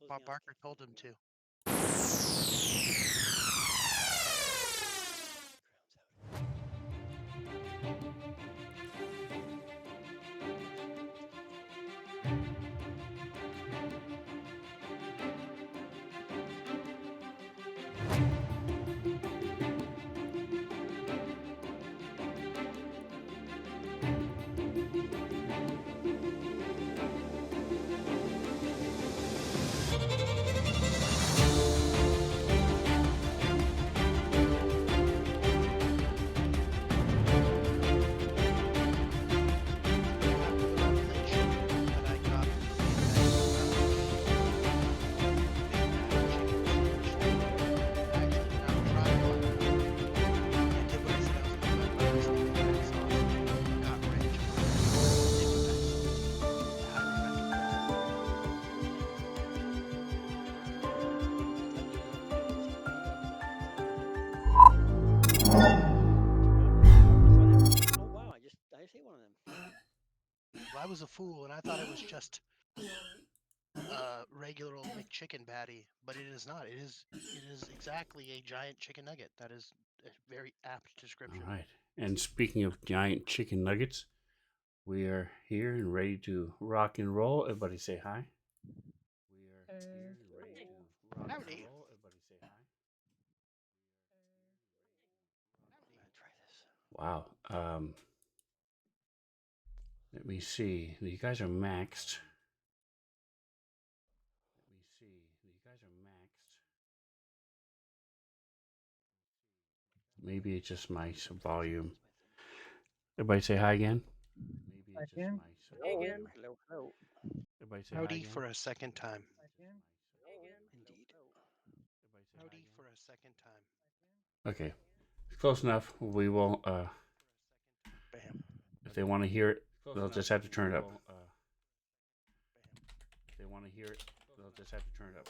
Bob Barker told him to. I was a fool, and I thought it was just regular old McChicken patty, but it is not. It is exactly a giant chicken nugget. That is a very apt description. All right. And speaking of giant chicken nuggets, we are here and ready to rock and roll. Everybody say hi. We are here and ready to rock Howdy. and roll. Everybody say hi. I'm gonna try this. Wow. Let me see. You guys are maxed. Let me see. You guys are maxed. Maybe it's just my volume. Everybody say hi again. Maybe it's just my volume. Hello, hello. Everybody say hi Howdy again. for a second time. Indeed. Howdy for a second time. Okay. Close enough. We will Bam. if they want to hear it, they'll just have to turn it up. If they want to hear it, they'll just have to turn it up.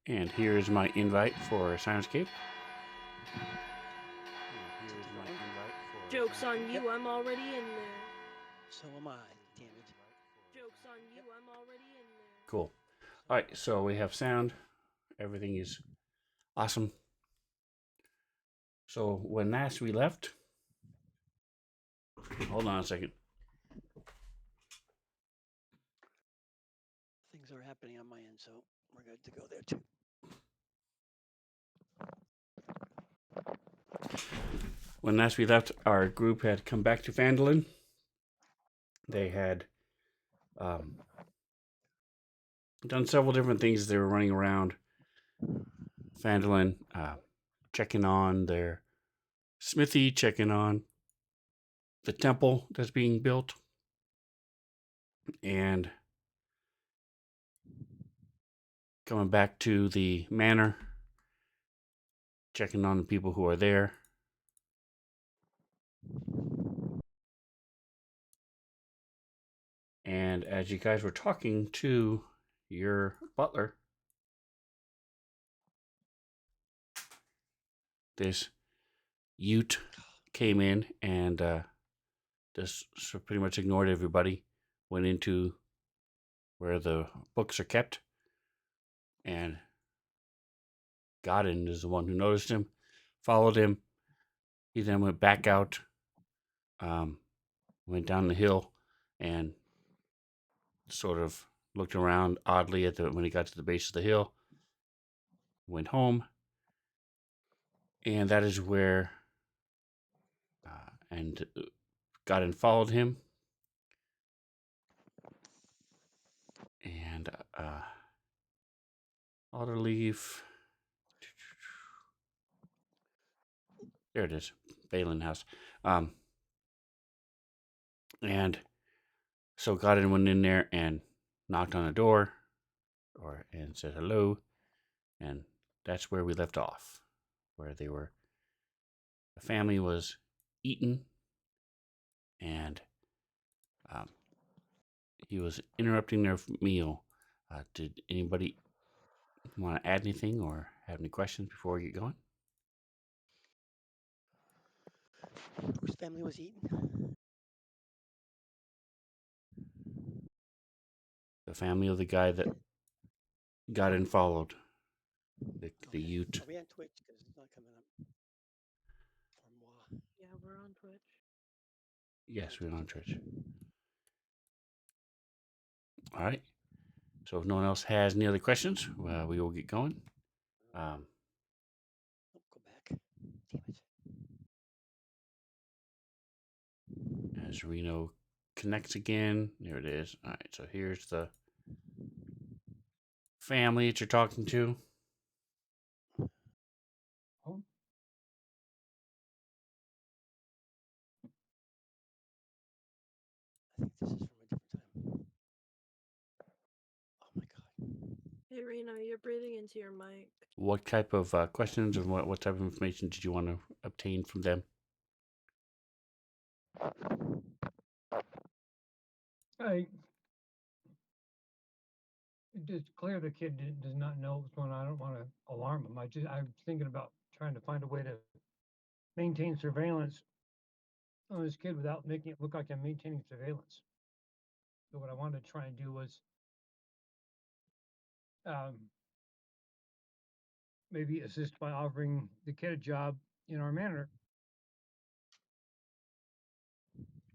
And here is my invite for Soundscape. Joke's on you, I'm already in there. So am I, damn it. Joke's on you, I'm already in there. Cool. All right, so we have sound. Everything is awesome. So when last we left, hold on a second. Things are happening on my end, so we're good to go there too. When last we left, our group had come back to Phandalin. They had done several different things. They were running around Phandalin, checking on their smithy, checking on the temple that's being built, and coming back to the manor, checking on the people who are there. And as you guys were talking to your butler, this Ute came in and just pretty much ignored everybody, went into where the books are kept, and Godin is the one who noticed him, followed him. He then went back out, went down the hill, and sort of looked around oddly at when he got to the base of the hill, went home, and that is where and Godin followed him, and Alderleaf. There it is, Balin House. And so Godin went in there and knocked on the door, and said hello, and that's where we left off, where the family was eaten, and he was interrupting their meal. Did anybody want to add anything or have any questions before we get going? Whose family was eaten? The family of the guy that got and followed the Okay. Ute. Are we on Twitch? Because it's not coming up for moi. Yeah, we're on Twitch. Yes, we're on Twitch. Okay. All right. So if no one else has any other questions, we will get going. Um, Oh, go back. Damn it. as Reno connects again, there it is. All right. So here's the family that you're talking to. Oh. I think this is from a different time. Oh my god. Hey, Reno, you're breathing into your mic. What type of questions and what type of information did you want to obtain from them? I It's clear the kid does not know what's going on. I don't want to alarm him. I'm thinking about trying to find a way to maintain surveillance on this kid without making it look like I'm maintaining surveillance. So what I wanted to try and do was um, maybe assist by offering the kid a job in our manor,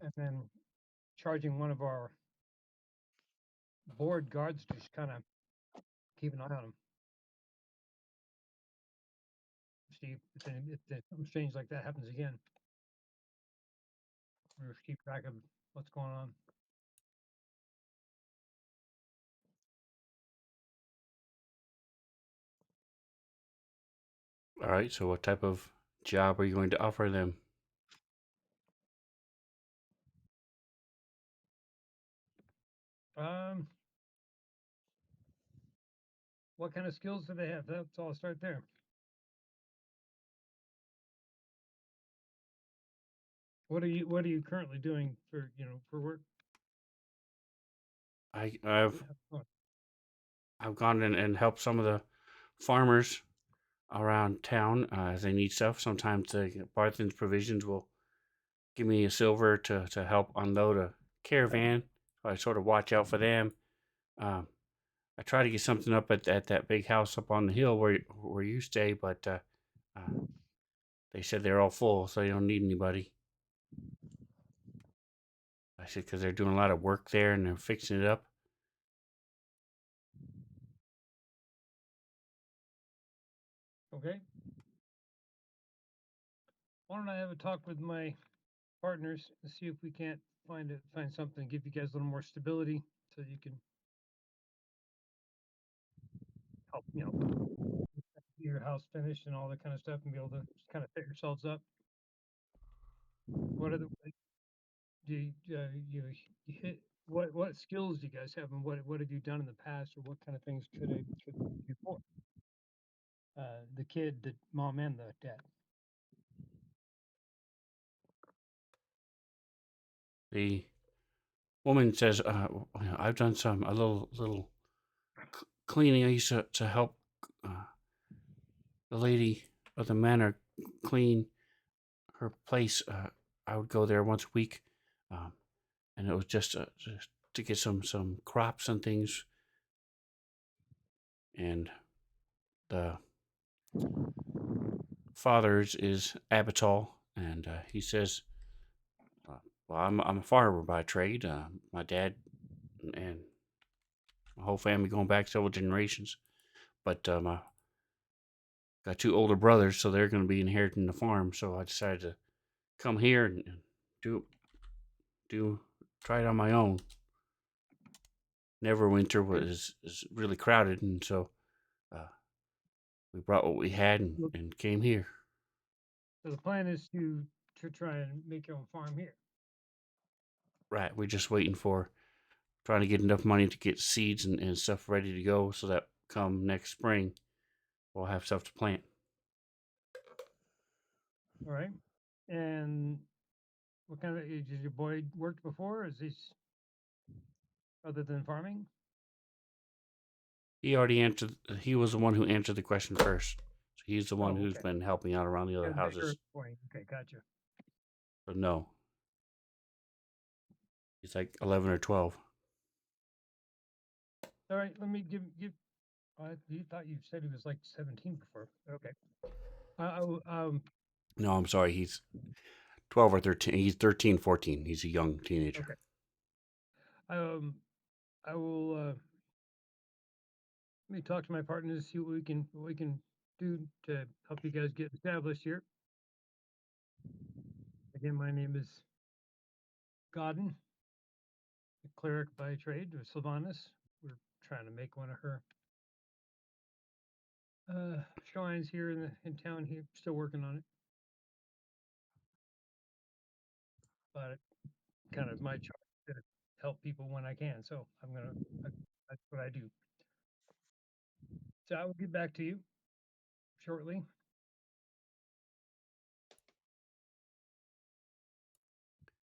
and then charging one of our board guards to just kind of keep an eye on him. See if something strange like that happens again, or just keep track of what's going on. All right. So what type of job are you going to offer them? Um, what kind of skills do they have? That's all. I'll start there. What are you currently doing for for work? I've Oh, I've gone in and helped some of the farmers around town as they need stuff. Sometimes the Barthen's Provisions will give me a silver to help unload a caravan. So I sort of watch out for them. Um, I try to get something up at that big house up on the hill where you stay, but they said they're all full, so they don't need anybody. I said because they're doing a lot of work there and they're fixing it up. okay. Why don't I have a talk with my partners and see if we can't find something, give you guys a little more stability, so you can help, get your house finished and all that kind of stuff, and be able to just kind of set yourselves up. What are the do you, you hit what skills do you guys have, and what have you done in the past, or what kind of things could you for? The kid, the mom, and the dad. The woman says, "I've done a little cleaning. I used to help the lady of the manor clean her place. I would go there once a week, um, and it was just to get some crops and things. And the father's is Abital, and he says, "Well, I'm a farmer by trade. My dad and my whole family going back several generations, but I got two older brothers, so they're going to be inheriting the farm. So I decided to come here and do do try it on my own. Neverwinter is really crowded, and so uh, we brought what we had and came here. So the plan is to try and make your own farm here. Right, we're just waiting for trying to get enough money to get seeds and stuff ready to go, so that come next spring we'll have stuff to plant. All right. And what kind of has your boy worked before? Is he other than farming? He already answered. He was the one who answered the question first. So he's the one Oh, who's okay. been helping out around the other Got a bigger houses. point. Okay, gotcha. But no, he's like 11 or 12. All right, let me give. You thought you said he was like 17 before. Okay. No, I'm sorry. He's 12 or 13. He's 13, 14. He's a young teenager. Okay. I will let me talk to my partners, see what we can do to help you guys get established here. Again, my name is Godden, a cleric by trade of Sylvanas. We're trying to make one of her shrines here in town here. Still working on it. But it kind of my charge to help people when I can. So that's what I do. So I will get back to you shortly.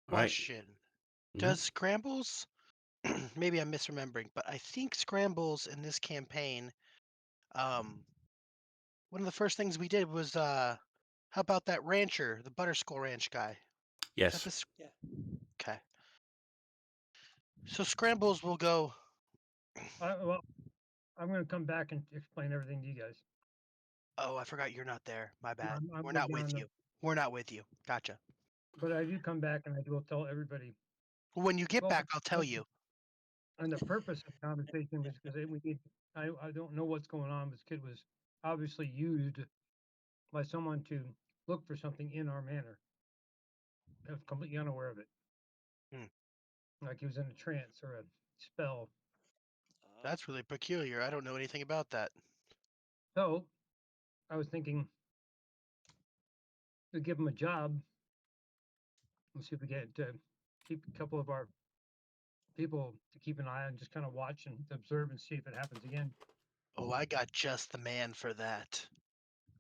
All right. Question: Mhm. Does Scrambles? Maybe I'm misremembering, but I think Scrambles in this campaign, um, one of the first things we did was how about that rancher, the Butterskull Ranch guy? Is that Yes. this? Yeah. Okay. So Scrambles will go. Well, I'm going to come back and explain everything to you guys. Oh, I forgot you're not there. My bad. I'm We're not working on with the, you. We're not with you. Gotcha. but I do come back and I will tell everybody. When you get Well, back, I'll tell you. and the purpose of the conversation was because we need. I don't know what's going on. This kid was obviously used by someone to look for something in our manor. I was completely unaware of it. Hmm. Like he was in a trance or a spell. That's really peculiar. I don't know anything about that. So I was thinking to give him a job. Let's see if we get to keep a couple of our people to keep an eye on, just kind of watch and observe and see if it happens again. Oh, I got just the man for that.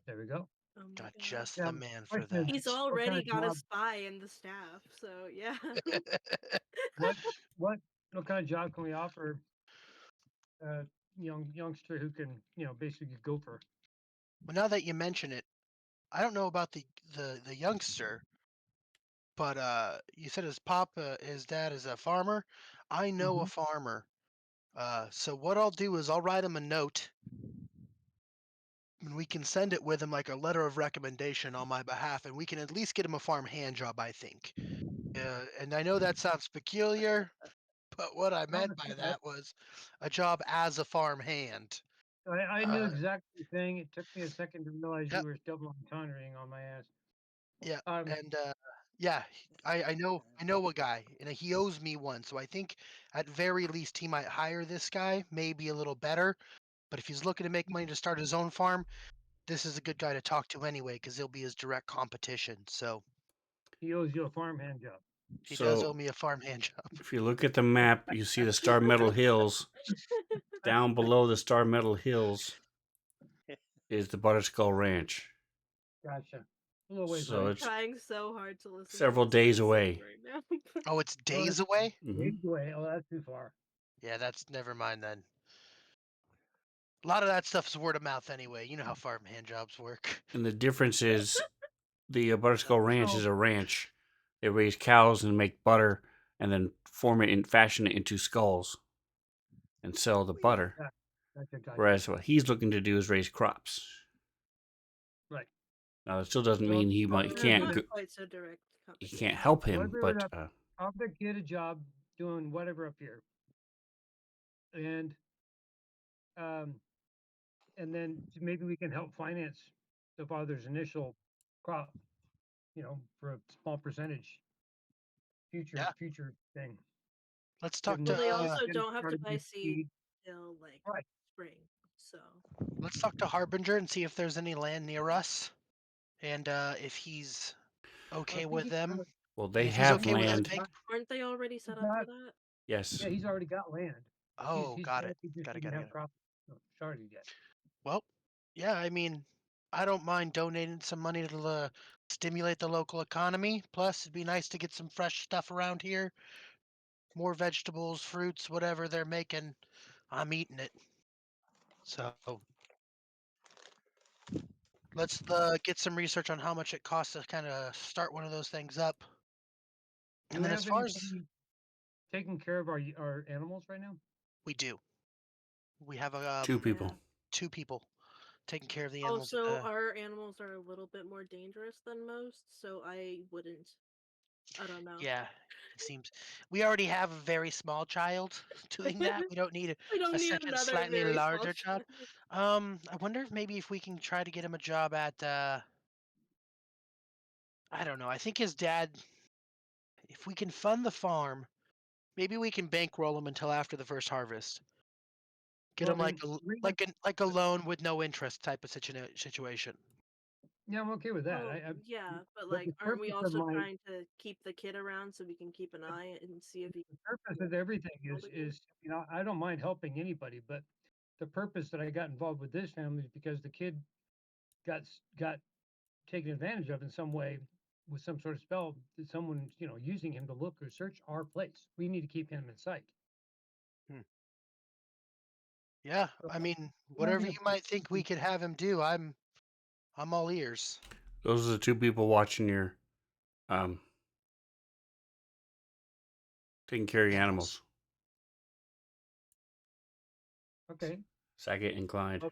There we go. Oh my Got god. just Now, the the man for question is, He's that. what kind already of got a job? spy in the staff, so yeah. What what what kind of job can we offer a youngster who can basically go for? Well, now that you mention it, I don't know about the youngster, but you said his dad is a farmer. I know a Mhm. farmer. So what I'll do is I'll write him a note, and we can send it with him like a letter of recommendation on my behalf, and we can at least get him a farm hand job, I think. And I know that sounds peculiar, but what I No, meant by that was a job as a farm hand. I knew Uh, exactly the thing. It took me a second to realize you yep, were double entendring on my ass. yeah, Um, and yeah, I know a guy, and he owes me one. So I think at very least he might hire this guy, maybe a little better. But if he's looking to make money to start his own farm, this is a good guy to talk to anyway, because he'll be his direct competition. So he owes you a farmhand job. he does So owe me a farm hand job. if you look at the map, you see the Star Metal Hills. Down below the Star Metal Hills is the Butterskull Ranch. Gotcha. A little ways So away. I'm it's trying so hard to listen to several this man days sing away. right now. Oh, it's Well, days away. Mhm. days away. Oh, that's too far. Yeah, that's never mind then. A lot of that stuff's word of mouth anyway. You know how farm hand jobs work. And the difference is the Butterskull Ranch is So a ranch. They raise cows and make butter and then form it and fashion it into skulls and sell the butter. yeah, gotcha. Whereas what he's looking to do is raise crops. Right. Now, it still doesn't So mean he I'll There's can't not go, quite so direct he can't competition. help I'll him, agree with but that. I'll get a job doing whatever up here, and um, and then maybe we can help finance the father's initial crop. For a small percentage, Yeah, future thing. let's Give talk them Well, to they a also get it don't have to started buy with seeds seed. till like Right. spring, so let's talk to Harbinger and see if there's any land near us, and if he's I okay think with them, well, and they if he's have okay with us land. paying. aren't they already He's set up for got, that? Yes. yeah, he's already got land. Oh, He's got it. he just Got it. didn't Got it. have Got it. crop started yet. Well, yeah. I mean, I don't mind donating some money to stimulate the local economy. Plus, it'd be nice to get some fresh stuff around here. More vegetables, fruits, whatever they're making. I'm eating it. So let's get some research on how much it costs to kind of start one of those things up. Do And we then as have far as anybody taking care of our animals right now? we do, we have Two people. 2 people taking care of the animals Also, our animals are a little bit more dangerous than most, so I wouldn't. I don't know. Yeah, it seems we already have a very small child doing that. We don't need We a don't need second another slightly very small larger child. child. I wonder if maybe if we can try to get him a job at, I don't know, I think his dad if we can fund the farm, maybe we can bankroll him until after the first harvest. Get Well, him I mean, the reason, like a loan with no interest type of situation. yeah, I'm okay with that. Well, yeah, but But like, the aren't we purpose of also my trying to keep the kid around so we can keep an eye and see if he the purpose can of everything build again? is I don't mind helping anybody, but the purpose that I got involved with this family is because the kid got taken advantage of in some way with some sort of spell that someone using him to look or search our place. We need to keep him in sight. Hmm. Yeah, So I mean, the only whatever thing you might think we could have him do, I'm all ears. Those are the 2 people watching your um taking care of your Animals. animals. okay. Sackett and Clyde.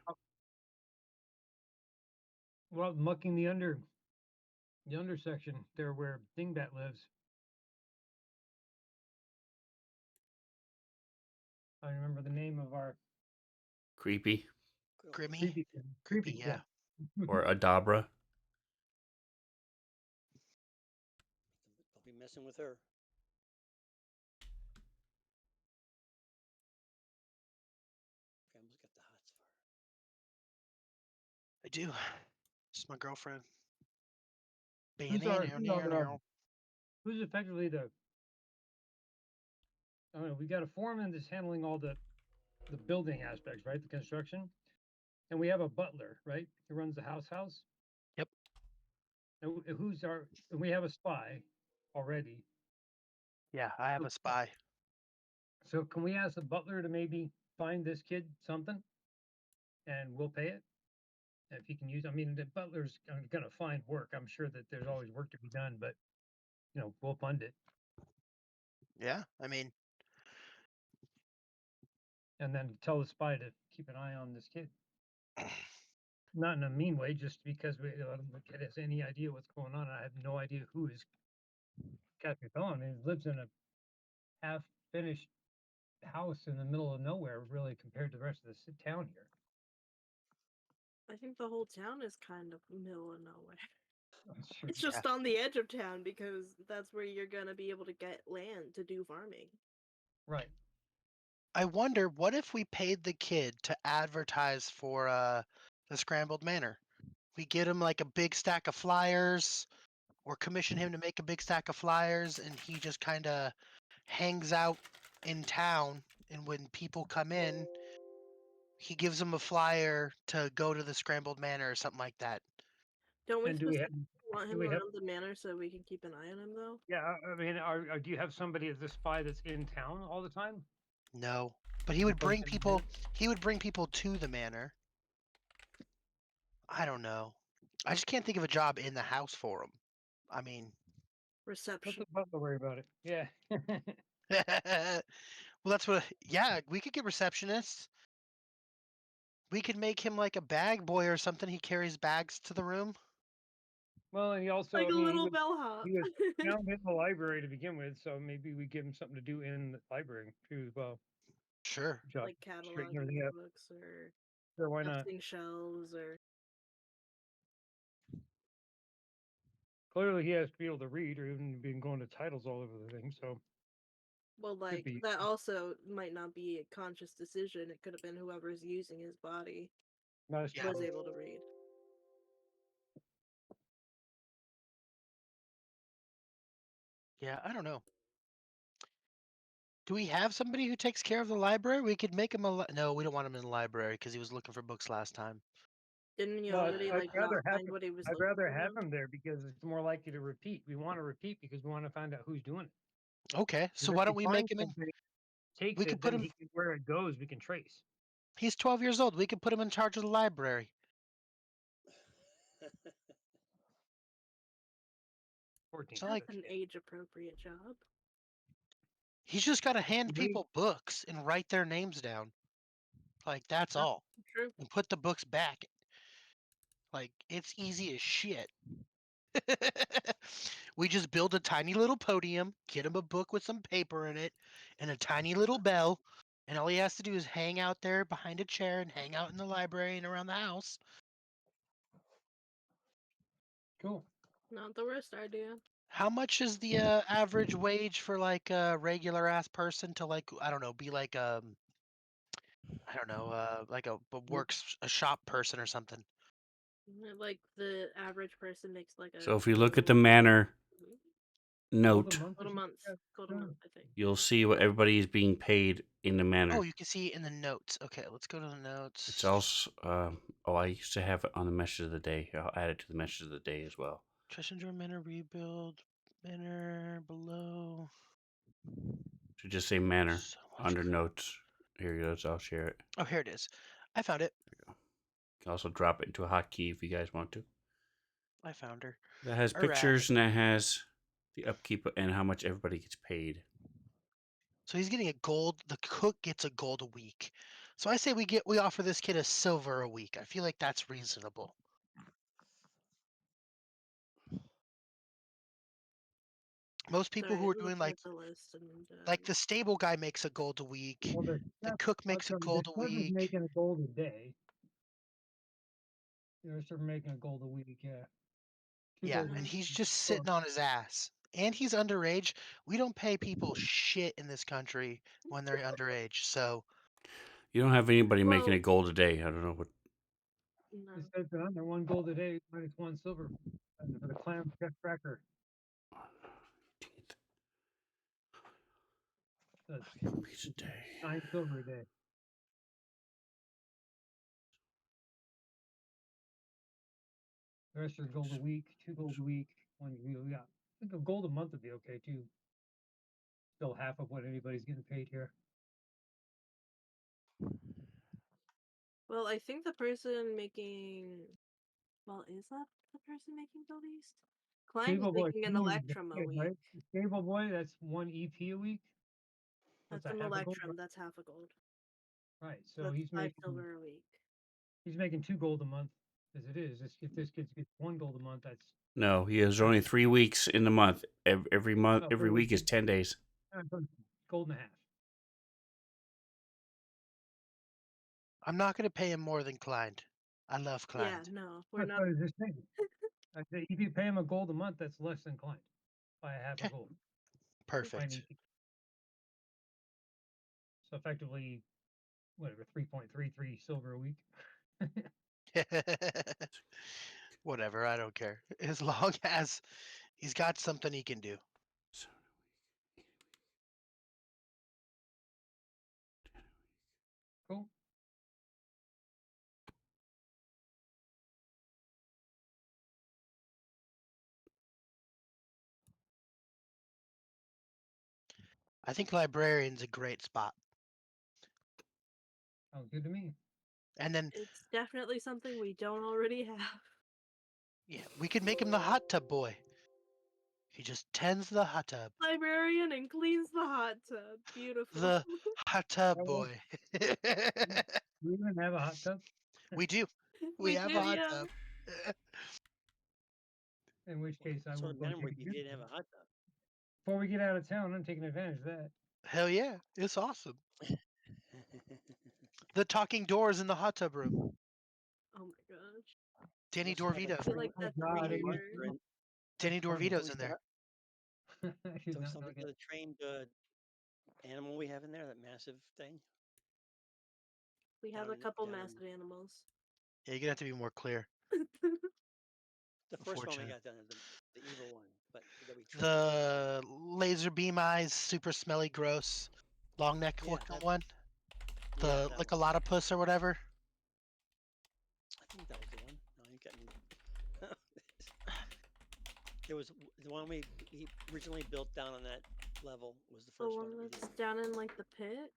Well, mucking the undersection there where Dingbat lives. I remember the name of our Creepy Grimmy, creepy creepy, yeah. yeah. or Adabra. Don't be messing with her. Grandma's got the hots for her. I do. It's my girlfriend. who's our who's our who's effectively the I don't know, we got a foreman that's handling all the building aspects, right? The construction. And we have a butler, right? Who runs the house. Yep. And who's our and we have a spy already. Yeah, I have So a spy. so can we ask the butler to maybe find this kid something and we'll pay it? If he can use I mean the butler's gonna find work. I'm sure that there's always work to be done, but we'll fund it. Yeah, I mean, And then tell the spy to keep an eye on this kid. Not in a mean way, just because the kid has any idea what's going on. I have no idea who is Captain Felon. He lives in a half-finished house in the middle of nowhere, really, compared to the rest of the town here. I think the whole town is kind of middle of nowhere. Sure. It's yeah. just on the edge of town because that's where you're gonna be able to get land to do farming. Right. I wonder what if we paid the kid to advertise for the Scrambled Manor? We get him like a big stack of flyers or commission him to make a big stack of flyers and he just kind of hangs out in town and when people come in, he gives them a flyer to go to the Scrambled Manor or something like that. Don't we And specifically want do him we have? around the manor so we can keep an eye on him though? Yeah, I mean, do you have somebody as the spy that's in town all the time? No. But he As would opposed bring to people to the manor. I don't know. I just can't think of a job in the house for him. I mean, let Reception. the butler worry about it. Yeah. well, that's what. Yeah, we could get receptionists. We could make him like a bag boy or something. He carries bags to the room. Well, and he also, Like I a mean, little bellhop. he was found in the library to begin with, so maybe we give him something to do in the library too as well. Sure. Job, Like straighten cataloging everything up. books or Sure, why not? dusting shelves or Clearly, he has to be able to read, or even been going to titles all over the thing. So well, could like be that also might not be a conscious decision. It could have been whoever's using his body not as Yeah. was true. able to read. Yeah. I don't know. Do we have somebody who takes care of the library? We could make him no. We don't want him in the library because he was looking for books last time. Didn't you Well, already like not find what he was I'd looking rather for have though? him there because it's more likely to repeat. We want to repeat because we want to find out who's doing it. Okay. So Because if why we don't we make find him in? something, takes We could it, put then him. where it goes, we can trace. He's 12 years old. We could put him in charge of the library. 14. So That's like, That's an age appropriate job. he's just got to hand read. people books and write their names down. Like that's Yeah. all. True. And put the books back. Like it's easy as shit. We just build a tiny little podium, get him a book with some paper in it, and a tiny little bell, and all he has to do is hang out there behind a chair and hang out in the library and around the house. Cool. Not the worst idea. How much is the average wage for like a regular ass person to like I don't know be like I don't know like a works a shop person or something? Like the average person makes like So a if you look at the gold manor Golden note, month. a month. Gold a month, I think. you'll see what everybody is being paid in the Oh, manor. you can see in the notes. Okay, let's go to the It's notes. also oh, I used to have it on the message of the day. I'll add it to the message of the day as well. Trishandra Manor rebuild manor below. So just say manor So much under crap. notes. Here it goes. I'll share it. Oh, here it is. I found it. There you go. You can also drop it into a hotkey if you guys want to. I found her. That has All right. pictures and that has the upkeep and how much everybody gets paid. So he's getting a gold. The cook gets a gold a week. So I say we offer this kid a silver a week. I feel like that's reasonable. Most people Sorry, who are I'm doing looking at the list and like the stable guy makes a gold a week. Well, The cook makes a the gold a chef is week. making a gold a day. They're sort of making a gold a week. Yeah. Two Yeah, gold a and week. he's just sitting on his ass. And he's underage. We don't pay people shit in this country when they're underage. So You don't have anybody making Well- a gold a day. I don't know what. no. It says that on there, one gold a day minus one silver for the clam chef cracker. That's Piece a day. 9 silver a day. The rest are gold a week, 2 gold a week, 1 yeah. I think a gold a month would be okay too. Still half of what anybody's getting paid here. Well, I think the person making. Well, is that the person making Gold East? Klein is Stable boy, making an Electrum a week. right? The stable boy, that's 1 EP a week. That's a an half a gold. Electrum. That's half a gold. Right. So That's he's 5 making silver a week. 2 gold a month as it is. If this kid gets 1 gold a month, that's No, he has only 3 weeks in the month. Every month, Oh, every four week is weeks. 10 days. Gold and a half. I'm not going to pay him more than Klein. I love Klein. Yeah, no, we're That's not. what I was just saying. I say if you pay him a gold a month, that's less than Klein by a half a Okay. gold. Perfect. So effectively, whatever, 3.33 silver a week. Whatever, I don't care. As long as he's got something he can do. Cool. I think librarian's a great spot. Sounds good to me. And then It's definitely something we don't already have. yeah, we could make him the hot tub boy. He just tends the hot tub. Librarian and cleans the hot tub. Beautiful. The hot tub Oh, well. boy. Do we even have a hot tub? We do. We we have do, a hot yeah. tub. In which case, I What will sort of go manner take would you advantage didn't of have it. a hot tub? Before we get out of town, I'm taking advantage of that. Hell yeah, it's awesome. The talking doors in the hot tub room. Oh my gosh. Danny Also have a Dorvito. I feel like Oh that's God, trained it weird. monster in- Danny funny. Dorvito's in there. I did So not know something that. for the trained animal we have in there, that massive thing. We have Down a couple down in- massive animals. Yeah, you're gonna have to be more clear. The first one we Unfortunate. got done, the evil one, but that we trained. The laser beam eyes, super smelly, gross, long neck Yeah, looking that- one. yeah, The that like a one. lot of puss or whatever. I think that was the one. No, you got me. There was the one we originally built down on that level was the The first one one that we that's did. down in like the pit.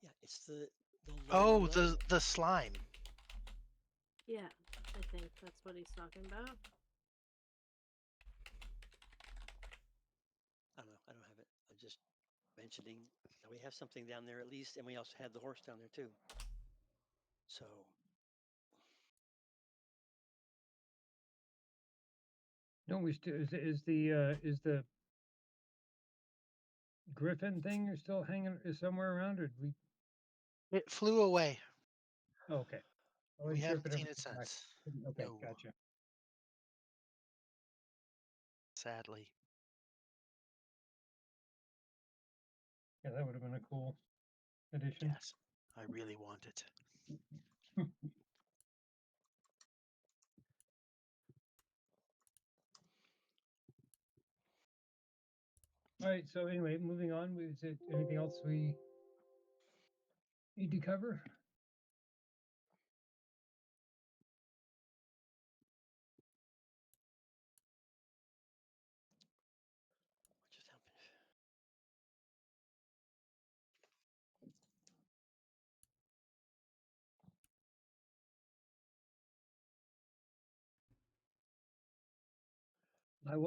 Yeah, it's the Oh, lower level. the slime. Yeah, I think that's what he's talking about. I don't know. I don't have it. I just mentioning that we have something down there at least, and we also had the horse down there too. So Don't we still is the Griffin thing is still hanging is somewhere around, or did we? It flew away. Oh, okay, I We wasn't sure if haven't it ever seen it came back. since. Okay, No, gotcha. sadly. Yeah, that would have been a cool addition. Yes, I really want it. All right. So anyway, moving on. Is it anything else we need to cover? what just happened?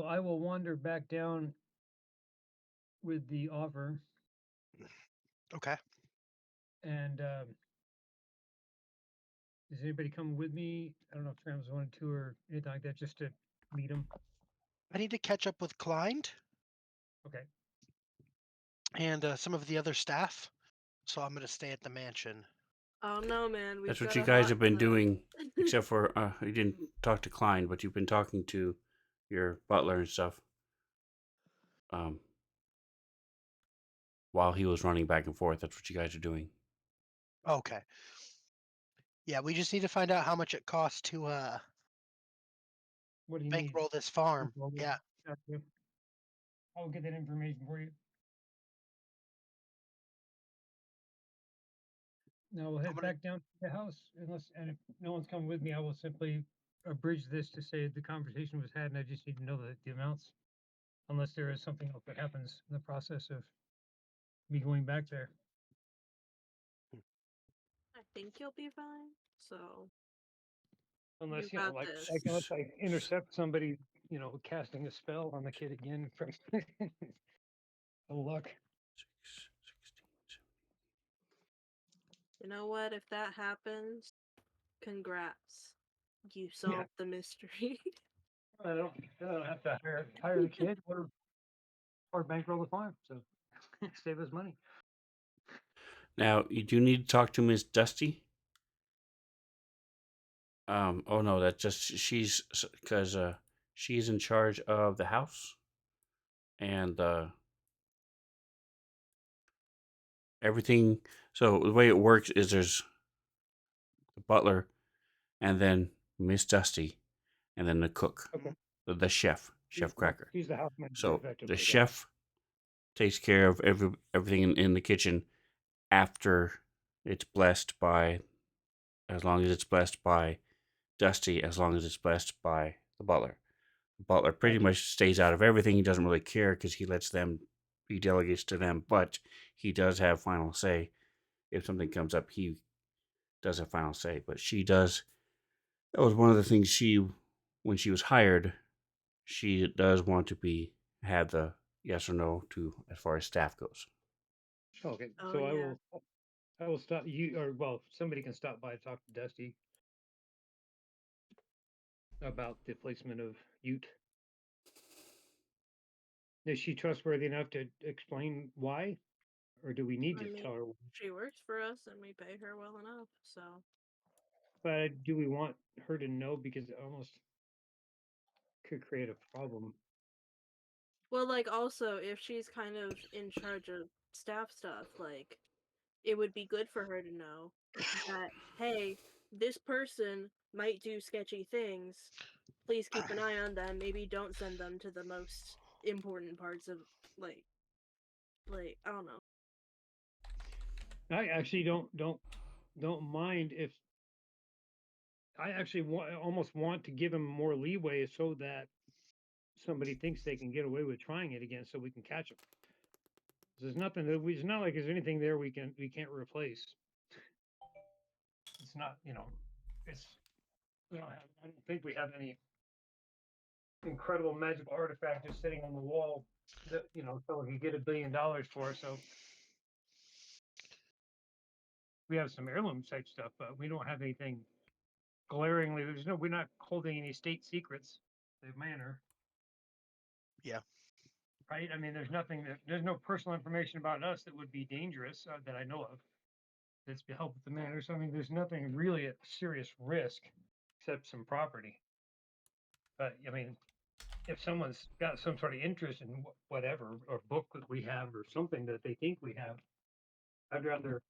I will wander back down with the offer, Okay. and does anybody come with me? I don't know if Trams wanted to or anything like that, just to meet him. I need to catch up with Klein Okay. and some of the other staff, so I'm going to stay at the mansion. Oh no, man, we've That's what got you a guys hot have been clip. doing, except for you didn't talk to Klein, but you've been talking to your butler and stuff. Um, while he was running back and forth, that's what you guys are doing. Okay. Yeah, we just need to find out how much it costs to What do you need? bankroll this farm. Info? Yeah. Gotcha. I'll get that information for you. Now we'll I'm head gonna. back down to the house, and if no one's coming with me, I will simply abridge this to say the conversation was had, and I just need to know the amounts, unless there is something else that happens in the process of me going back there. I think you'll be fine. So you Unless, got like, this. unless I intercept somebody, casting a spell on the kid again from oh, luck. 6, 16, You know what? If that happens, congrats. You Yeah, solved the mystery. I don't have to hire the kid or bankroll the farm, so save us money. Now, you do need to talk to Miss Dusty. Oh no, that's just she's because she's in charge of the house and everything. So the way it works is there's the butler and then Miss Dusty and then the cook, Okay. the chef, Chef Cracker. He's the house manager, So the effectively. chef takes care of everything in the kitchen after it's blessed by, as long as it's blessed by Dusty, as long as it's blessed by the butler. The butler pretty Gotcha. much stays out of everything. He doesn't really care because he lets them, he delegates to them, but he does have final say. If something comes up, he does have final say. But she does, that was one of the things when she was hired, she does want to have the yes or no to as far as staff goes. Okay, Oh so yeah. I will stop you, or well, somebody can stop by to talk to Dusty about the placement of Ute. Is she trustworthy enough to explain why, or do we need I to mean, tell her? she works for us and we pay her well enough, so. But do we want her to know, because it almost could create a problem? Well, like, also, if she's kind of in charge of staff stuff, like, it would be good for her to know that, hey, this person might do sketchy things. Please keep an eye on them. Maybe don't send them to the most important parts of, like, I don't know. I actually don't mind if I actually almost want to give him more leeway so that somebody thinks they can get away with trying it again, so we can catch them. There's nothing that it's not like there's anything there we can't replace. It's not, it's I don't think we have any incredible magical artifact just sitting on the wall someone could get $1 billion for. So we have some heirloom type stuff, but we don't have anything glaringly. We're not holding any state secrets. The manor, Yeah. right? I mean, there's no personal information about us that would be dangerous that I know of. That's to help with the manor. So I mean, there's nothing really at serious risk except some property. But I mean, if someone's got some sort of interest in whatever or book that we have or something that they think we have, I'd rather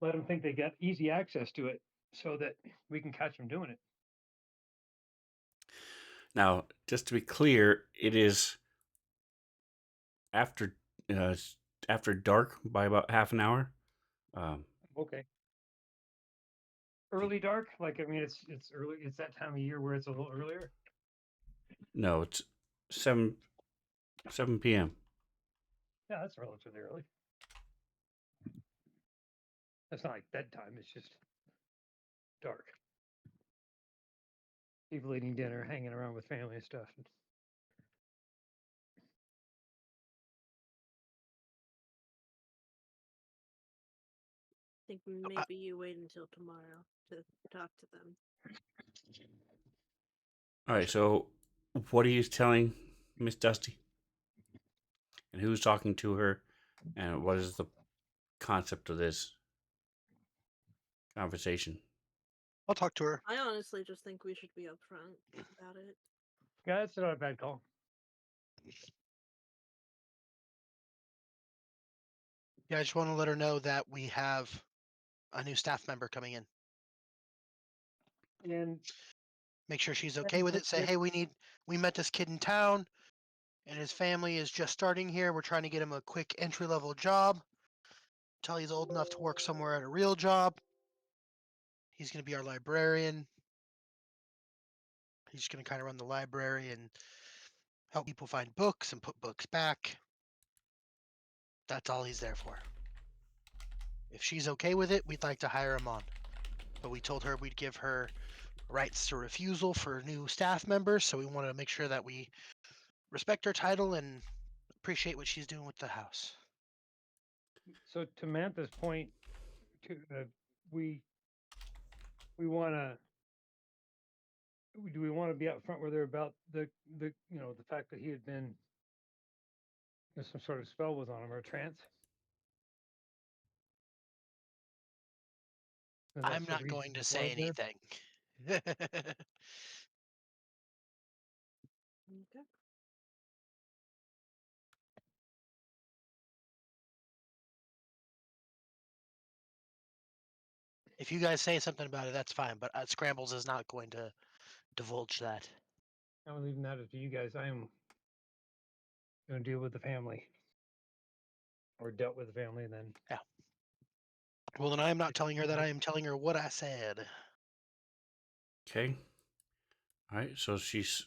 let them think they got easy access to it so that we can catch them doing it. Now, just to be clear, it is after uh, after dark by about half an hour. Um, Okay. Early dark, like I mean, it's early. It's that time of year where it's a little earlier. no, it's 7 p.m. Yeah, that's relatively early. That's not like bedtime. It's just dark. People eating dinner, hanging around with family and stuff. I think maybe you wait until tomorrow to talk to them. All right, so what are you telling Miss Dusty? And who's talking to her? And what is the concept of this conversation? I'll talk to her. I honestly just think we should be upfront about it. Yeah, that's not a bad call. Yeah, I just want to let her know that we have a new staff member coming in. And Make sure she's okay with it. Say, hey, we met this kid in town, and his family is just starting here. We're trying to get him a quick entry level job until he's old enough to work somewhere at a real job. He's going to be our librarian. He's going to kind of run the library and help people find books and put books back. That's all he's there for. If she's okay with it, we'd like to hire him on. But we told her we'd give her rights to refusal for new staff members, so we want to make sure that we respect her title and appreciate what she's doing with the house. so to Mantha's point, to we want to. Do we want to be upfront with her about the the fact that he had been some sort of spell was on him or a trance? And I'm that's the not reason going to he say was there. anything. Okay. If you guys say something about it, that's fine. But Scrambles is not going to divulge that. I'm leaving that up to you guys. I am going to deal with the family, or dealt with the family, and then Yeah. Well, then I am not telling her that. I am telling her what I said. Okay. All right, so she's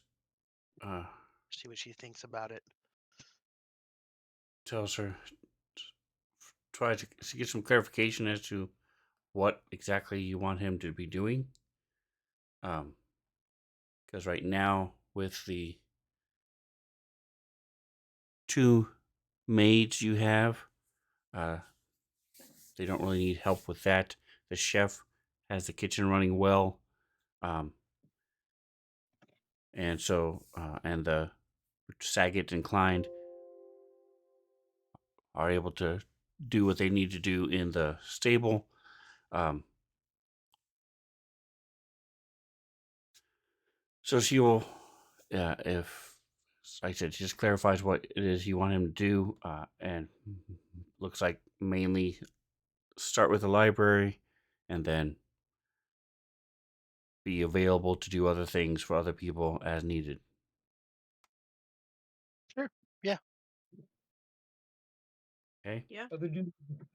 See what she thinks about it. tells her, try to get some clarification as to what exactly you want him to be doing. Because right now, with the two maids you have, uh, they don't really need help with that. The chef has the kitchen running well, um, and so and the Saget and Klein are able to do what they need to do in the stable. Um, so she will, if like I said, she just clarifies what it is you want him to do, and looks like mainly start with the library, and then be available to do other things for other people as needed. Sure. Yeah. Okay. Yeah.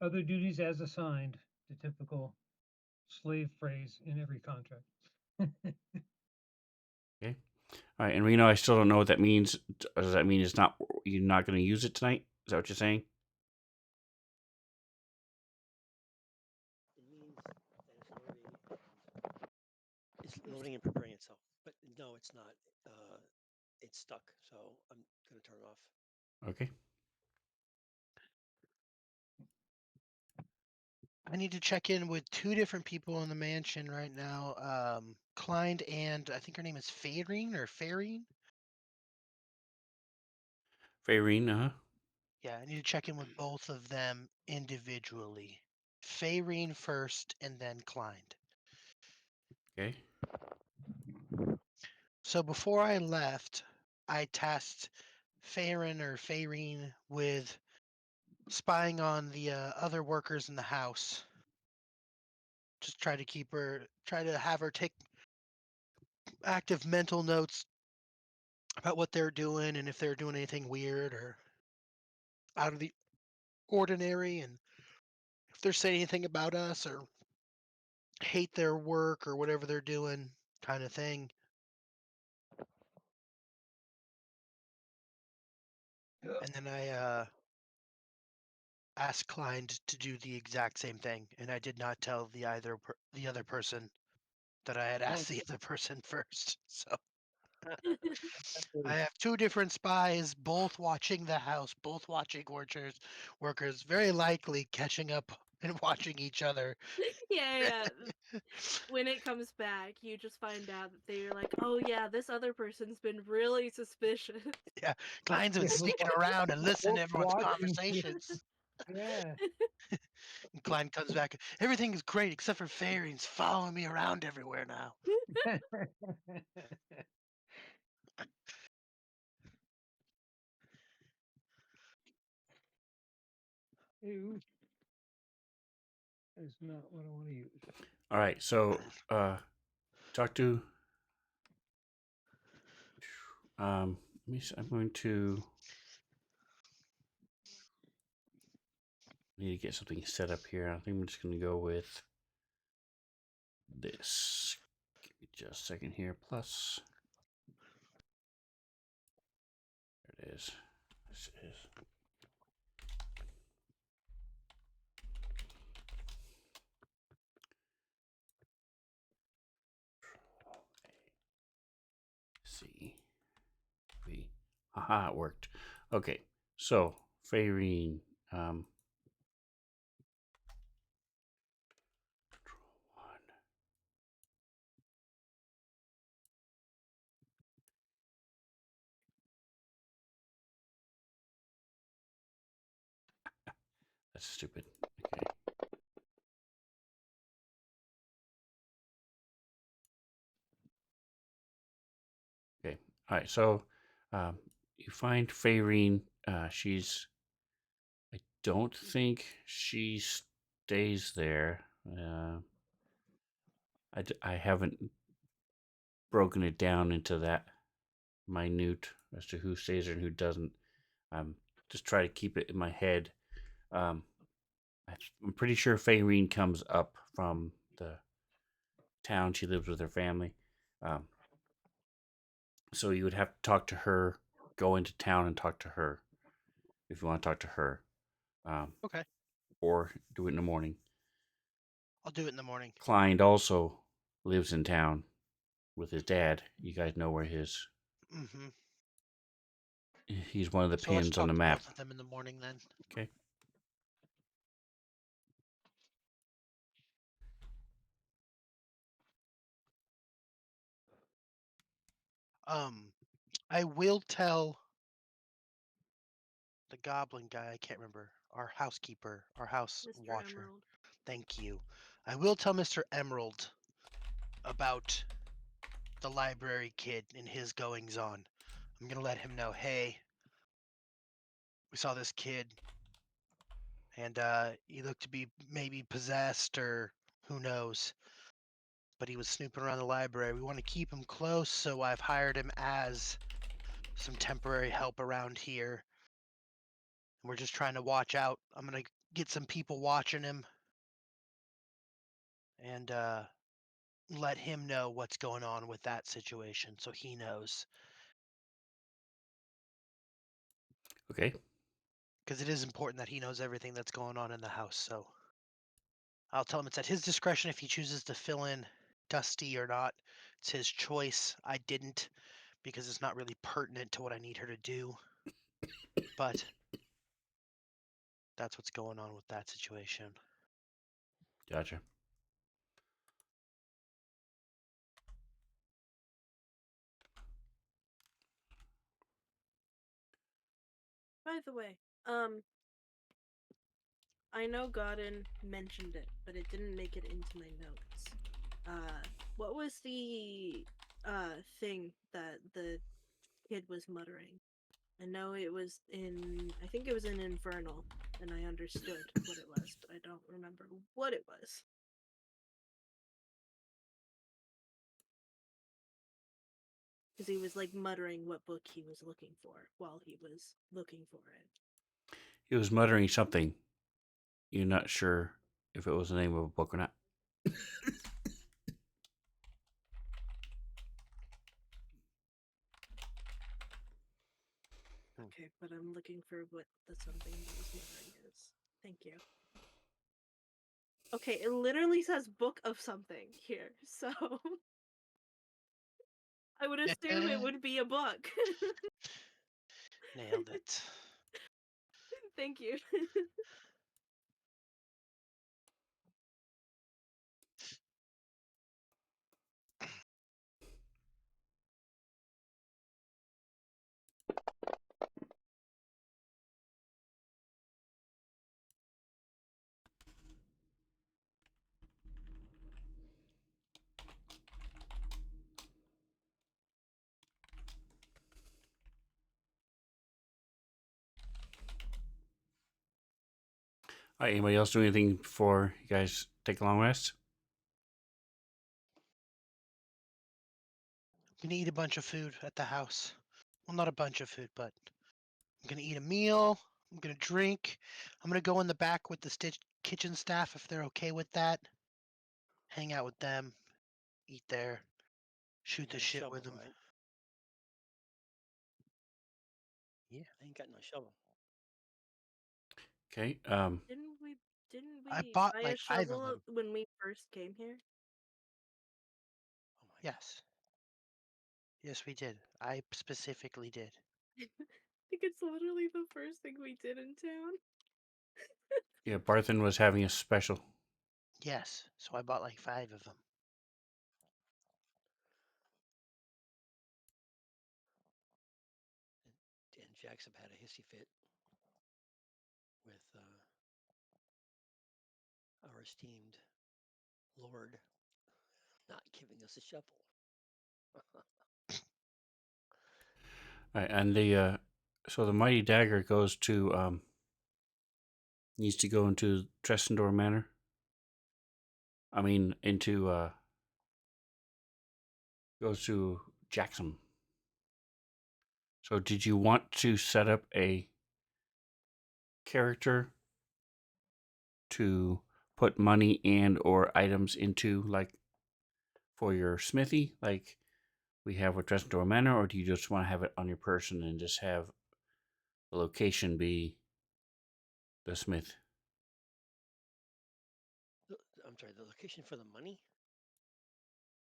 other duties as assigned, the typical slave phrase in every contract. Okay. All right. And Reno, I still don't know what that means. Does that mean you're not going to use it tonight? Is that what you're saying? It means that it's loading and preparing itself. But no, it's not. It's stuck. So I'm gonna turn it off. Okay. I need to check in with two different people in the mansion right now. Klein and I think her name is Fairine or Fairine. Fairine, Yeah, I need to check in with both of them individually. Fairine first and then Klein. Okay. So before I left, I tasked Fairine with spying on the other workers in the house. Just try to have her take active mental notes about what they're doing and if they're doing anything weird or out of the ordinary, and if they're saying anything about us or hate their work or whatever they're doing, kind of thing. And then I asked Klein to do the exact same thing, and I did not tell the other person that I had Oh, asked the other person first. So I actually, have two different spies, both watching the house, both watching orchards workers, very likely catching up and watching each other. Yeah. When it comes back, you just find out that they're like, oh yeah, this other person's been really suspicious. Yeah, Klein's been yeah, sneaking around and listening we're to everyone's watching. conversations. Yeah. And Klein comes back, everything is great except for Fairies following me around everywhere now. Ew, that's not what I want to use. All right. So, talk to. Let me. I'm going to need to get something set up here. I think I'm just going to go with this. Give me just a second here. Plus, there it is. This is. C. V. Aha, it worked. Okay. So, Fairine. Um, Control 1. That's stupid. Okay. Okay. All right. So, you find Fairine. She's. I don't think she stays there. I haven't broken it down into that minute as to who stays there and who doesn't. Just try to keep it in my head. Um, I'm pretty sure Fayreen comes up from the town she lives with her family. Um, so you would have to talk to her, go into town and talk to her if you want to talk to her, um, Okay, or do it in the morning. I'll do it in the morning. Klein also lives in town with his dad. You guys know where his Hmm. he's one of the So let's pins on talk the to map. both of them in the morning then. Okay. Um, I will tell the goblin guy, I can't remember, our housekeeper, our house Mr. watcher. Emerald. Thank you. I will tell Mr. Emerald about the library kid and his goings on. I'm gonna let him know, hey, we saw this kid and he looked to be maybe possessed or who knows, but he was snooping around the library. We want to keep him close, so I've hired him as some temporary help around here. And we're just trying to watch out. I'm gonna get some people watching him and let him know what's going on with that situation so he knows. Okay. Because it is important that he knows everything that's going on in the house. So I'll tell him it's at his discretion if he chooses to fill in Dusty or not. It's his choice. I didn't because it's not really pertinent to what I need her to do. But that's what's going on with that situation. Gotcha. By the way, I know Godin mentioned it, but it didn't make it into my notes. What was the thing that the kid was muttering? I know it was in, I think it was in Infernal, and I understood what it was, but I don't remember what it was. Because he was like muttering what book he was looking for while he was looking for it. He was muttering something. You're not sure if it was the name of a book or not. Okay, but I'm looking for what the something he was muttering is. Thank you. Okay, it literally says book of something here, so I would assume it would be a book. Nailed it. Thank you. All right, anybody else do anything before you guys take a long rest? I'm gonna eat a bunch of food at the house. Well, not a bunch of food, but I'm gonna eat a meal. I'm gonna drink. I'm gonna go in the back with the Stitch kitchen staff if they're okay with that. Hang out with them, eat there, shoot You the got a shit shovel, with them. right? Yeah. I ain't got no shovel. Okay. Didn't we didn't I we bought buy a like 5 of shovel them. when we first came here? Oh my Yes. Yes, we did. I specifically did. I think it's literally the first thing we did in town. Yeah, Barthen was having a special. Yes. So I bought like 5 of them. God. And Jackson had a hissy fit with our esteemed Lord not giving us a shovel. All right, and the so the mighty dagger goes to needs to go into Tressendor Manor. I mean, into goes to Jackson. So, did you want to set up a character to put money and or items into, like for your smithy, like we have with Tressendor Manor, or do you just want to have it on your person and just have the location be the smith? I'm sorry, the location for the money?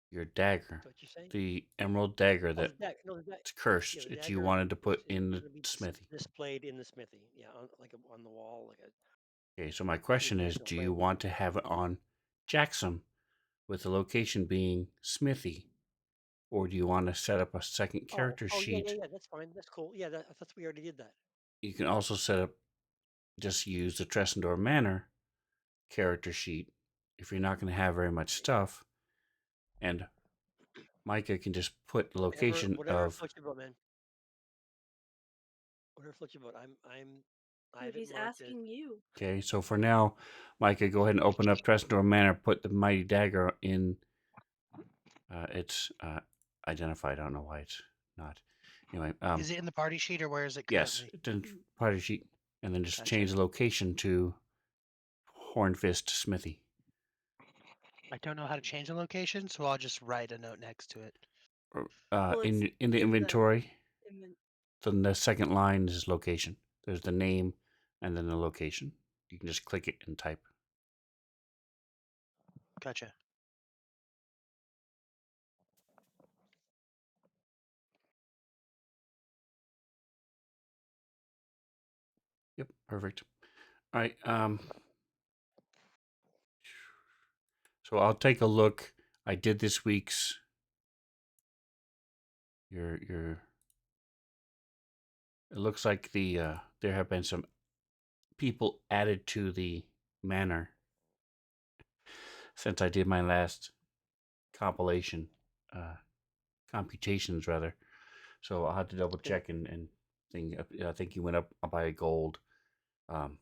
Your Is dagger, that what you're saying? the emerald dagger Oh, the that's dagger. No, yeah, cursed the that you dagger wanted to put in is the going to be smithy. displayed in the smithy. Yeah, on the wall, like Okay, so my a question is, three-dimensional do you frame. want to have it on Jackson with the location being Smithy, or do you want to set up a second character Oh, yeah, yeah, sheet? yeah. That's fine. That's cool. Yeah, I thought we already did that. You can also set up, just use the Tressendor Manor character sheet if you're not going to have very much stuff, and Micah can just put the location Whatever of. floats your boat, man. Whatever floats your boat. I Dude, have it he's marked at. asking you. Okay, so for now, Micah, go ahead and open up Tressendor Manor, put the mighty dagger in. It's identified. I don't know why it's not. Anyway, Is it in the party sheet or where is it yes, currently? it's in party sheet, and then just Gotcha. change the location to Hornfist Smithy. I don't know how to change the location, so I'll just write a note next to it. Well, it's In the inventory, in the then the second line is location. There's the name, and then the location. You can just click it and type. Gotcha. Yep, perfect. All right. So I'll take a look. I did this week's your. It looks like there have been some people added to the manor since I did my last compilation, uh, computations rather. So I'll have to double Okay. check and think. I think you went up by a gold, um,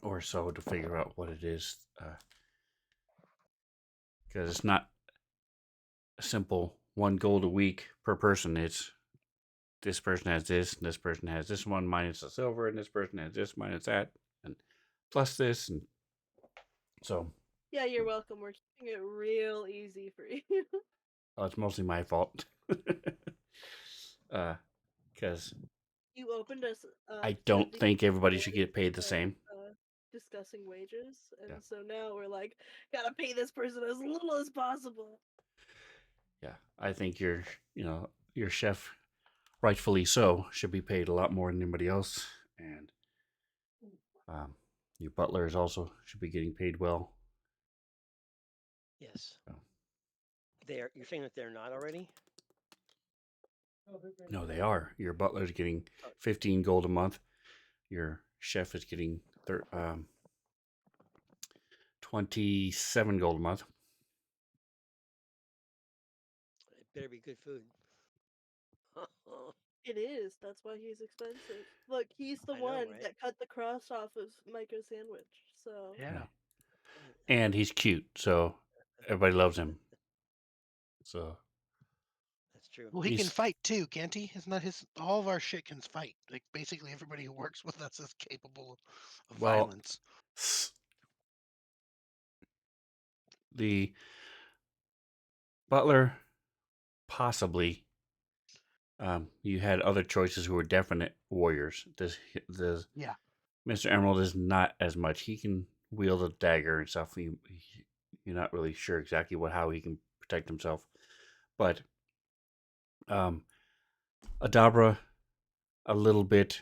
or so to figure out what it is, because it's not a simple 1 gold a week per person. It's this person has this, and this person has this one minus the silver, and this person has this minus that, and plus this, and so Yeah, you're welcome. We're keeping it real easy for you. it's mostly my fault. Because You opened us I up to don't the think everybody should get paid the idea same. of discussing wages, Yeah, and so now we're like, gotta pay this person as little as possible. yeah. I think your chef, rightfully so, should be paid a lot more than anybody else, and um, your butlers also should be getting paid well. Yes. So, You're saying that they're not already? No, they're getting no, they paid. are. Your butler's getting Oh, 15 gold a month. Your chef is getting 27 gold a month. it better be good food. It is. That's why he's expensive. Look, he's the I know, one right? that cut the cross off of Micah's sandwich. So Yeah. Right. And he's cute, so everybody loves him. So That's true. Well, he can he's fight too, can't he? Isn't that his? All of our shit can fight. Like basically everybody who works with us is capable of well, violence. the butler possibly. You had other choices who were definite warriors. The Yeah. Mr. Emerald is not as much. He can wield a dagger and stuff. You're not really sure exactly how he can protect himself, but um, Adabra a little bit.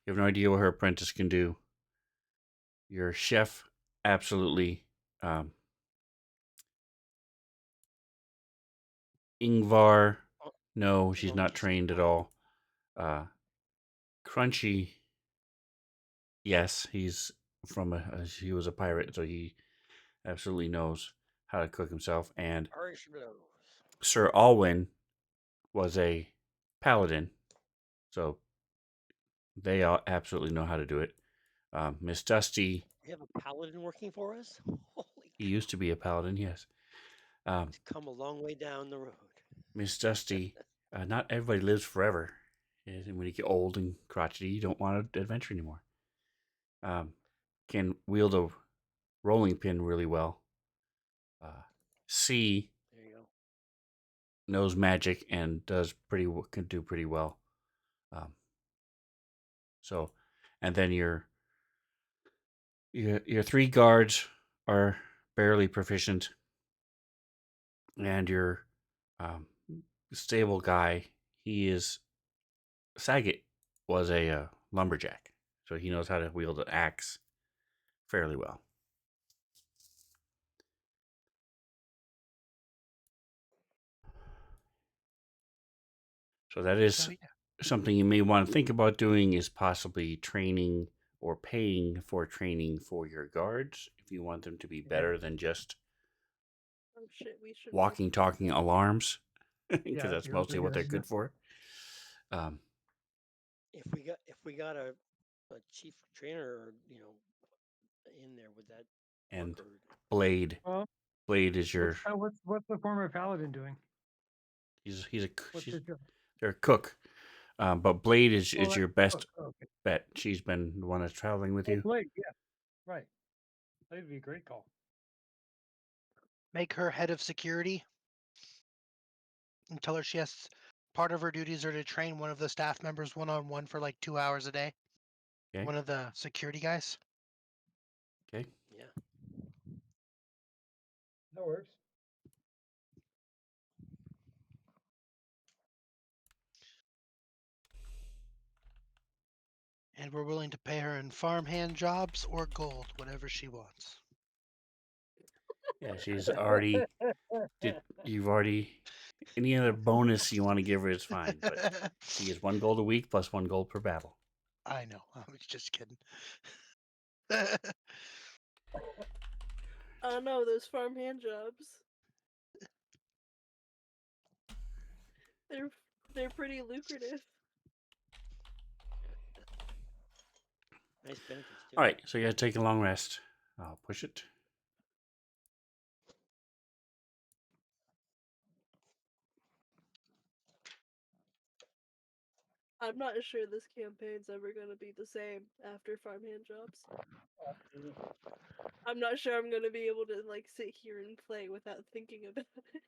You have no idea what her apprentice can do. Your chef, absolutely. Um, Ingvar, Oh, no, as she's long as not she's trained at all. Uh, Crunchy, yes, he's he was a pirate, so he absolutely knows how to cook himself. And marshmallows. Sir Alwyn was a paladin, so they all absolutely know how to do it. Miss Dusty, We have a paladin working for us. Holy he cow! used to be a paladin, yes. Um, It's come a long way down the road. Miss Dusty, not everybody lives forever. And when you get old and crotchety, you don't want to adventure anymore. Um, can wield a rolling pin really well. C There you go. knows magic and can do pretty well. Um, so, and then your 3 guards are barely proficient, and your um, stable guy, he is Saget was a lumberjack, so he knows how to wield an axe fairly well. So that So is yeah. something you may want to think about doing, is possibly training or paying for training for your guards if you want them to be Yeah, better than just oh shit, we should walking, mention talking alarms, because yeah, that's you're mostly what they're yeah. good for. Um, If we got a chief trainer or in there, would that work and or Blade, Well, Blade is your what's the former paladin doing? he's a What's his job? they're a cook, but Blade Oh, is like your oh, best okay. bet. She's been the one that's traveling with Oh, you. Blake, yeah, right. That'd be a great call. Make her head of security and tell her she has part of her duties are to train one of the staff members one on one for like 2 hours a day. Okay, One of the security guys. okay. yeah? That works. And we're willing to pay her in farmhand jobs or gold, whatever she wants. Yeah, she's already. You've already. Any other bonus you want to give her is fine, but she gets 1 gold a week plus 1 gold per battle. I know. I was just kidding. Oh no, those farmhand jobs. They're they're pretty lucrative. Nice benefits too. All right, so you gotta take a long rest. I'll push it. I'm not sure this campaign's ever gonna be the same after farmhand jobs. I'm not sure I'm gonna be able to like sit here and play without thinking about it.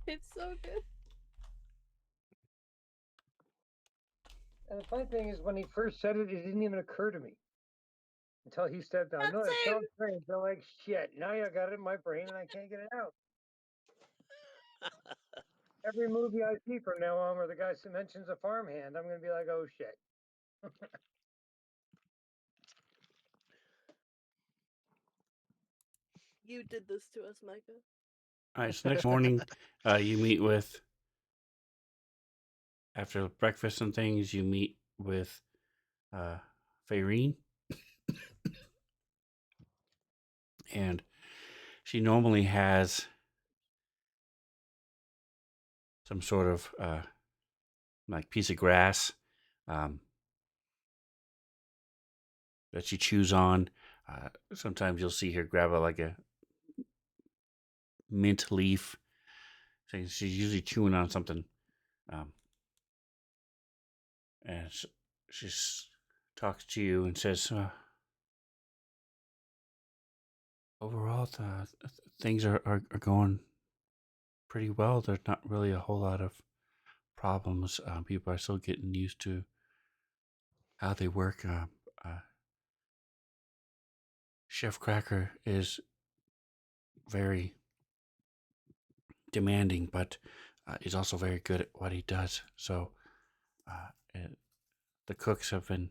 It's so good. And the funny thing is, when he first said it, it didn't even occur to me until he said that. I know that Same. sounds strange. I'm like, shit, now I got it in my brain and I can't get it out. Every movie I see from now on where the guy mentions a farmhand, I'm going to be like, oh shit. You did this to us, Micah. All right, so next morning, you meet with. After breakfast and things, you meet with Fayreen. And she normally has some sort of like piece of grass um, that she chews on. Sometimes you'll see her grab like a mint leaf. So she's usually chewing on something. Um, and she talks to you and says, overall, things are going pretty well. There's not really a whole lot of problems. People are still getting used to how they work. Chef Cracker is very demanding, but is also very good at what he does. So uh, it, the cooks have been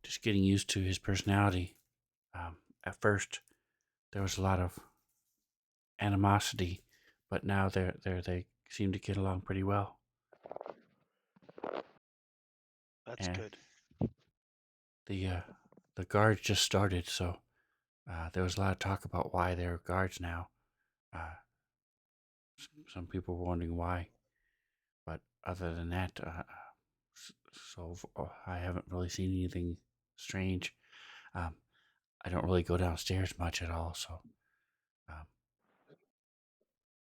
just getting used to his personality. At first, there was a lot of animosity, but now they seem to get along pretty well. That's And good. the uh, the guards just started, so there was a lot of talk about why they're guards now. Uh, some people were wondering why, but other than that, I haven't really seen anything strange. Um, I don't really go downstairs much at all, so um,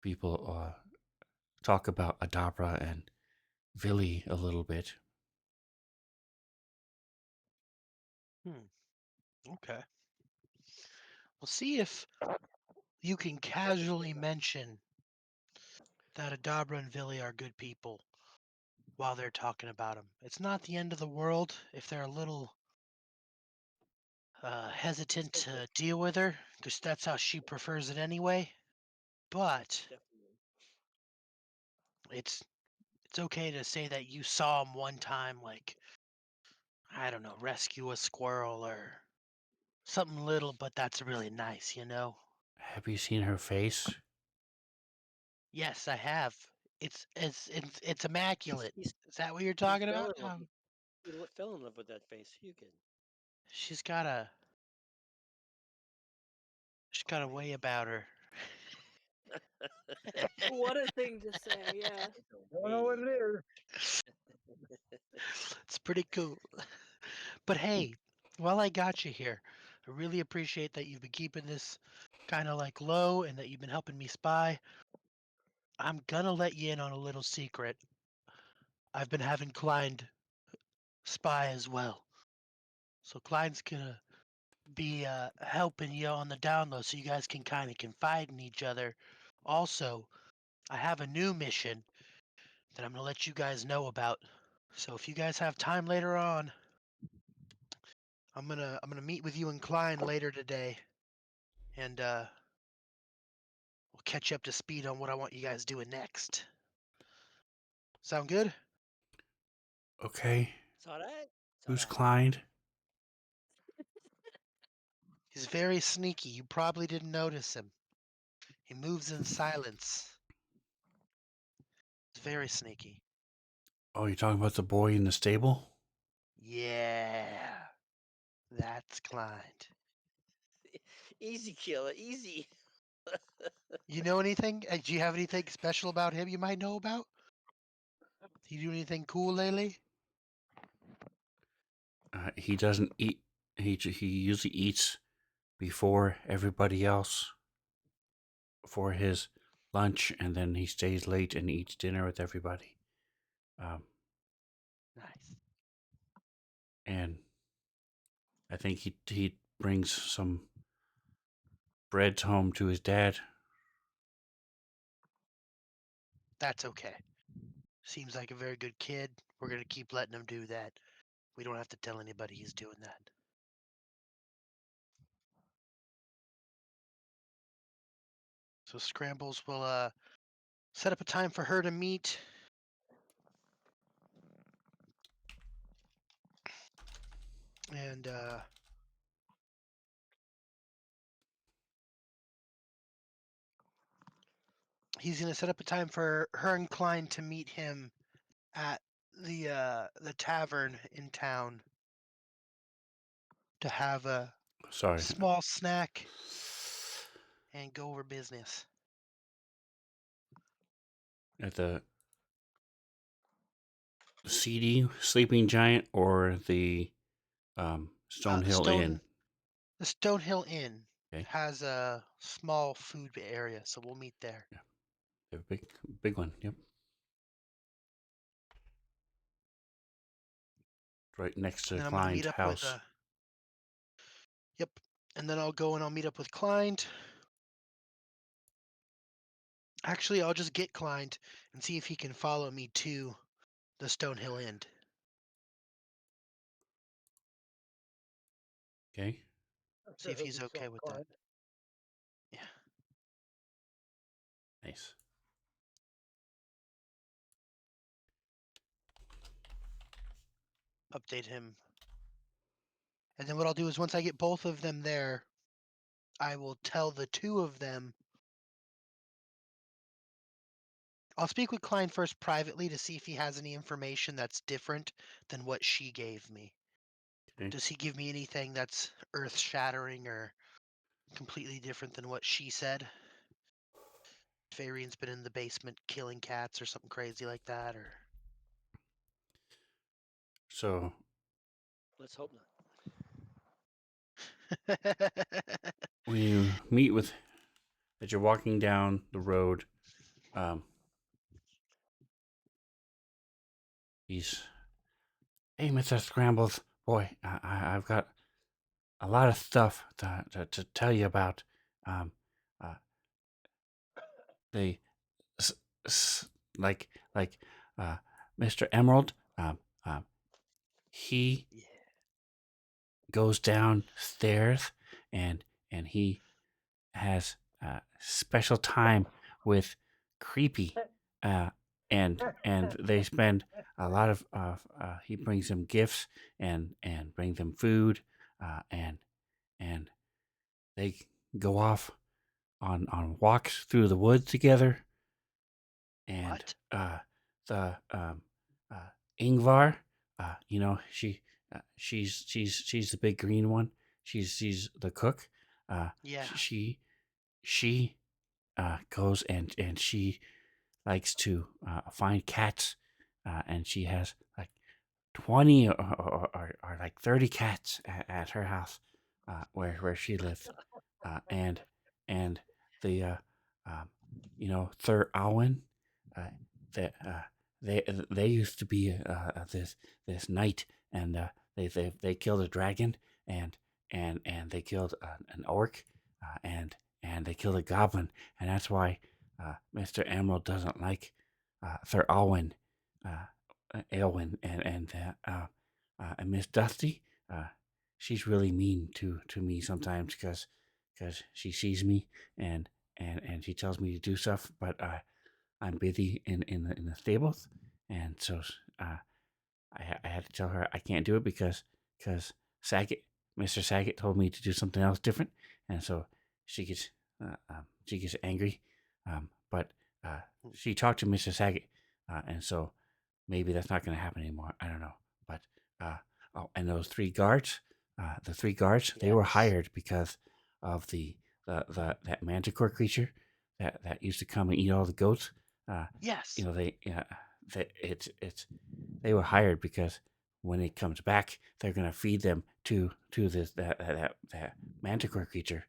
people talk about Adabra and Villy a little bit. Hmm. Okay. We'll see if you can casually mention that Adabra and Villy are good people while they're talking about them. It's not the end of the world if they're a little hesitant to deal with her, because that's how she prefers it anyway. But Definitely. it's it's okay to say that you saw him one time, like I don't know, rescue a squirrel or something little, but that's really nice, you know. Have you seen her face? Yes, I have. It's immaculate. He's Is that what you're he talking fell about? in love with fell in love with that face. You can. She's got a she's got a way about her. What a thing to say, yeah. Don't know what it is. It's pretty cool. But hey, while I got you here, I really appreciate that you've been keeping this kind of like low and that you've been helping me spy. I'm gonna let you in on a little secret. I've been having Klein spy as well. So Klein's gonna be helping you on the down low so you guys can kind of confide in each other. Also, I have a new mission that I'm gonna let you guys know about. So if you guys have time later on, I'm gonna meet with you and Klein later today, and we'll catch you up to speed on what I want you guys doing next. Sound good? Okay. It's all right. It's all Who's right. Clyde? He's very sneaky. You probably didn't notice him. He moves in silence. He's very sneaky. Oh, you're talking about the boy in the stable? Yeah, that's Clyde. Easy, killer. Easy. You know anything? Do you have anything special about him you might know about? Did he do anything cool lately? He doesn't eat. He usually eats before everybody else for his lunch, and then he stays late and eats dinner with everybody. Um, Nice. and I think he brings some breads home to his dad. That's okay. Seems like a very good kid. We're gonna keep letting him do that. We don't have to tell anybody he's doing that. So Scrambles will set up a time for her to meet. And he's gonna set up a time for her and Klein to meet him at the tavern in town to have a Sorry. small snack and go over business. At the seedy sleeping giant or the The Stonehill Inn. Stonehill Inn Okay. has a small food area, so we'll meet there. Yeah. They have a big one. Yep. Right next And to then I'm gonna Klein's meet up with house. yep. And then I'll go and I'll meet up with Klein. Actually, I'll just get Klein and see if he can follow me to the Stonehill Inn. Okay. I See sure if hope he's you saw okay with that. Clyde. Yeah. Nice. Update him. And then what I'll do is once I get both of them there, I will tell the two of them. I'll speak with Klein first privately to see if he has any information that's different than what she gave me. Okay. Does he give me anything that's earth shattering or completely different than what she said? Varian's been in the basement killing cats or something crazy like that, or So Let's hope not. when you meet with, as you're walking down the road, um, he's, hey, Mr. Scrambles, boy, I've got a lot of stuff to tell you about. Um, uh, they, s- s- like, uh, Mr. Emerald, he yeah. goes downstairs and he has a special time with Creepy, uh, and they spend a lot of. He brings them gifts and brings them food, and they go off on walks through the woods together. And What? the Ingvar, she's the big green one. She's the cook. Uh, Yeah. she goes and she likes to find cats, and she has like 20 or like 30 cats at her house, where she lives, and the um, Thur Owen, uh, that they used to be this knight, and they killed a dragon, and and they killed an orc, and they killed a goblin, and that's why Mr. Emerald doesn't like Sir Alwyn, Aylwyn, and Miss Dusty. Uh, she's really mean to me sometimes because she sees me and she tells me to do stuff, but I'm busy in the stables, and so uh, I had to tell her I can't do it because Saget, Mr. Saget told me to do something else different, and so she gets she gets angry. But she talked to Mr. Saget, and so maybe that's not going to happen anymore. I don't know. But oh, and those three guards, the three guards, they were Yes. hired because of the that manticore creature that used to come and eat all the goats. Yes. It's they were hired because when it comes back, they're gonna feed them to this that manticore creature.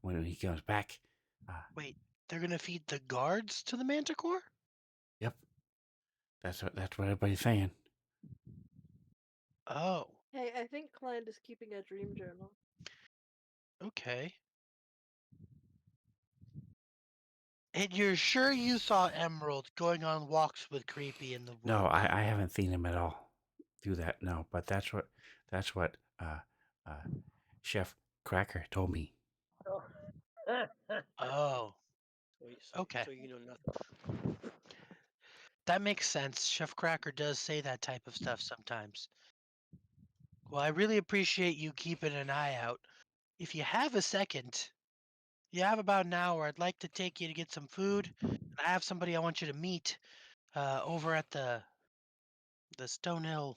When he comes back, Wait, they're gonna feed the guards to the manticore? yep, that's what everybody's saying. Oh, Hey, I think Client is keeping a dream journal. okay. And you're sure you saw Emerald going on walks with Creepy in the No, woods? I haven't seen him at all do that. No, but that's what uh, Chef Cracker told me. Oh, okay. So you know nothing. That makes sense. Chef Cracker does say that type of stuff sometimes. Well, I really appreciate you keeping an eye out. If you have a second, you have about an hour. I'd like to take you to get some food. I have somebody I want you to meet over at the Stonehill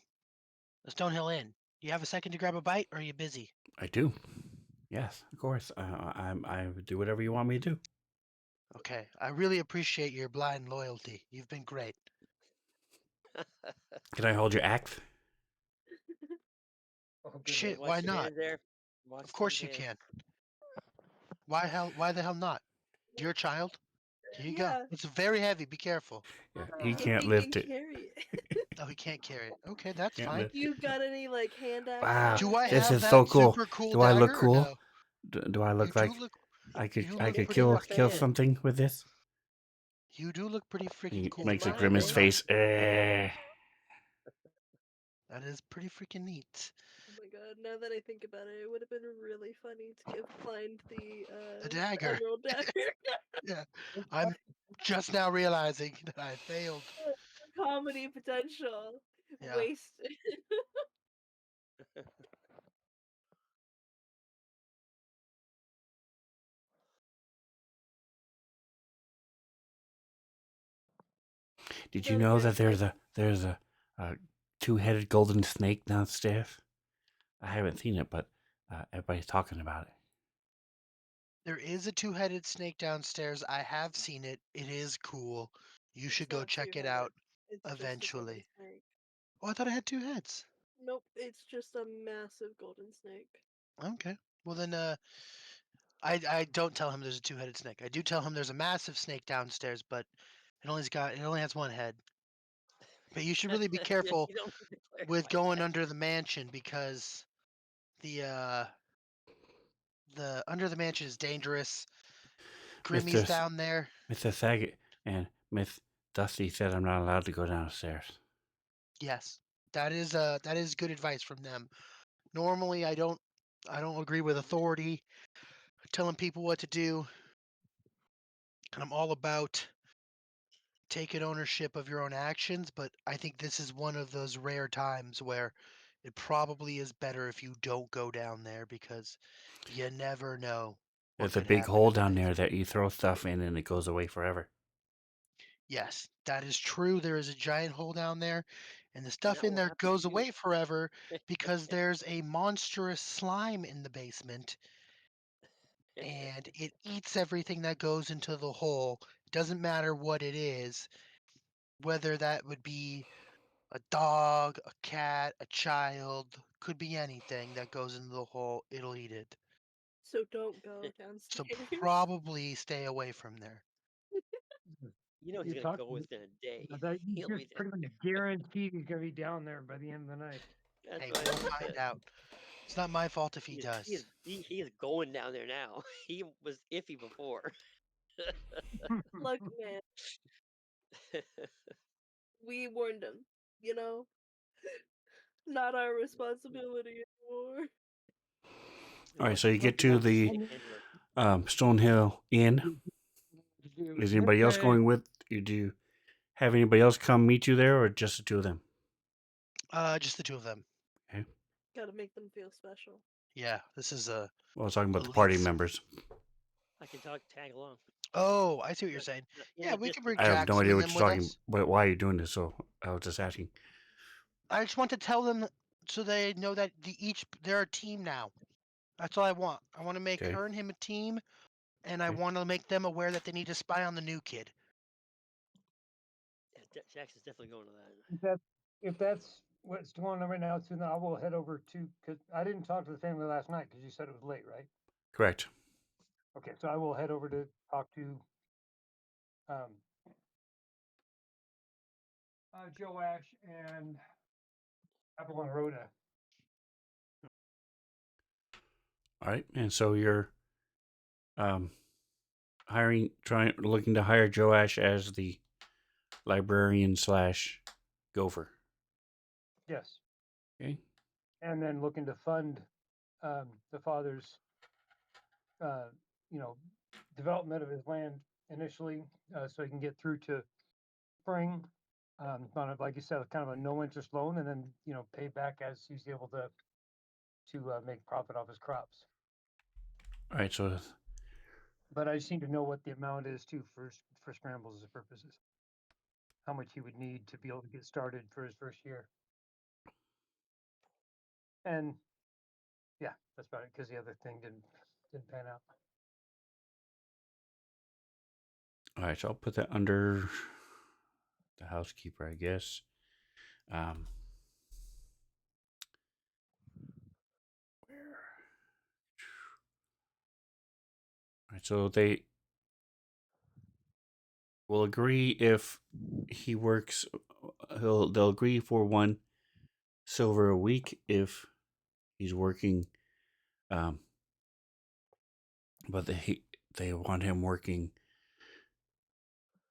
the Stonehill Inn. You have a second to grab a bite, or are you busy? I do. Yes, of course. I would do whatever you want me to do. Okay, I really appreciate your blind loyalty. You've been great. Can I hold your axe? Oh, goodness. Shit, Watch why your not? hands there. Of Watch them course you hands. can. Why the hell not? Your child? Here you go. Yeah, It's very heavy. Be careful. Yeah, he if can't he can lift it. carry it. Oh, he can't carry it. Okay, that's Can't fine. lift it. You got any like hand Wow, Do axes I this have is or that so cool. super cool Do I look dagger or cool? no? Do I You look do like look I you could do I look could pretty kill fucking kill cool. something with this? You do look pretty freaking He cool. makes a Not even grimace gonna lie. face. Eh. That is pretty freaking neat. Oh my god, now that I think about it, it would have been really funny to give Client The the dagger. emerald dagger. Yeah. I'm just now realizing that I failed. Comedy potential. Yeah. Wasted. Did you know Okay, that there's a two-headed golden snake downstairs? I haven't seen it, but everybody's talking about it. There is a two-headed snake downstairs. I have seen it. It is cool. You it's should go not check it two-headed. out It's just a golden eventually. snake. Oh, I thought it had two heads. Nope, it's just a massive golden snake. Okay. Well then I don't tell him there's a two-headed snake. I do tell him there's a massive snake downstairs, but it only has one head. But you should really be Yeah, careful you don't need to with clarify going that. under the mansion because the under the mansion is dangerous. Mr. Grimmy's down there. Mr. Saget and Miss Dusty said I'm not allowed to go downstairs. Yes. That is good advice from them. Normally I don't agree with authority, telling people what to do, and I'm all about taking ownership of your own actions, but I think this is one of those rare times where it probably is better if you don't go down there because you never know what There's a could big happen hole in the down there basement. that you throw stuff in and it goes away forever. Yes, that is true. There is a giant hole down there, and the And stuff that in will there happen to goes you. away forever because there's a monstrous slime in the basement and it eats everything that goes into the hole. It doesn't matter what it is, whether that would be a dog, a cat, a child, could be anything that goes into the hole, it'll eat it. So don't go So downstairs. probably stay away from there. You know he's You gonna talk go within a day. that you He'll just be there. pretty much guaranteed he's gonna be down there by the end of the night. That's Hey, what we'll I find said. out. It's not my fault if he He is does. he is going down there now. He was iffy before. Look, man, we warned him. You know, not our responsibility anymore. All right, Look, so you look, get we to got the the snake handler. Stonehill Inn. Is anybody else going with you? Do you have anybody else come meet you there, or just the two of them? Just the two of them. Okay. Gotta make them feel special. Yeah, this is a Well, I was talking about the elite. party members. I can tag along. Oh, I see what you're Not, saying. in Yeah, the we can distance. bring I have no Jackson idea and what them you're with talking. us. But why are you doing this? So I was just asking. I just want to tell them so they know that they're a team now. That's all I want. I want to make Okay. her and him a team, and I Okay. want to make them aware that they need to spy on the new kid. Yeah, Jackson's definitely going to that. If that's what's going on right now, then I will head over to, because I didn't talk to the family last night because you said it was late, right? Correct. Okay, so I will head over to talk to um, Joash and Apple and Rhoda. All right. And so you're looking to hire Joash as the librarian / gopher. Yes, Okay. and then looking to fund the father's, uh, you know, development of his land initially, so he can get through to spring. On a, like you said, kind of a no interest loan, and then pay back as he's able to make profit off his crops. All right. So But I just need to know what the amount is too for scrambles purposes. How much he would need to be able to get started for his first year. And yeah, that's about it because the other thing didn't pan out. all right. So I'll put that under the housekeeper, I guess. Um, where? All right. So they will agree if he works. They'll agree for 1 silver a week if he's working. But they want him working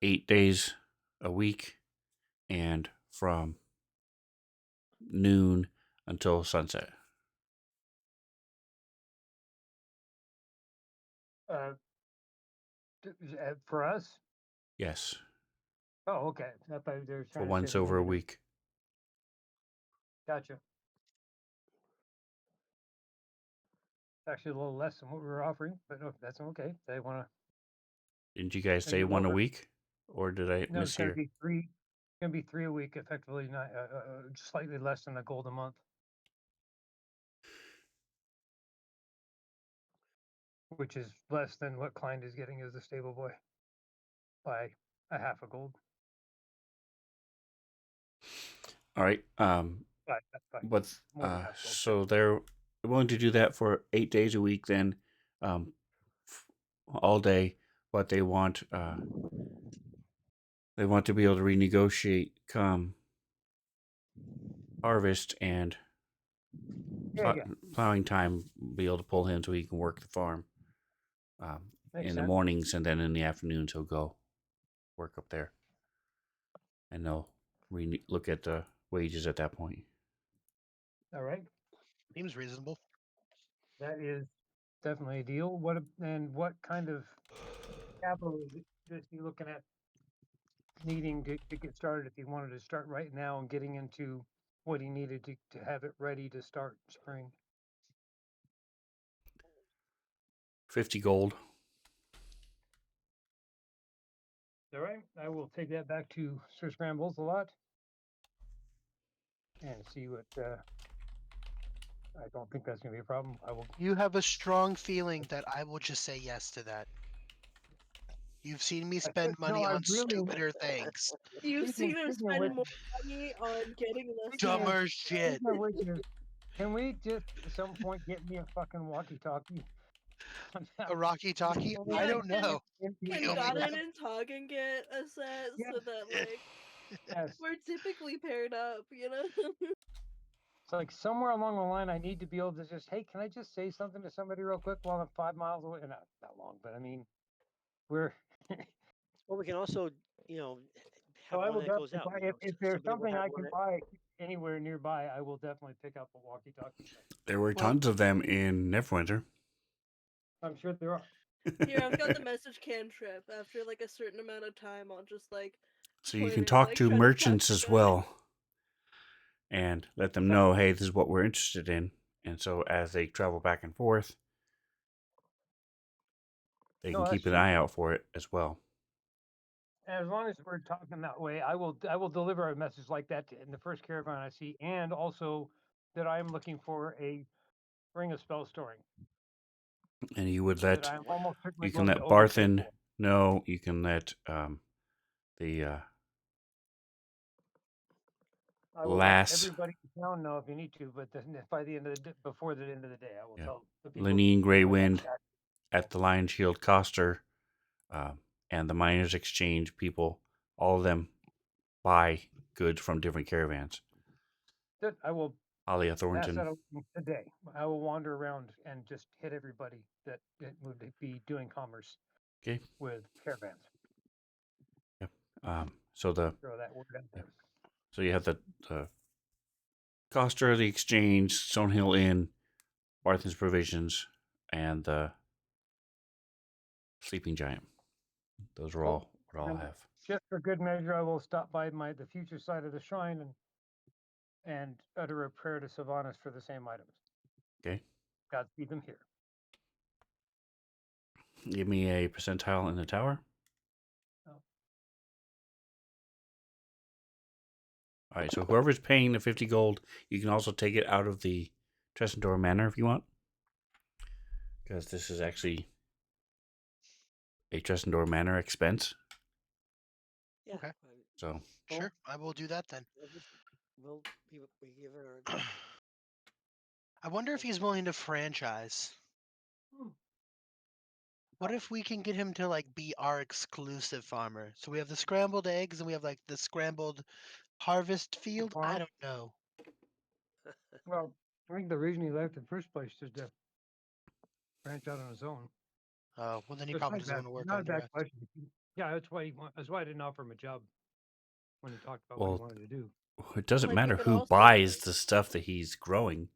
8 days a week and from noon until sunset. Uh, for us? Yes, Oh, okay. I thought they were for trying to 1 say the silver a minimum. week. Gotcha. Actually, a little less than what we were offering, but no, that's okay. They want to. Didn't you guys Make say it 1 a lower. week, or did I No, it's going to mishear? be three. Going to be 3 a week, effectively, not slightly less than a gold a month, which is less than what Klein is getting as a stable boy by a half a gold. All right. By But more than half gold. so they're willing to do that for 8 days a week, then, all day. But they want to be able to renegotiate come harvest and Yeah, yeah, plowing time, be able to pull him so he can work the farm makes in the sense. mornings, and then in the afternoons he'll go work up there, and they'll look at the wages at that point. All right, Seems reasonable. that is definitely a deal. What kind of capital is he looking at needing to get started if he wanted to start right now and getting into what he needed to have it ready to start spring? 50 gold. All right, I will take that back to Sir Scrambles a lot and see what. I don't think that's going to be a problem. I will. You have a strong feeling that I will just say yes to that. You've seen me spend money I on really. stupider things. You've seen her Speaking of spend which, more money on getting less. Dumber shit. speaking of which, can we just at some point get me a fucking walkie-talkie? A Rocky Talkie? I Yeah, don't know. Can You only Goddard have- and Toggin get a set Yes. so that like Yes. we're typically paired up, you know? It's like somewhere along the line, I need to be able to just, hey, can I just say something to somebody real quick while I'm 5 miles away? Not that long, but I mean, we're. Well, we can also, So have I one will that goes definitely out. buy if there's Somebody will something have I one can that. buy anywhere nearby, I will definitely pick up a walkie-talkie. There were Well- tons of them in Neverwinter. I'm sure there are. Here, I've got the message cantrip. After like a certain amount of time, I'll just like So you point can it, talk like, to try to merchants the as guy. well. and let them Okay. know, hey, this is what we're interested in. And so as they travel back and forth, they No, can that's keep an super. eye out for it as well. As long as we're talking that way, I will deliver a message like that in the first caravan I see, and also that I'm looking for a ring of spell storing And you would that let I'm almost certainly you can going to let overpay Barthen for. know. You can let the I will let Lass, everybody in town know if you need to, but then by the end of the before the end of the day, I will yeah, tell the people Lenine where that Greywind shack. at the Lion Shield Coster, um, and the Miners Exchange people. All of them buy goods from different caravans. That I will Alia pass Thornton. that along today. I will wander around and just hit everybody that would be doing commerce Okay. with caravans. Yep. So the Throw that word out yeah. there. So you have the Coster, the Exchange, Stonehill Inn, Barthen's Provisions, and the Sleeping Giant. Those are Cool. all what I'll And have. just for good measure, I will stop by the future side of the shrine and utter a prayer to Sylvanas for the same items. Okay. Godspeed them here. Give me a percentile in the tower. Oh, All right. So whoever's paying the 50 gold, you can also take it out of the Tresendor Manor if you want, because this is actually a Tresendor Manor expense. Yeah. Okay. So cool. Sure, I will do that then. We'll we give her. I wonder if he's willing to franchise. Hmm. What Oh, if we can get him to like be our exclusive farmer? So we have the scrambled eggs and we have like the scrambled harvest the field. I farm. don't know. Well, I think the reason he left in the first place is to branch out on his own. Oh, well then he So it's probably doesn't want to work not a under bad us. question. Yeah, that's why that's why I didn't offer him a job when he talked about what he well, wanted to do. it doesn't Like we matter could who also buys just the stuff that he's growing.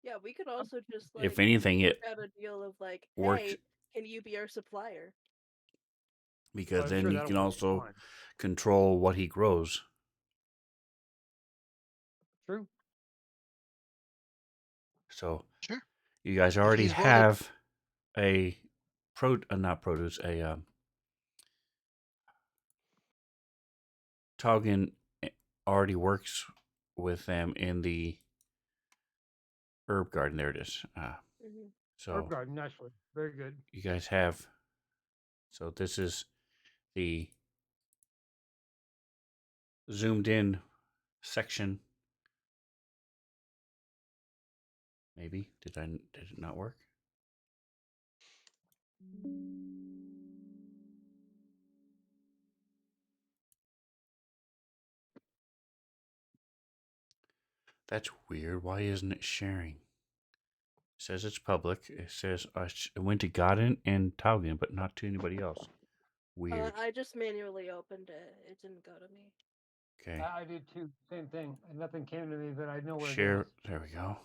yeah, we could also just If like anything, work it out a deal of like, works hey, can you be our supplier? Well, because I'm then sure you that'll can work just also fine. control what he grows. True. So Sure. you guys If already he's willing to, have a not produce, a Taugen already works with them in the herb garden. There it is. Hmm. Herb So garden, naturally. Very good. you guys have. So this is the zoomed in section. Maybe did it not work? That's weird. Why isn't it sharing? It says it's public. It says it went to Godin and Taugen, but not to anybody else. Weird. I just manually opened it. It didn't go to me. Okay. I did too. Same thing. And nothing came to me, but I know where it is. Share. There we go.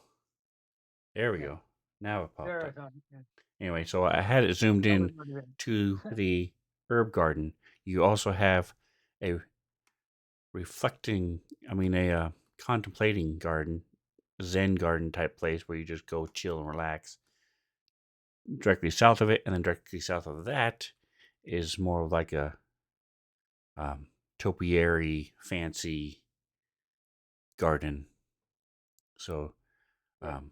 There we Okay. go. Now it popped There I up. found it. Yeah. Anyway, so I had it zoomed That was in not even. to the herb garden. You also have a reflecting, a contemplating garden, Zen garden type place where you just go chill and relax. Directly south of it, and then directly south of that is more of like a topiary, fancy garden. So Yeah. um,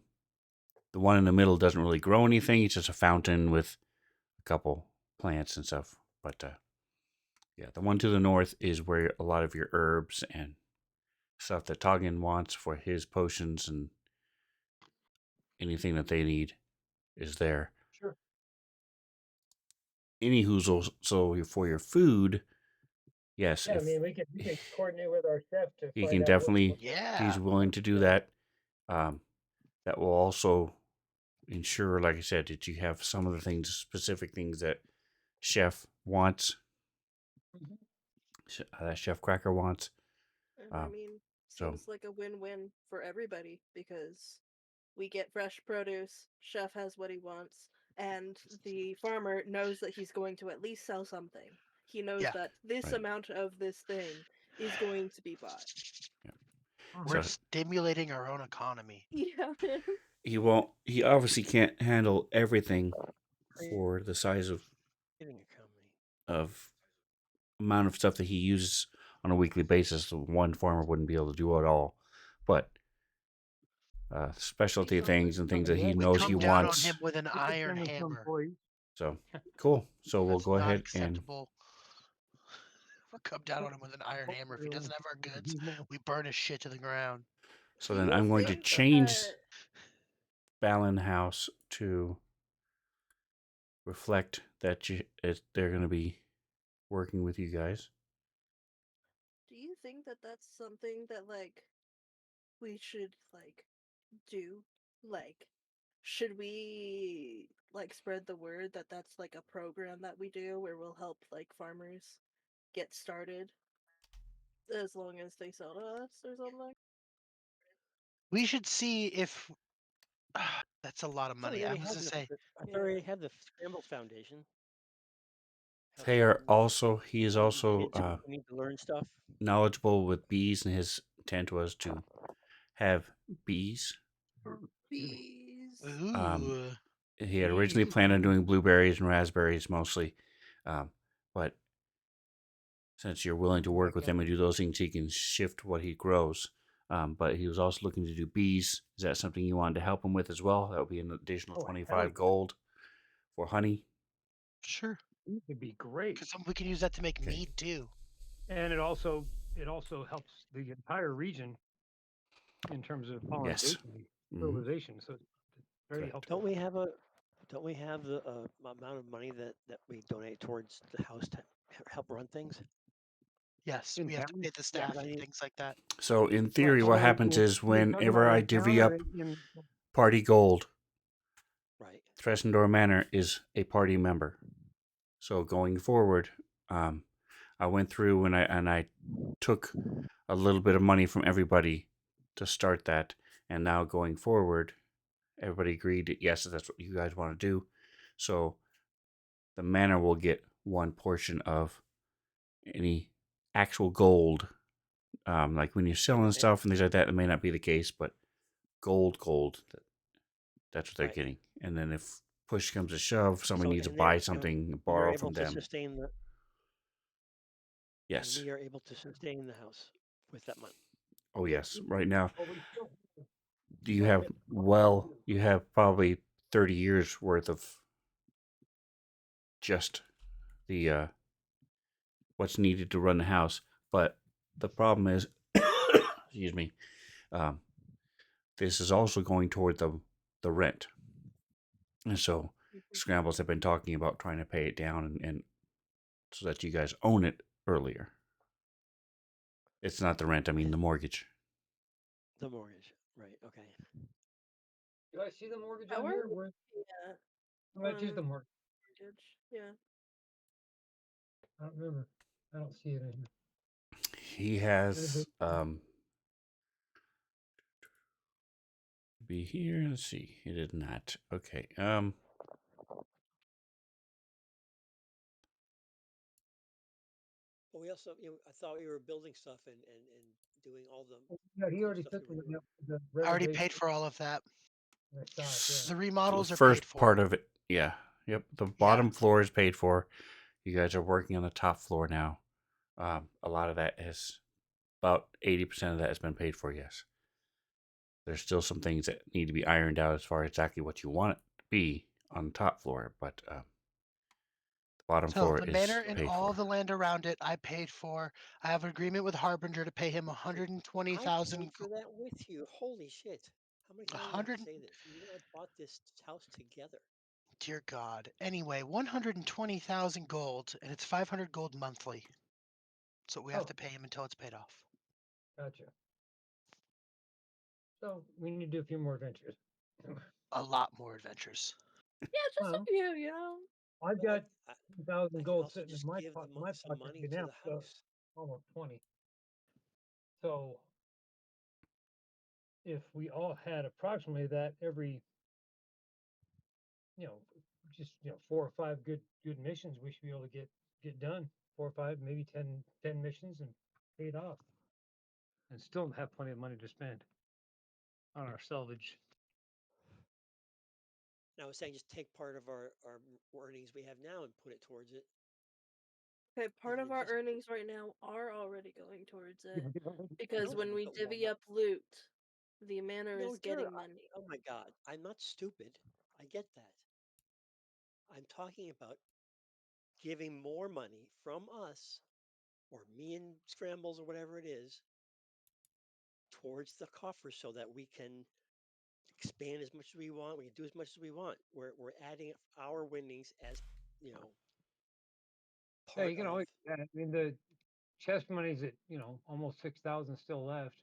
the one in the middle doesn't really grow anything. It's just a fountain with a couple plants and stuff. But yeah, the one to the north is where a lot of your herbs and stuff that Toggin wants for his potions and anything that they need is there. Sure. Anywho, so for your food, yes, Yeah, I if mean, we can coordinate with our chef to he find can out what definitely, if he's yeah. willing to do yeah. that, that will also ensure, like I said, that you have some of the things, specific things that Chef wants, Mhm. that Chef Cracker wants. And I Um, mean, so seems like a win-win for everybody because we get fresh produce, chef has what he wants, and the farmer knows that he's going to at least sell something. He knows Yeah. that this right, amount of this thing is going to be bought. yeah. We're So stimulating our own economy. Yeah. he won't. He obviously can't handle everything Creating for the size a company. of amount of stuff that he uses on a weekly basis. The one farmer wouldn't be able to do it all, but specialty Well, things and things that he he has We knows come he down on wants. him with an he could iron send me some hammer. employees. So cool. So we'll That's go not ahead and acceptable. We'll come down on him with an iron hammer. If he doesn't have our goods, He's more we burn his shit to the ground. so Do then you I'm going to think change that Ballon House to reflect that they're going to be working with you guys. that's something that like we should like do? Like, should we like spread the word that that's like a program that we do where we'll help like farmers get started as long as they sell to us or something? We should see if that's a lot of I thought we money. I already was had to say I thought we Yeah. already had the Scrambles Foundation They are helping also he is also kids who need to learn stuff. knowledgeable with bees, and his intent was to have bees. Bees. Um, ooh. he had originally bees. planned on doing blueberries and raspberries mostly, but since you're willing to Oh my work with God. him and do those things, he can shift what he grows. But he was also looking to do bees. Is that something you wanted to help him with as well? That would be an additional Oh, hell 25 yeah. gold for honey. Sure. Bees would be great. Because we can use that to make Okay. mead too. And it also helps the entire region in terms of Yes. pollination, Hmm. fertilization. So it's very Correct. Don't helpful. we have the amount of money that we donate towards the house to help run things? Yes, In we have to town? pay the Yeah, staff but I and mean, things like that. So in right. theory, So what Well, happens is you're talking whenever about I in town divvy or up in party gold, right. Thressendor Manor is a party member. So going forward, um, I went through and I took a little bit of money from everybody to start that, and now going forward, everybody agreed that yes, that's what you guys want to do. So the manor will get one portion of any actual gold. Like when you're selling Okay. stuff and things like that, it may not be the case, but gold, that's what they're Right. getting. And then if push comes to shove, somebody So needs to and they're buy something, and you're borrow able from to them. sustain the and Yes. we are able to sustain the house with that money. Oh yes. Right now, well, we still you quite a have bit you have probably 30 years worth of just the what's needed to run the house. But the problem is, excuse me, um, this is also going toward the rent, and so Scrambles have been talking about trying to pay it down and so that you guys own it earlier. It's not the rent, I mean And the mortgage. the mortgage. Right. Okay. Do I see the mortgage How on are here? we? Where Yeah. how much is the mortgage? Mortgage. Yeah. I don't remember. I don't see it in here. He What is it? has be here. Let's see. He did not. Okay. But we also, I thought we were building stuff and doing all the Yeah, he cool already stuff took that we're doing. the I already paid renovation for all of that. and the shop. Yeah. The So the remodels are paid first for. part of it, yeah, yep. The Yeah. bottom floor is paid for. You guys are working on the top floor now. A lot of that is about 80% of that has been paid for. Yes, there's still some things that need to be ironed out as far as exactly what you want it to be on the top floor, but the bottom So floor the is manor and paid all for. the land around it, I paid for. I have an agreement with Harbinger to pay him I paid 120,000. for that with you. Holy shit. How many A times do I have to hundred. say this? You and I bought this house together. Dear God. Anyway, 120,000 gold, and it's 500 gold monthly. So we have Oh, to pay him until it's paid off. gotcha. So we need to do a few more adventures. A lot more adventures. Yeah, just a Well, few, you know. I've Well, got I, 2,000 I can gold also sitting in just my give my some pocket money right to now, the so house. almost 20. So if we all had approximately that every, you know, just 4 or 5 good missions, we should be able to get done. 4 or 5, maybe 10 missions and paid off. and still have plenty of money to spend on our salvage. And I was saying just take part of our earnings we have now and put it towards it Okay, as part an of our investment. earnings right now are already going towards it because No, when we but divvy up loot, the manor no, is sure. getting money. Oh my God, I'm not stupid. I get that. I'm talking about giving more money from us or me and Scrambles or whatever it is towards the coffer so that we can expand as much as we want. We can do as much as we want. We're adding our winnings as you know Yeah, part you can of. always. I mean, the chest money's at almost 6,000 still left,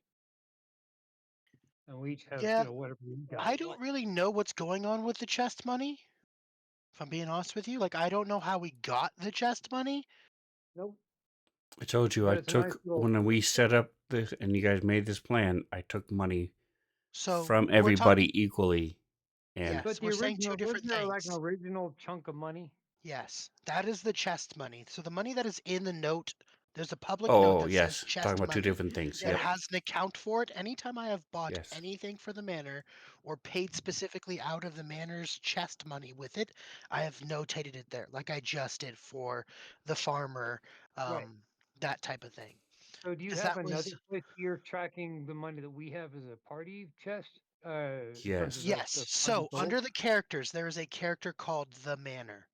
and we each have Yeah, whatever we got. I What? don't really know what's going on with the chest money. If I'm being honest with you, like I don't know how we got the chest money. Nope. I told you I But it's a nice took little. when we set up this and you guys made this plan. I took money So from we're talking. everybody equally, and Yes, But we're the saying two original different wasn't there like an things. original chunk of money? Yes, that is the chest money. So the money that is in the note, there's a public note oh that says yes, talking chest about two money. different things. It Yeah. Yep. has an account for it. Anytime I have bought Yes. anything for the manor or paid specifically out of the manor's chest money with it, I have notated it there, like I just did for the farmer, Right. um, that type of thing. So do you Because have that another was, place you're tracking the money that we have as a party chest? In terms of Yes. the yes. party So total? under the characters, there is a character called the manor.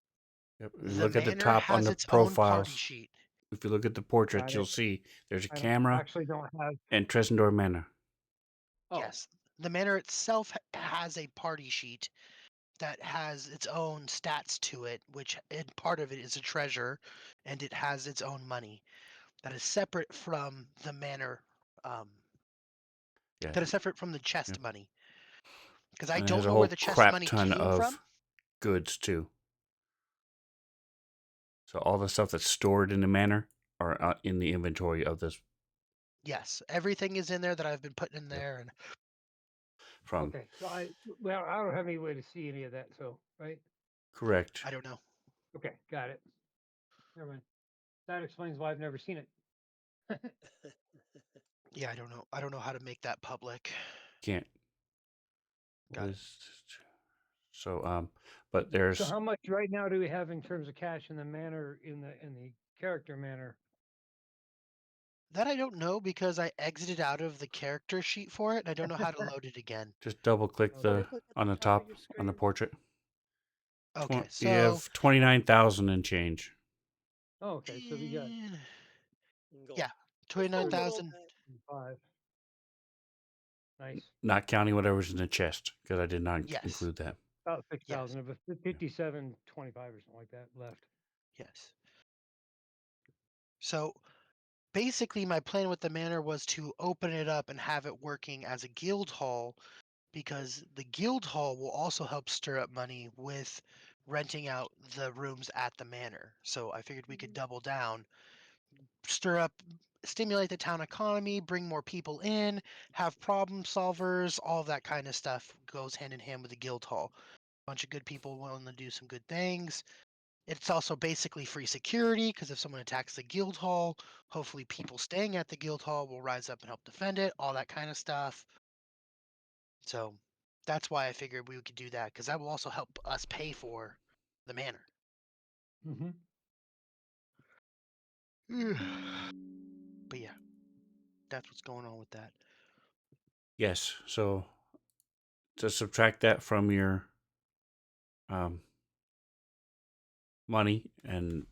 Yep. If you The look at the manor top on has the its own party profiles, sheet. if you look at the portraits, Got you'll it. see there's a I don't camera actually don't have. and Tressendor Manor. Oh, Yes. The manor itself has a party sheet that has its own stats to it, which and part of it is a treasure, and it has its own money that is separate from the manor, um, Yeah. that is separate from the chest Yep. money. Because I And it has don't a know where whole the chest crap money ton came from. of goods too. So all the stuff that's stored in the manor are in the inventory of this. Yes, everything is in there that I've been putting in Yep. there, and From okay. So I don't have any way to see any of that. So right. correct. I don't know. Okay, got it. Never mind. That explains why I've never seen it. Yeah, I don't know. I don't know how to make that public. Can't Got it. list. So but So there's how much right now do we have in terms of cash in the manor in the character manor? That I don't know because I exited out of the character sheet for it, and I don't know how to load it again. just double click Okay. the Double click at on the the top of top your on the screen. portrait. Okay, You so have 29,000 and change. Oh, okay. So we got eh, In gold. yeah, Just a little 29,000. bit. 5. Nice. Not counting whatever's in the chest, because I did not Yes, include that. About yes, 6,000 of a 57.25 or something like that left. yes. So basically, my plan with the manor was to open it up and have it working as a guild hall because the guild hall will also help stir up money with renting out the rooms at the manor. So I figured we could Mhm. double down, stir up, stimulate the town economy, bring more people in, have problem solvers, all that kind of stuff goes hand in hand with the guild hall. Bunch of good people willing to do some good things. It's also basically free security because if someone attacks the guild hall, hopefully people staying at the guild hall will rise up and help defend it, all that kind of stuff. So that's why I figured we could do that because that will also help us pay for the manor. Mm-hmm. But yeah, that's what's going on with that. Yes. So to subtract that from your um, money, and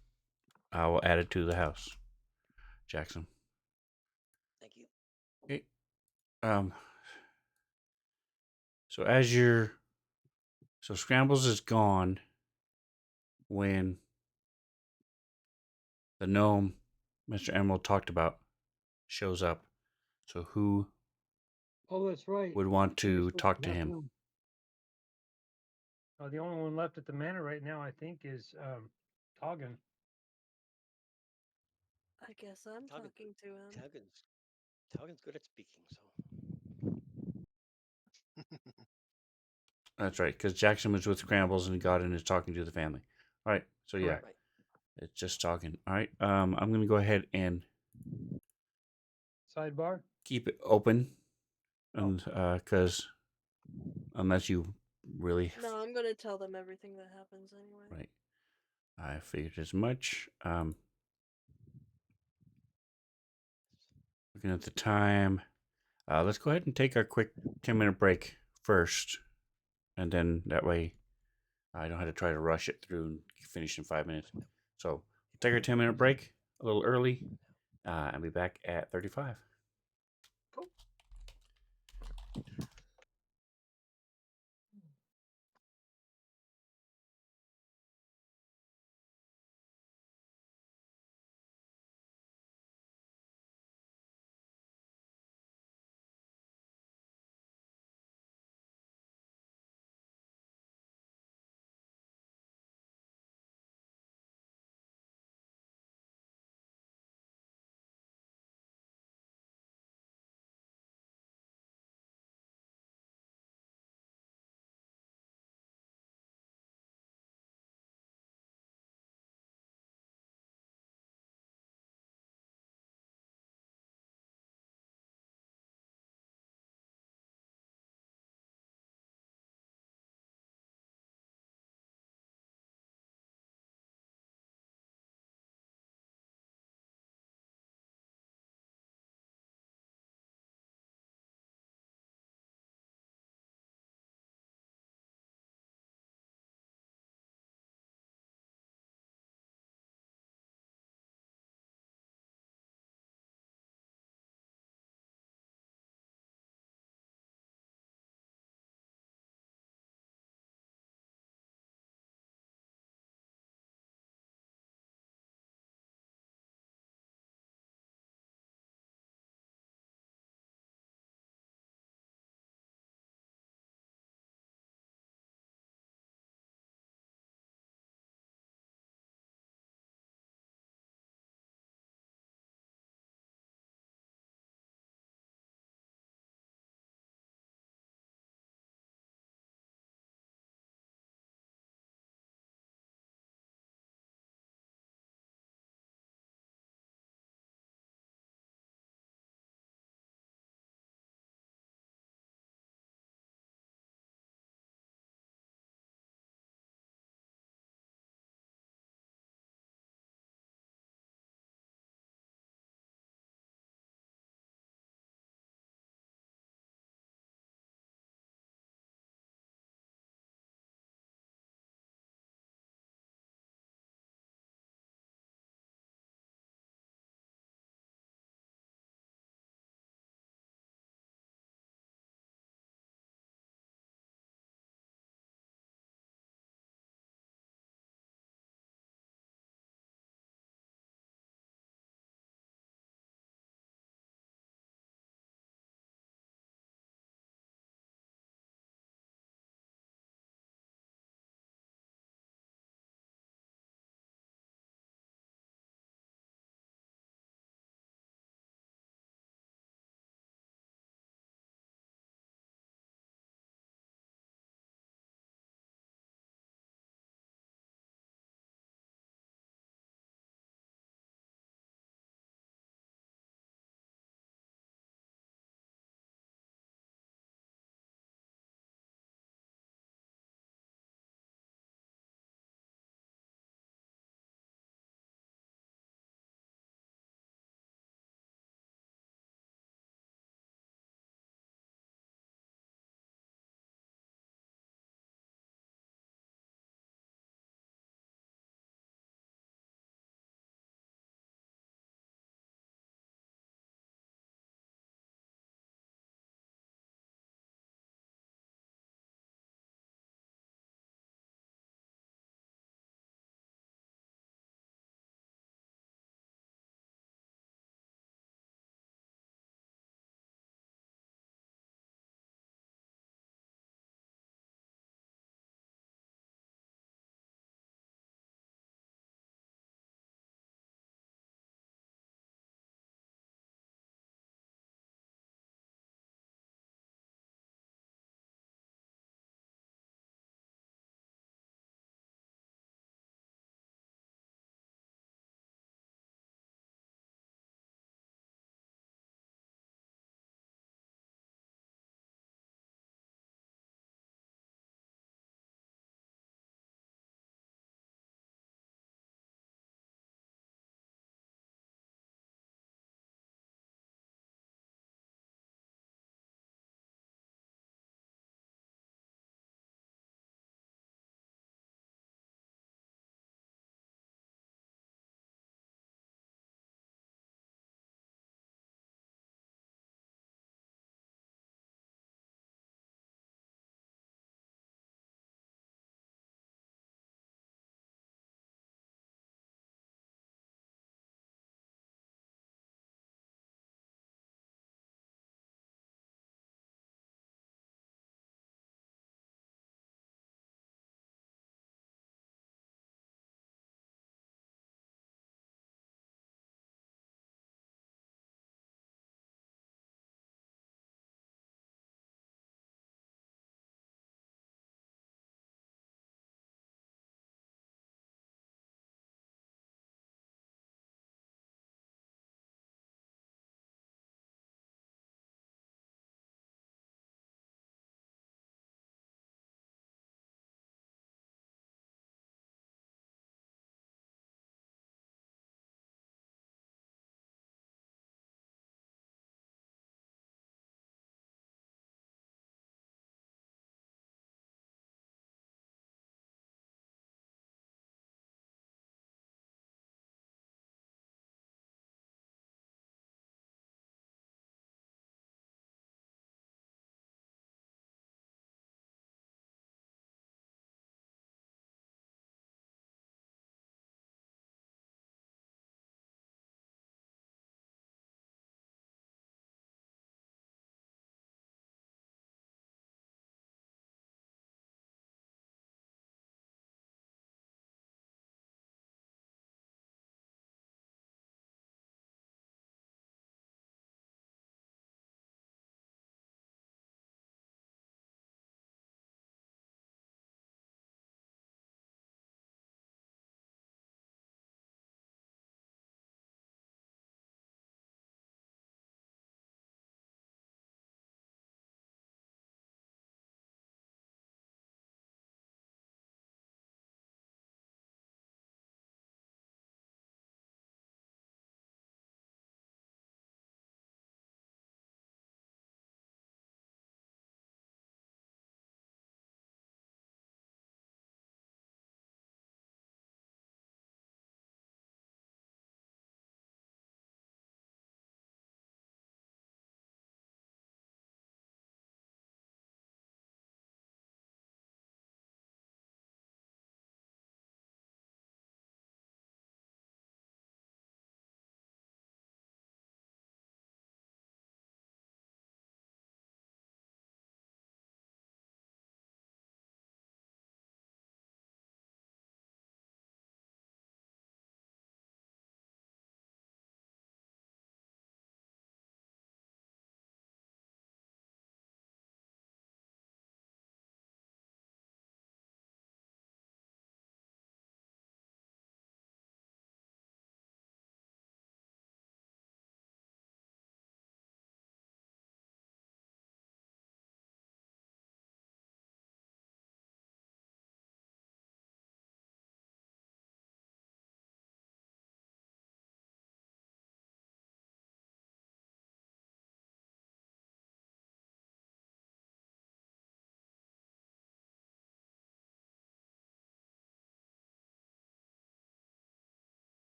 I will add it to the house, Jackson. Thank you. Okay. Um. So as your scrambles is gone when the gnome Mr. Emerald talked about shows up. So who Oh, that's right. would want We to still talk to have him? him. The only one left at the manor right now, I think, is Toggin. I guess I'm Talgan, talking to him. Talgan's good at speaking, so That's right, because Jackson was with Scrambles and got in is talking to the family. All right, so yeah, Correct. right. it's just talking. All right, I'm gonna go ahead and Sidebar. keep it open, Oh. and because unless you really No, I'm gonna tell them everything that happens anyway. right, I figured as much. Looking at the time, let's go ahead and take our quick 10-minute break first, and then that way I don't have to try to rush it through and finish in 5 minutes. So we'll take our 10-minute break a little early, and be back at 35.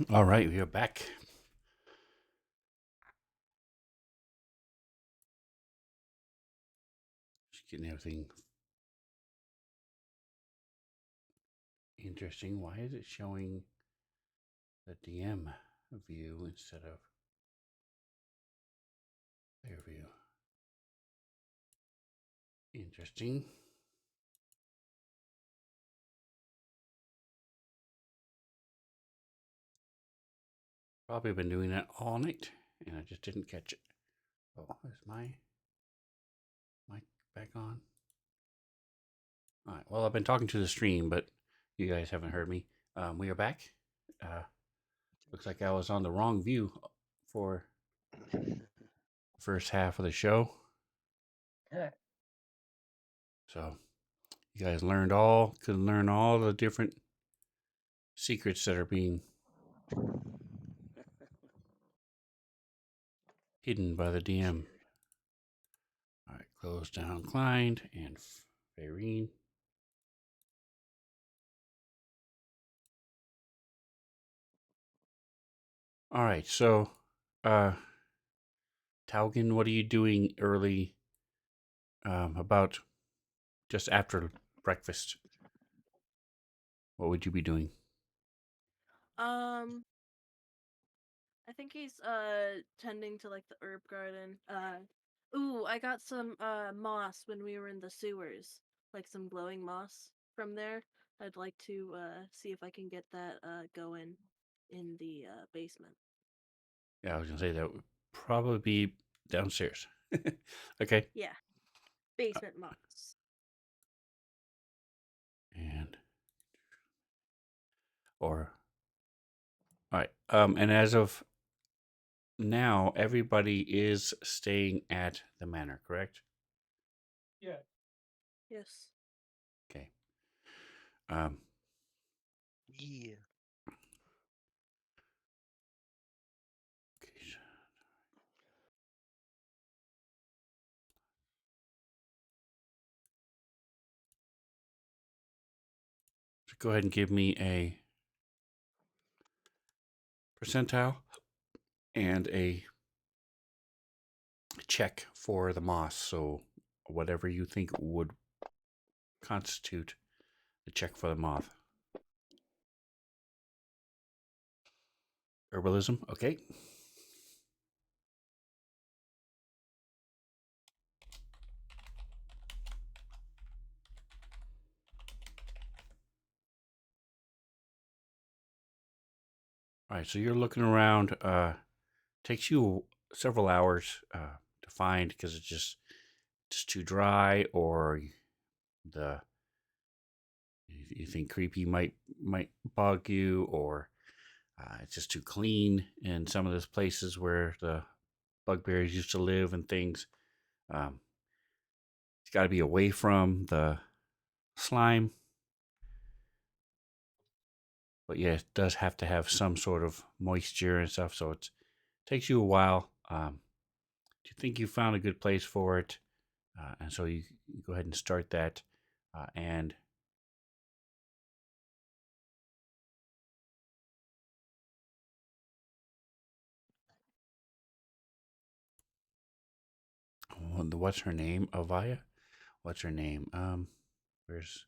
All right, we are back. Just getting everything interesting. Why is it showing the DM view instead of their view? Interesting. Probably been doing that all night, and I just didn't catch it. Oh, is my mic back on? All right. Well, I've been talking to the stream, but you guys haven't heard me. We are back. Uh, looks like I was on the wrong view for the first half of the show. So you guys could learn all the different secrets that are being hidden by the DM. All right, close down Klein and Fairine. All right, so Taugen, what are you doing early? About just after breakfast. What would you be doing? I think he's tending to like the herb garden. Ooh, I got some moss when we were in the sewers, like some glowing moss from there. I'd like to see if I can get that going in the basement. Yeah, I was gonna say that would probably be downstairs. Okay. Yeah, basement moss. And or all right. And as of now, everybody is staying at the manor, correct? Yeah. Yes. Okay. Um. Yeah. Okay. So go ahead and give me a percentile and a check for the moss. So whatever you think would constitute the check for the moth. Herbalism, okay. All right, so you're looking around. Takes you several hours to find because it's just too dry, or the you think creepy might bug you, or it's just too clean in some of those places where the bugbears used to live and things. Um, it's got to be away from the slime, but yeah, it does have to have some sort of moisture and stuff. So it takes you a while. Do you think you found a good place for it? And so you go ahead and start that. And what's her name? Avaya? What's her name? Where's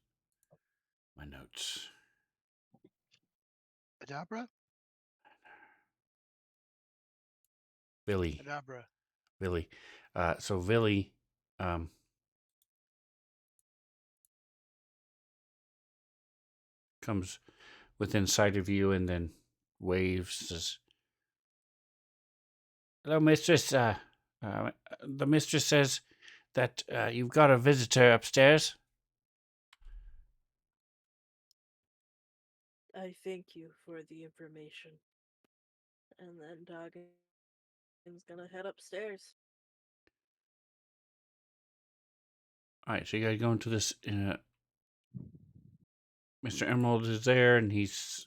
my notes? Adabra? Billy. Adabra. Billy. So Billy um, comes within sight of you and then waves. Says, "Hello, mistress. The mistress says that you've got a visitor upstairs." I thank you for the information. And then Doggin's gonna head upstairs. All right, so you guys go into this. Mr. Emerald is there, and he's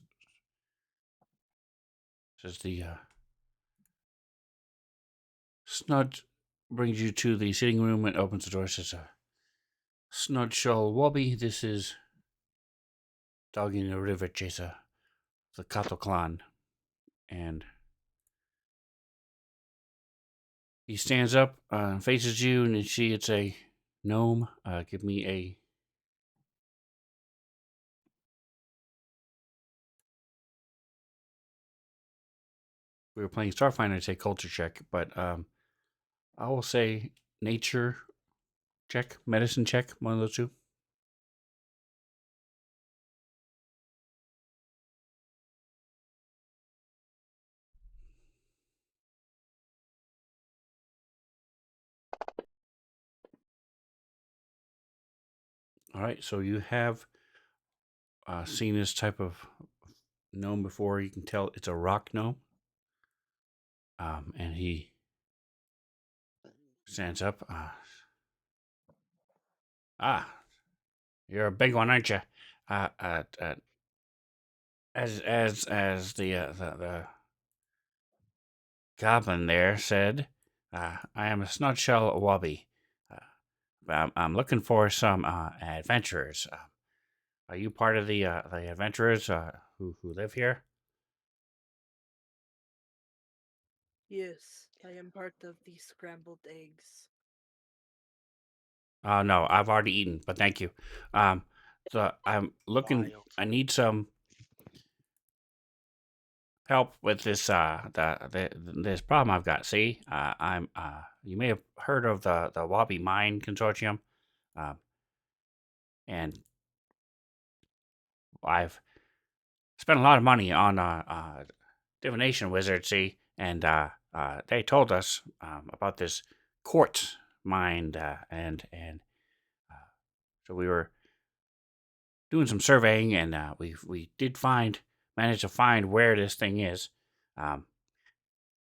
says the Snud brings you to the sitting room and opens the door. Says, "Snud Shoal Wobby, this is Dogging the River Chaser, the Cattle Clan. and he stands up, faces you, and she it's a gnome. Give me a. We were playing Starfinder. I'd say culture check, but I will say nature check, medicine check, one of those two. All right, so you have seen this type of gnome before. You can tell it's a rock gnome. And he stands up. You're a big one, aren't you? Uh, uh, uh, as the goblin there said, I am a snotshell wobby. Uh, I'm looking for some adventurers. Are you part of the adventurers who live here? Yes, I am part of the scrambled eggs. No, I've already eaten, but thank you. Um, so I'm looking. Wild. I need some help with this this problem I've got. See, I'm you may have heard of the Wabi Mine Consortium, um, and I've spent a lot of money on divination wizards. See, and they told us about this quartz mine, and uh, so we were doing some surveying, and we did manage to find where this thing is, um,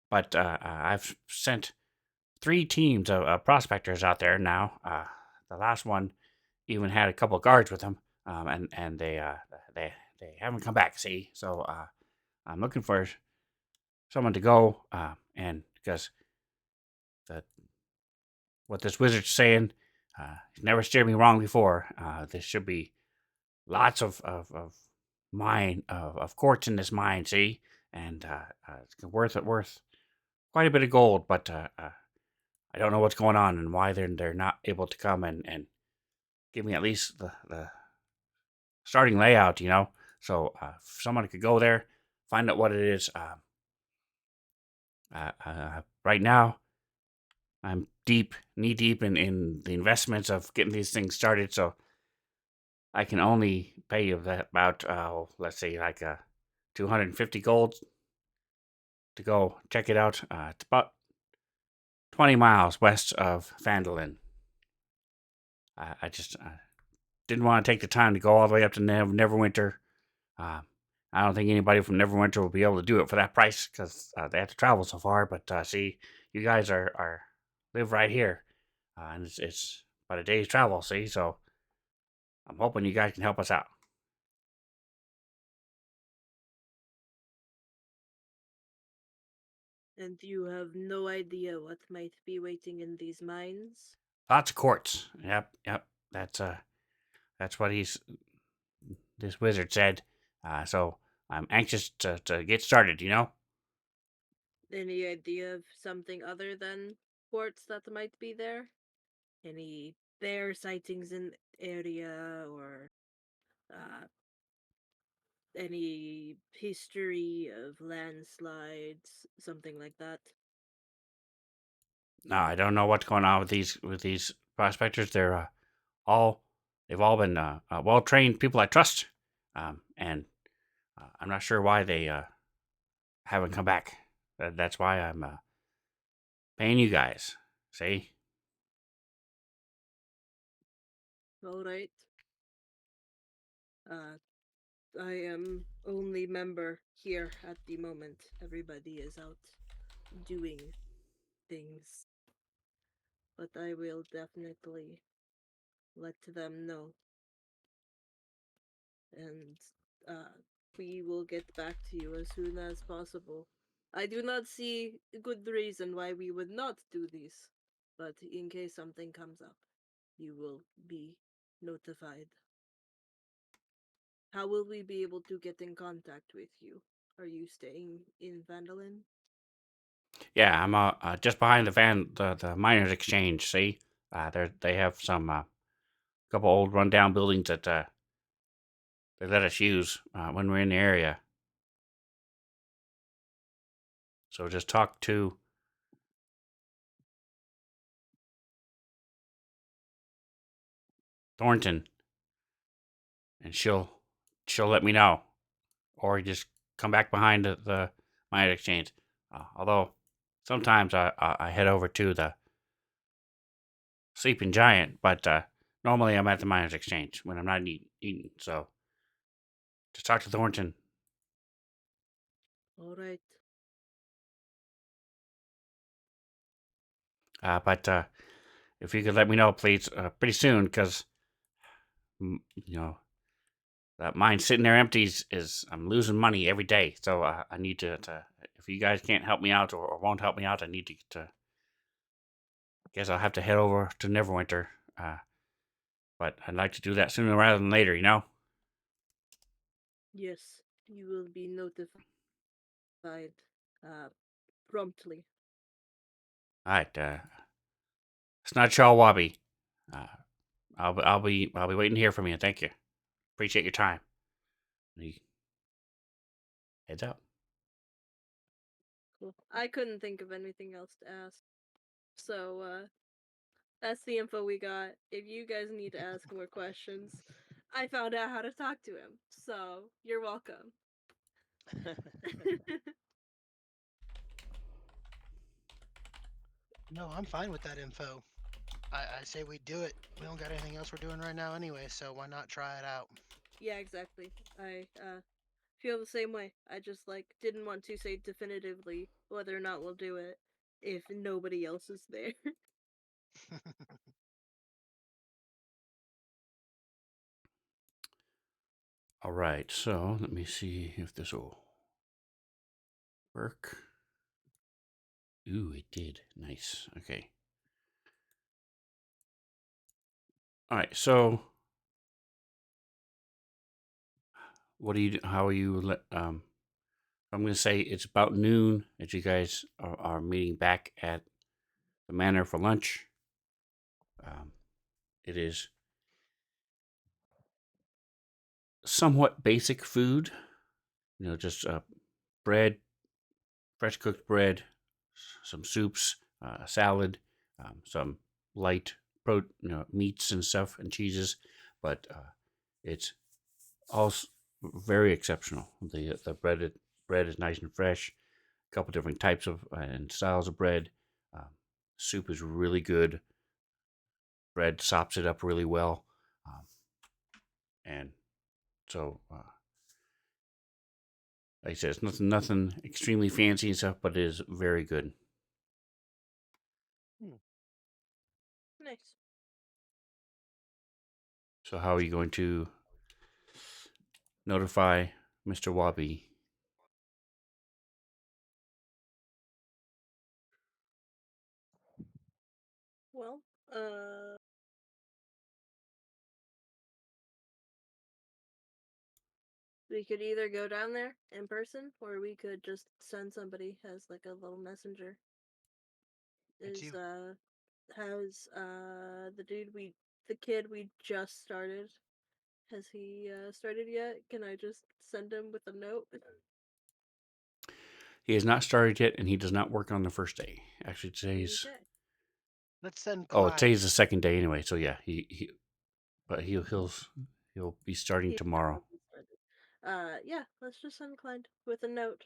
but I've sent three teams of prospectors out there now. The last one even had a couple of guards with them, and they haven't come back. See, so I'm looking for someone to go, and because the what this wizard's saying, he's never steered me wrong before. There should be lots of mine of quartz in this mine. See, and it's worth quite a bit of gold, but I don't know what's going on and why they're not able to come and give me at least the starting layout, you know. So if someone could go there, find out what it is. Right now, I'm knee deep in the investments of getting these things started. So I can only pay you that about let's say like 250 gold to go check it out. It's about 20 miles west of Fandolin. I just didn't want to take the time to go all the way up to Neverwinter. Uh, I don't think anybody from Neverwinter will be able to do it for that price because they have to travel so far. But see, you guys are live right here, and it's about a day's travel. See, so I'm hoping you guys can help us out. And you have no idea what might be waiting in these mines? Lots of quartz. Yep, yep. That's what this wizard said. So I'm anxious to get started. You know. Any idea of something other than quartz that might be there? Any bear sightings in the area or uh, any history of landslides, something like that? No, I don't know what's going on with these prospectors. All they've all been well trained people I trust, and I'm not sure why they haven't come back. That's why I'm paying you guys. See, All right. Uh, I am only member here at the moment. Everybody is out doing things, but I will definitely let them know, and uh, we will get back to you as soon as possible. I do not see a good reason why we would not do this, but in case something comes up, you will be notified. How will we be able to get in contact with you? Are you staying in Vandalin? Yeah, I'm just behind the miners' exchange. See, they have some couple old rundown buildings that they let us use when we're in the area. So just talk to Thornton, and she'll let me know, or just come back behind the miners' exchange. Although sometimes I head over to the Sleeping Giant, but normally I'm at the miners' exchange when I'm not eating. So just talk to Thornton. All right. But if you could let me know, please, pretty soon, because you know that mine sitting there empty is I'm losing money every day. So I need to if you guys can't help me out or won't help me out, I need to guess I'll have to head over to Neverwinter. Uh, but I'd like to do that sooner rather than later. Yes, you will be notified uh, promptly. All right. It's not Shaw Wabi. Uh, I'll be waiting here from you. Thank you. Appreciate your time. He heads out. Cool. I couldn't think of anything else to ask. So, that's the info we got. If you guys need to ask more questions, I found out how to talk to him. So, you're welcome. No, I'm fine with that info. I say we do it. We don't got anything else we're doing right now anyway, so why not try it out? Yeah, exactly. I feel the same way. I just like didn't want to say definitively whether or not we'll do it if nobody else is there. All right. So let me see if this will work. Ooh, it did. Nice. Okay. All right. So what do you? How are you? I'm going to say it's about noon that you guys are meeting back at the manor for lunch. Um, it is somewhat basic food. Just bread, fresh cooked bread, some soups, salad, some light meats and stuff and cheeses, but it's all very exceptional. The bread is nice and fresh. A couple different types of and styles of bread. Um, Soup is really good. Bread sops it up really well, um, and so like I said, it's nothing extremely fancy and stuff, but it is very good. Hmm. Nice. So how are you going to notify Mr. Wabi? Well, we could either go down there in person or we could just send somebody as like a little messenger. It's Is you. has the kid we just started, has he started yet? Can I just send him with a note? He has not started yet, and he does not work on the first day. Actually, Okay. Let's send today's Clyde. the second day anyway. So yeah, but he'll be starting He's tomorrow. probably started. Yeah, let's just send Clint with a note.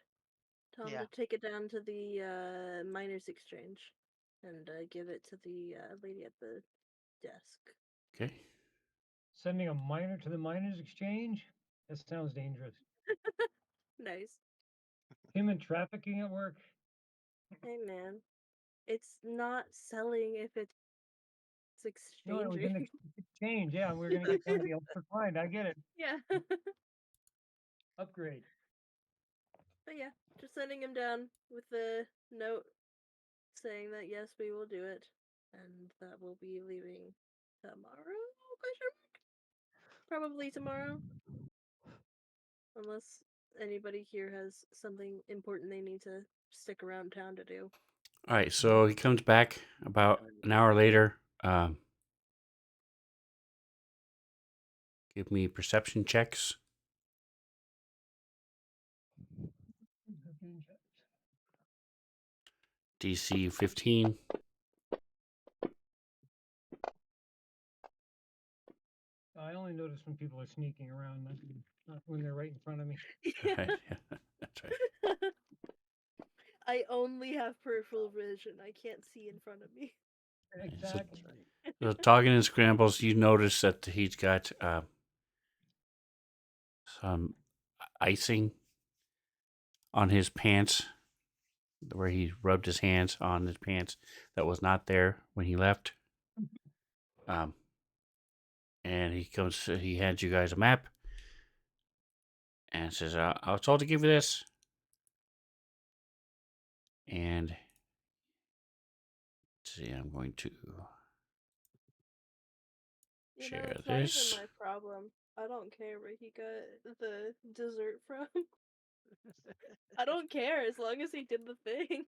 Tell him Yeah. to take it down to the miners exchange and give it to the lady at the desk. Okay. Sending a miner to the miners exchange? That sounds dangerous. Nice. Human trafficking at work? Hey man, it's not selling if it's No, it was exchanging. an exchange. Yeah, we're gonna get somebody else for client. I get it. Yeah. Upgrade. But yeah, just sending him down with a note saying that yes, we will do it, and that we'll be leaving tomorrow. Question mark? Probably tomorrow, unless anybody here has something important they need to stick around town to do. All right, so he comes back about an hour later. Give me perception checks. DC 15. I only notice when people are sneaking around, not when they're right in front of me. Right, yeah, that's right. I only have peripheral vision. I can't see in front of me. Exactly. So talking in scrambles, you notice that he's got some icing on his pants, where he rubbed his hands on his pants that was not there when he left. And he hands you guys a map and says, I was told to give you this. And let's see, I'm going to share It's not even this. my problem. I don't care where he got the dessert from. I don't care as long as he did the thing.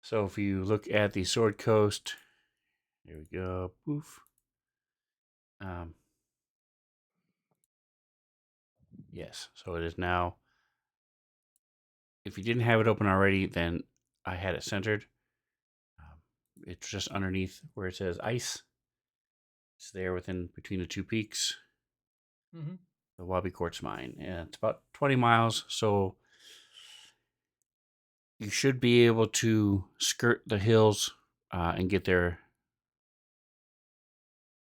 So if you look at the Sword Coast, here we go. Poof. Yes, so it is now. If you didn't have it open already, then I had it centered. It's just underneath where it says ice. It's there within between the two peaks. Mm-hmm. The Wabi Quartz Mine. And it's about 20 miles, so you should be able to skirt the hills and get there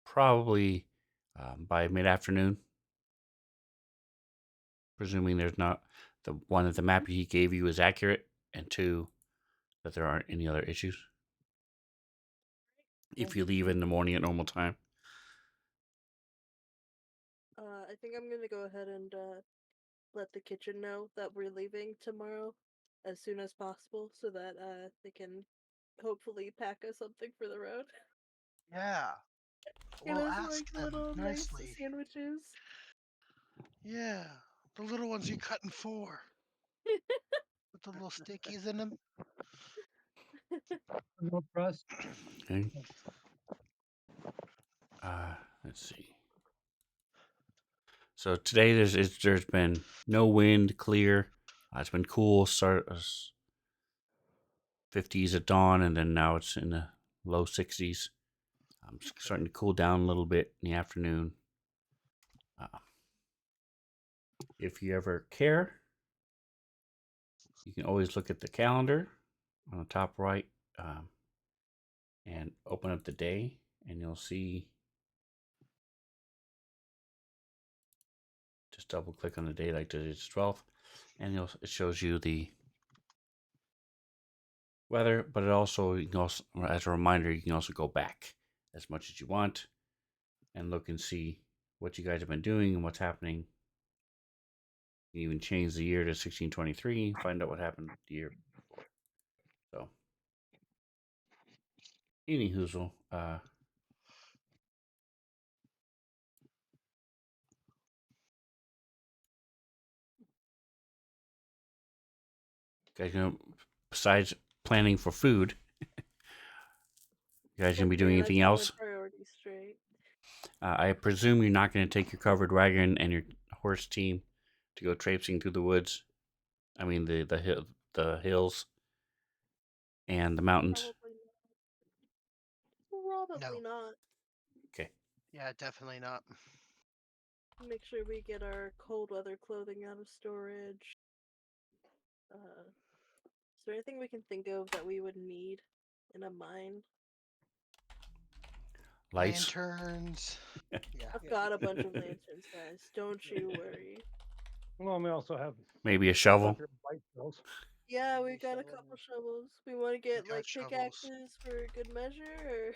probably by mid-afternoon, presuming there's not the one that the map he gave you is accurate, and two, that there aren't any other issues. If you leave in the morning at normal time. I think I'm gonna go ahead and let the kitchen know that we're leaving tomorrow as soon as possible so that they can hopefully pack us something for the road. Yeah. Get Well, us ask like them little nice nicely. sandwiches. Yeah. The little ones you cut in four with the little stickies in them. No trust. Okay. Let's see. So today there's been no wind, clear. It's been cool. Start 50s at dawn, and then now it's in the low 60s. It's starting to cool down a little bit in the afternoon. If you ever care, you can always look at the calendar on the top right and open up the day, and you'll see. Just double click on the day like today's 12th, and it shows you the weather, but it also, you can also, as a reminder, you can also go back as much as you want and look and see what you guys have been doing and what's happening. You can even change the year to 1623, find out what happened the year before. So, any hoozle, guys, besides planning for food, you guys gonna be doing Okay, anything let's get my else? priorities straight. I presume you're not going to take your covered wagon and your horse team to go traipsing through the woods. I mean the hills and the mountains. Probably No. not. Okay. Yeah, definitely not. Make sure we get our cold weather clothing out of storage. Is there anything we can think of that we would need in a mine? Lights. Lanterns. Yeah. I've got a bunch of lanterns, guys. Don't you worry. Well, we also have Maybe a shovel. light bills. Yeah, we Maybe got a shovel, couple shovels. We want to We get got like shovels. pickaxes for good measure, or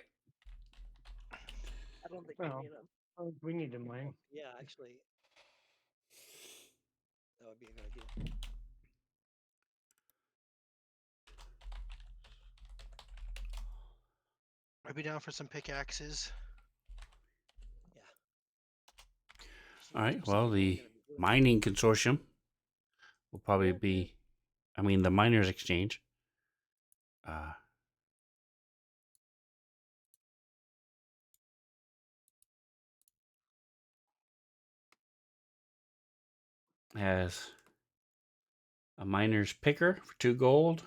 I don't think we Well, need them. we need to mine. yeah, actually, that would be a good idea. I'd be down for some pickaxes. Yeah. All right. Well, the mining consortium will probably Yeah, be, I mean, the miners exchange. Uh, has a miner's picker for 2 gold,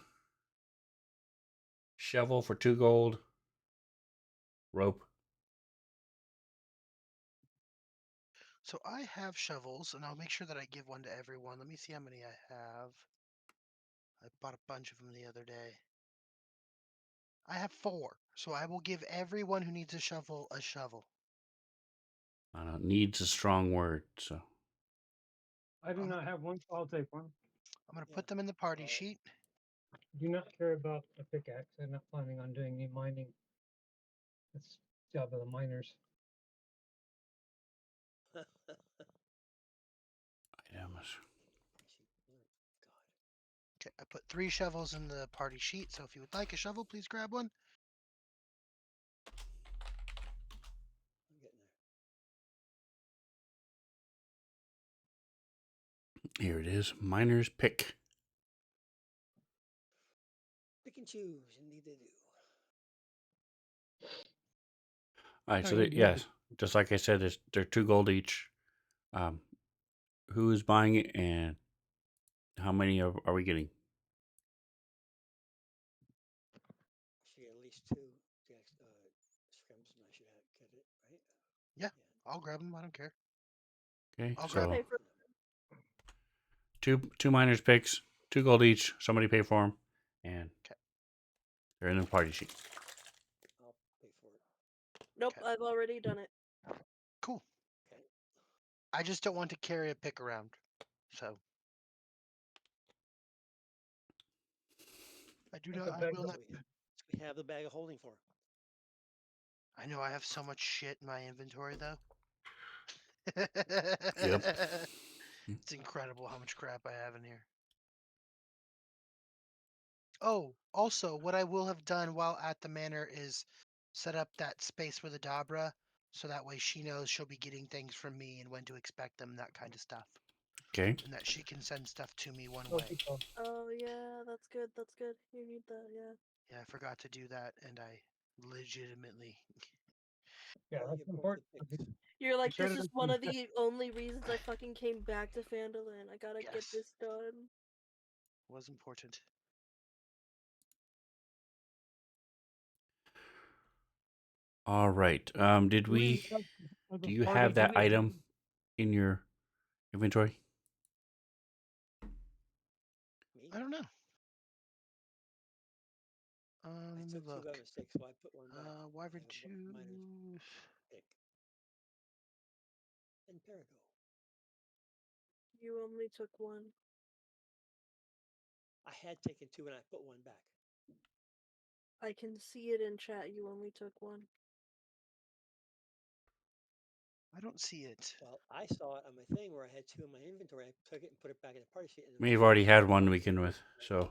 shovel for 2 gold, rope. So I have shovels, and I'll make sure that I give one to everyone. Let me see how many I have. I bought a bunch of them the other day. I have 4, so I will give everyone who needs a shovel a shovel. I don't needs a strong word, so I do I'm not gonna, have one, so I'll take one. I'm gonna Yeah. put them in the party Uh, sheet. Do not care about a pickaxe. I'm not planning on doing any mining. That's the job of the miners. items. God, Okay, I put 3 shovels in the party sheet, so if you would like a shovel, please grab one. I'm getting there. Here it is, miner's pick. Pick and choose, indeed they do. All right, Oh, so you do. yes, just like I said, they're 2 gold each. Um, who is buying it and how many are we getting? Should get at least 2. Scrims, and I should get it, right? Yeah, Yeah. I'll grab them. I don't care. Okay, I'll I'll grab so pay them. for. two miners picks, 2 gold each. Somebody pay for them, and Okay, they're in the party sheet. I'll pay for it. Nope, okay, I've already done it. cool. Okay. I just don't want to carry a pick around. So I do Like not. a I bag will of not. We have the bag of holding for. I know I have so much shit in my inventory, though. Yep. It's incredible how much crap I have in here. Oh, also, what I will have done while at the manor is set up that space for the Dabra, so that way she knows she'll be getting things from me and when to expect them, that kind of stuff. Okay. And that she can send stuff to me one those way. people. Oh yeah, that's good. That's good. You need that. Yeah. Yeah, I forgot to do that, and I legitimately. Yeah, Well, that's you broke the important. picks. You're Be like, sure this to is one of the only reasons I fucking came back to Phandalin. I gotta get Yes, this done. was important. All right. Did Who is we? that of the Do you party have that doing? item in your inventory? Me? I don't know. I Let me took 2 by look. mistake, so I put one back. I Wyvern have a miner's 2. pick. And Perigo. You only took one. I had taken 2 and I put 1 back. I can see it in chat. You only took one. I don't see it. Well, I saw it on my thing where I had 2 in my inventory. I took it and put it back in the party sheet. And then We've when I already saw had the one to party sheet, begin with, so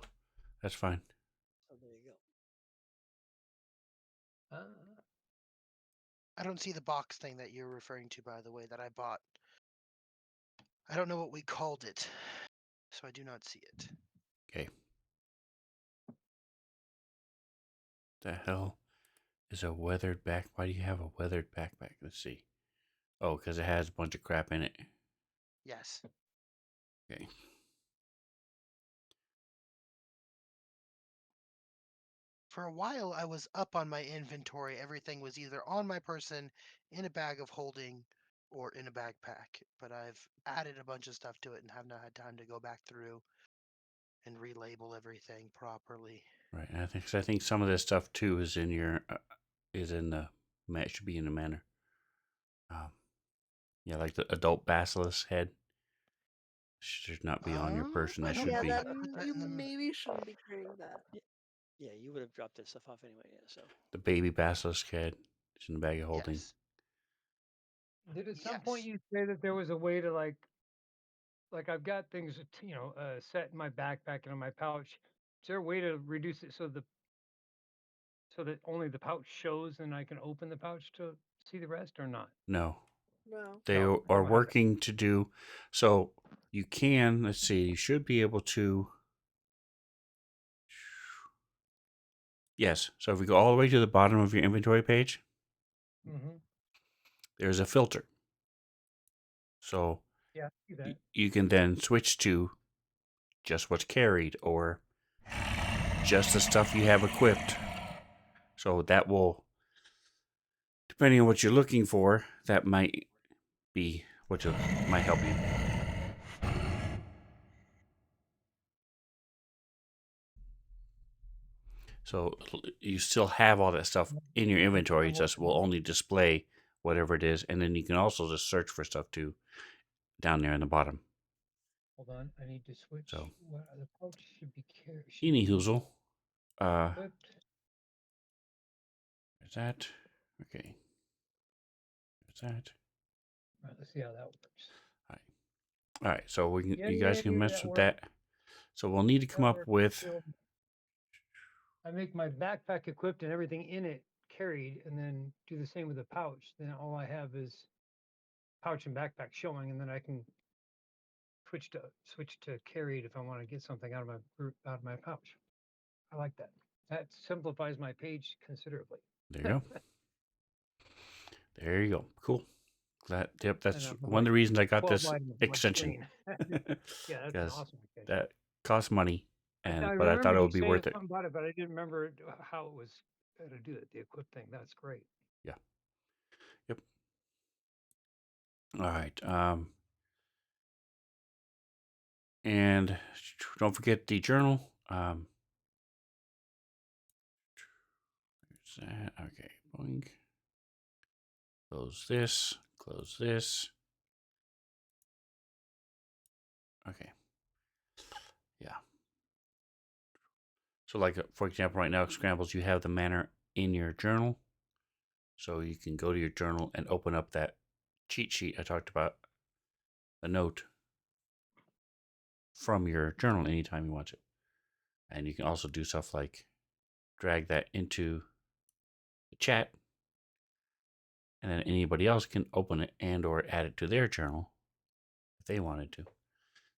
that's fine. so there you go. I don't see the box thing that you're referring to, by the way, that I bought. I don't know what we called it, so I do not see it. Okay. The hell is a weathered back? Why do you have a weathered backpack? Let's see. Oh, because it has a bunch of crap in it. Yes. Okay. For a while, I was up on my inventory. Everything was either on my person, in a bag of holding, or in a backpack. But I've added a bunch of stuff to it and have not had time to go back through and relabel everything properly. Right. And I think some of this stuff too is in your is in the should be in the manor. Um, yeah, like the adult basilisk head should not be on your person. I That don't should Yeah, know if be I put that you in the. maybe shouldn't be carrying that. Yeah, you would have dropped that stuff off anyway. Yeah, so the baby basilisk head. It's in the bag of holding. Yes. Did at some point Yes. you say that there was a way to like I've got things set in my backpack and in my pouch. Is there a way to reduce it so that only the pouch shows and I can open the pouch to see the rest or not? No. No. They No, I are don't have that. working to do so. You can, let's see, you should be able to. Yes. So if we go all the way to the bottom of your inventory page, Mm-hmm. there's a filter. So Yeah, I see that. you can then switch to just what's carried or just the stuff you have equipped. So that will, depending on what you're looking for, that might be what might help you. So you still have all that stuff in your inventory. I'm It just working will on it. only display whatever it is, and then you can also just search for stuff too down there in the bottom. Hold on, I need to switch. So, What the pouch should any be hoozle, equipped. is that okay? Is that All right, let's see how that works. all right? All right. So we can, Yeah, you yeah, guys can yeah, mess that with works. that. So we'll need to come That up works. with. So I make my backpack equipped and everything in it carried, and then do the same with the pouch. Then all I have is pouch and backpack showing, and then I can switch to carried if I want to get something out of my pouch. I like that. That simplifies my page considerably. There you go. There you go. Cool. Yep. And That's I have one of like the reasons I got 12 this items on my extension screen. Yeah, that's an because awesome extension. that costs money, I but I thought remembered it you would be saying worth it. something about it, but I didn't remember how it was to do it. The equip thing. That's great. Yeah. Yep. All right. And don't forget the journal. That. Okay. Boing. Close this. Close this. Okay. Yeah. So, like for example, right now, Scrambles, you have the manner in your journal, so you can go to your journal and open up that cheat sheet I talked about, the note from your journal anytime you want to. And you can also do stuff like drag that into the chat, and then anybody else can open it and or add it to their journal if they wanted to.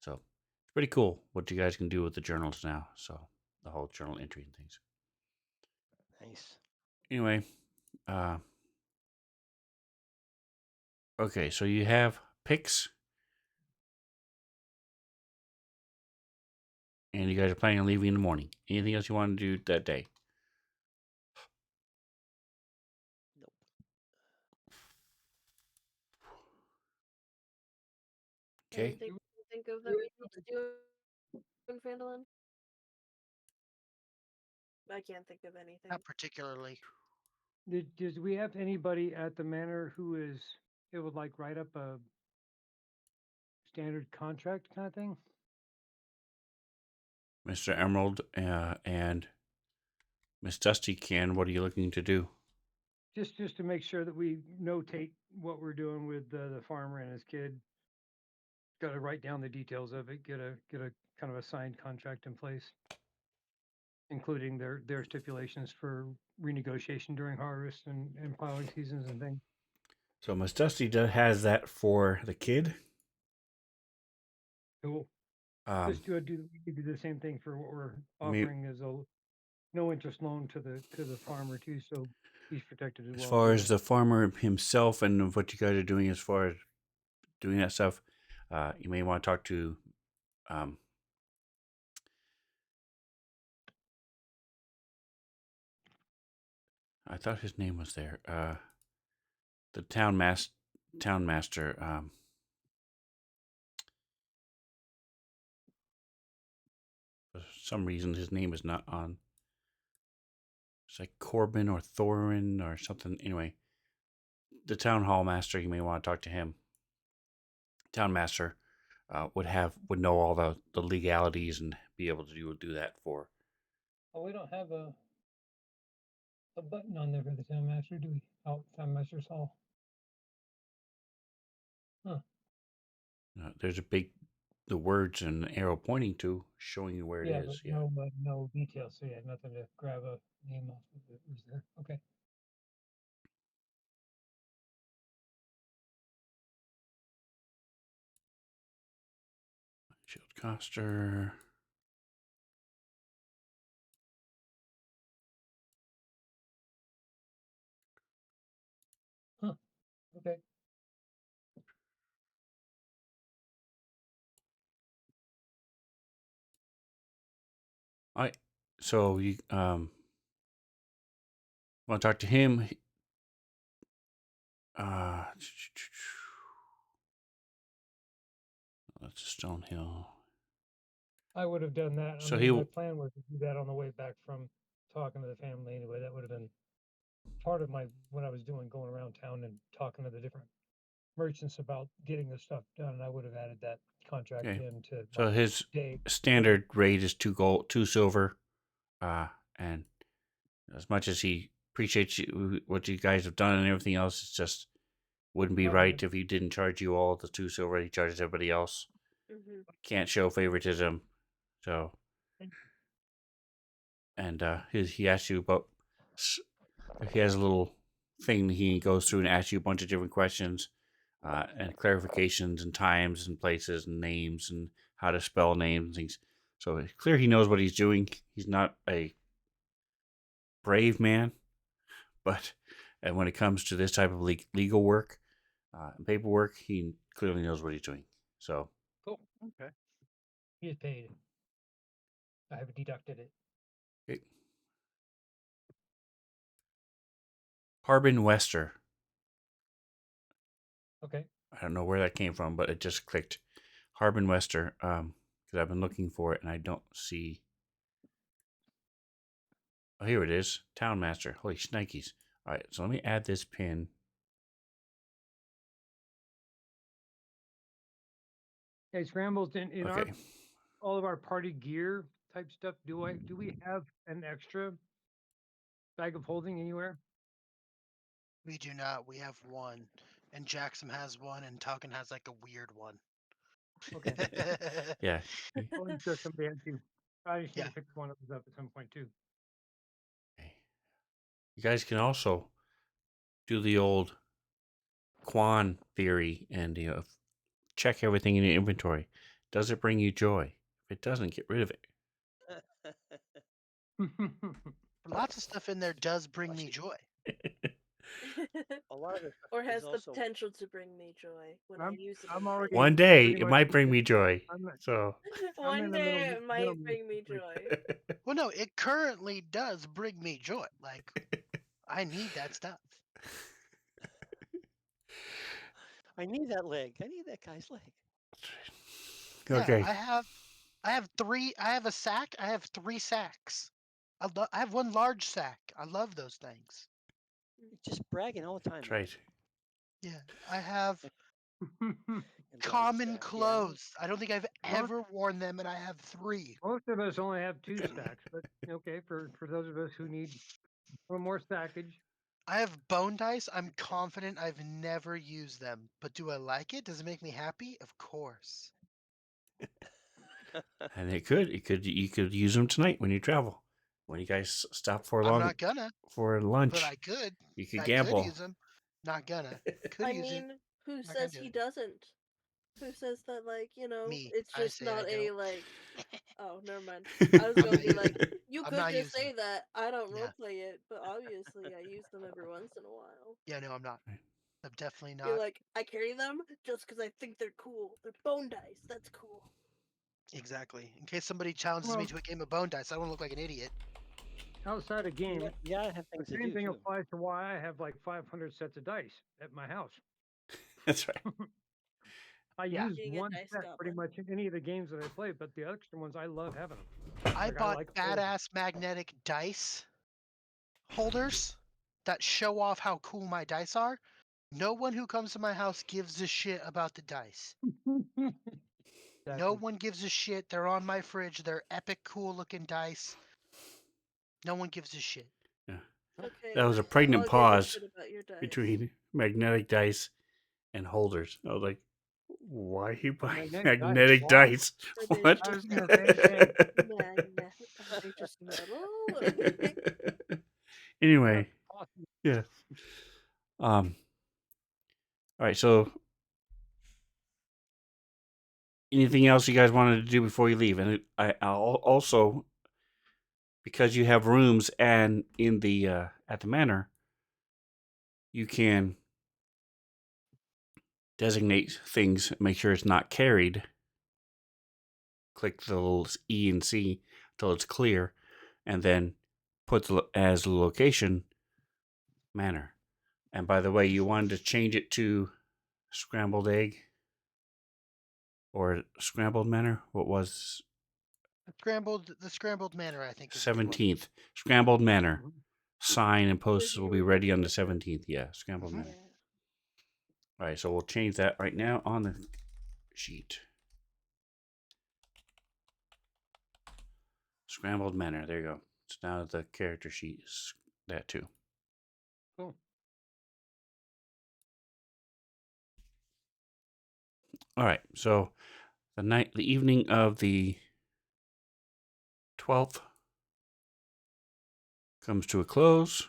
So it's pretty cool what you guys can do with the journals now. So the whole journal entry and things. Nice. Anyway, uh, okay, so you have picks, and you guys are planning on leaving in the morning. Anything else you want to do that day? Nope. Okay. Anything you think of that we need to do in Phandalin? I can't think of anything. Not particularly. Does we have anybody at the manor who is it would like write up a standard contract kind of thing? Mr. Emerald and Miss Dusty can. What are you looking to do? Just to make sure that we notate what we're doing with the farmer and his kid. Got to write down the details of it. Get a kind of a signed contract in place, including their stipulations for renegotiation during harvest and plowing seasons and things. So Miss Dusty has that for the kid. Cool. Um, Just do the same thing for what we're me, offering as a no interest loan to the farmer too, so he's protected as as well far too, as right? the farmer himself and what you guys are doing as far as doing that stuff, you may want to talk to um, I thought his name was there. The town master. For some reason, his name is not on. It's like Corbin or Thorin or something. Anyway, the town hall master. You may want to talk to him. Town master would know all the legalities and be able to do that for. Oh, we don't have a button on there for the town master, do we? Oh, town master's hall. Huh. There's a big the words and an arrow pointing to showing you where it Yeah, but is. Yeah. no details. So yeah, nothing to grab a name off of it was there. Okay. Shield Coster. Huh. Okay. So you want to talk to him? That's a Stonehill. I would have done that. I So mean, my he'll plan was to do that on the way back from talking to the family anyway. That would have been part of my what I was doing, going around town and talking to the different merchants about getting the stuff done. And I would have added that contract okay. into So my his day. standard rate is 2 gold, 2 silver, and as much as he appreciates what you guys have done and everything else, it's just wouldn't be right 500. if he didn't charge you all the 2 silver he charges everybody else. Mm-hmm. Can't show favoritism. So, and he asks you about. He has a little thing he goes through and asks you a bunch of different questions, and clarifications and times and places and names and how to spell names and things. So it's clear he knows what he's doing. He's not a brave man, but and when it comes to this type of legal work and paperwork, he clearly knows what he's doing. So, Cool. Okay. He is paid. I have deducted it. okay. Harbin Wester. Okay. I don't know where that came from, but it just clicked. Harbin Wester. Because I've been looking for it and I don't see. Oh, here it is. Townmaster. Holy shnikes. All right, so let me add this pin. Hey, Scrambles, in our Okay. all of our party gear type stuff, do we have an extra bag of holding anywhere? We do not. We have one, and Jackson has one, and Talkin has like a weird one. Okay. Yeah. Well, I'm sure somebody had to. I just need Yeah. to pick one of those up at some point too. Okay. You guys can also do the old Quan theory and check everything in your inventory. Does it bring you joy? If it doesn't, get rid of it. Lots of stuff in there does bring me Actually, joy. a lot of this stuff Or is has the also potential to bring me joy when I I'm use it I'm in the right already One way. day, pretty it much might bring me joy. I'm So, I'm One in the middle day it might bring me joy. Well, no, it currently does bring me joy. Like, I need that stuff. I need that leg. I need that guy's leg. Yeah, okay. I have three. I have a sack. I have 3 sacks. I have one large sack. I love those things. You're just bragging all the time, That's man. right. Yeah, I have And large common sack, yeah. clothes. I don't think I've most ever worn them, and I have 3. most of us only have 2 stacks, but okay, for those of us who need a little more stackage. I have bone dice. I'm confident I've never used them, but do I like it? Does it make me happy? Of course. And you could use them tonight when you travel. When you guys stop I'm not gonna, for but lunch, I could. you could I could gamble. use them. Not gonna. Could I use it. mean, who Not gonna says do he it. doesn't? Who says that, like, Me. it's I just say I not a, don't. like, oh, never mind. I was I'm gonna not be like, using it. you I'm could not just using say them. that. I don't Yeah. roleplay it, but obviously I use them every once in a while. Yeah, no, I'm not. I'm definitely Be not. like, I carry them just because I think they're cool. They're bone dice. That's cool. Exactly. In case somebody challenges me Well, to a game of bone dice, I don't look like an idiot. outside of game, You gotta have the things to same do thing too. applies to why I have like 500 sets of dice at my house. That's right. I Yeah. use Being a one dice set pretty goblin. much in any of the games that I play, but the extra ones I love having them. I Like I bought like all of them. badass magnetic dice holders that show off how cool my dice are. No one who comes to my house gives a shit about the dice. No Exactly. one gives a shit. They're on my fridge. They're epic, cool looking dice. No one gives a shit. Yeah. Okay, That was a pregnant I'll give a pause shit about your dice. between magnetic dice and holders. I was like, why are you buying Magnetic dice. magnetic Why? dice? Are they What? I was just gonna say the same. magnetic? Are they just metal? Are they... That's Anyway, awesome. yeah. All right. So anything else you guys wanted to do before you leave? And I'll also, because you have rooms and in the at the manor, you can designate things, make sure it's not carried. Click the little E and C until it's clear, and then put as the location manor. And by the way, you wanted to change it to scrambled egg or scrambled manor. What was The scrambled manor, I think, is a good one. 17th? Scrambled manor. Mhm. Sign and Would posts be will be really ready on the quicker. 17th. Yeah, scrambled Mhm. manor. Yeah. All right, so we'll change that right now on the sheet. Scrambled manor. There you go. So now the character sheet is that too. Cool. All right, so the evening of the 12th comes to a close.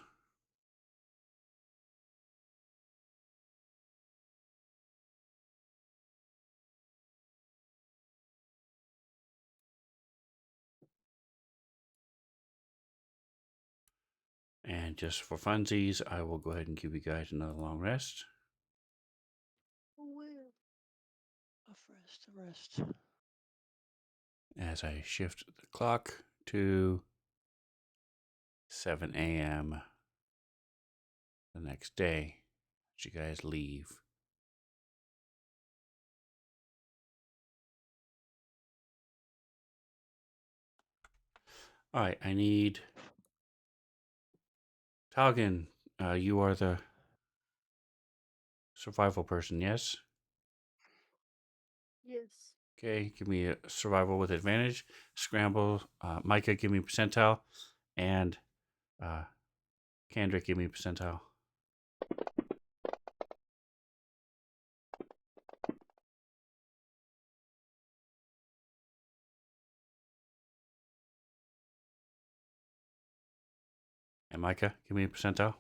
And just for funsies, I will go ahead and give you guys another long rest Well, a rest. as I shift the clock to 7 a.m. the next day as you guys leave. All right, I need Talgan. You are the survival person, yes? Yes. Okay, give me a survival with advantage. Scramble. Micah, give me percentile. And Kendrick, give me percentile. And Micah, give me a percentile.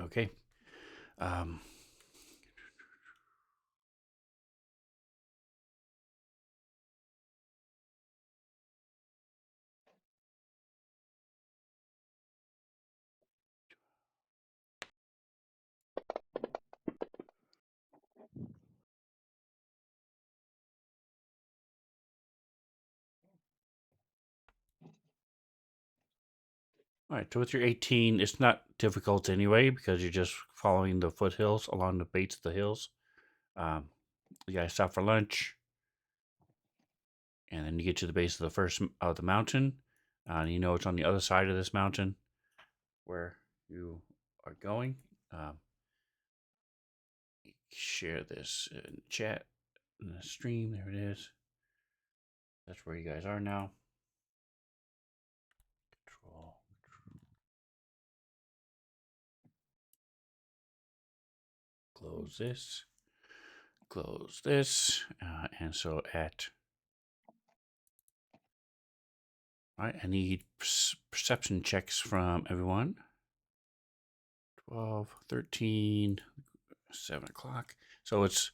Okay. Um, all right, so with your 18, it's not difficult anyway because you're just following the foothills along the base of the hills. You guys stop for lunch, and then you get to the base of the first of the mountain. You know it's on the other side of this mountain where you are going. Um, share this in chat in the stream. There it is. That's where you guys are now. Control. Close this. Close this. And so at. All right, I need perception checks from everyone. 12, 13, 7 o'clock. So it's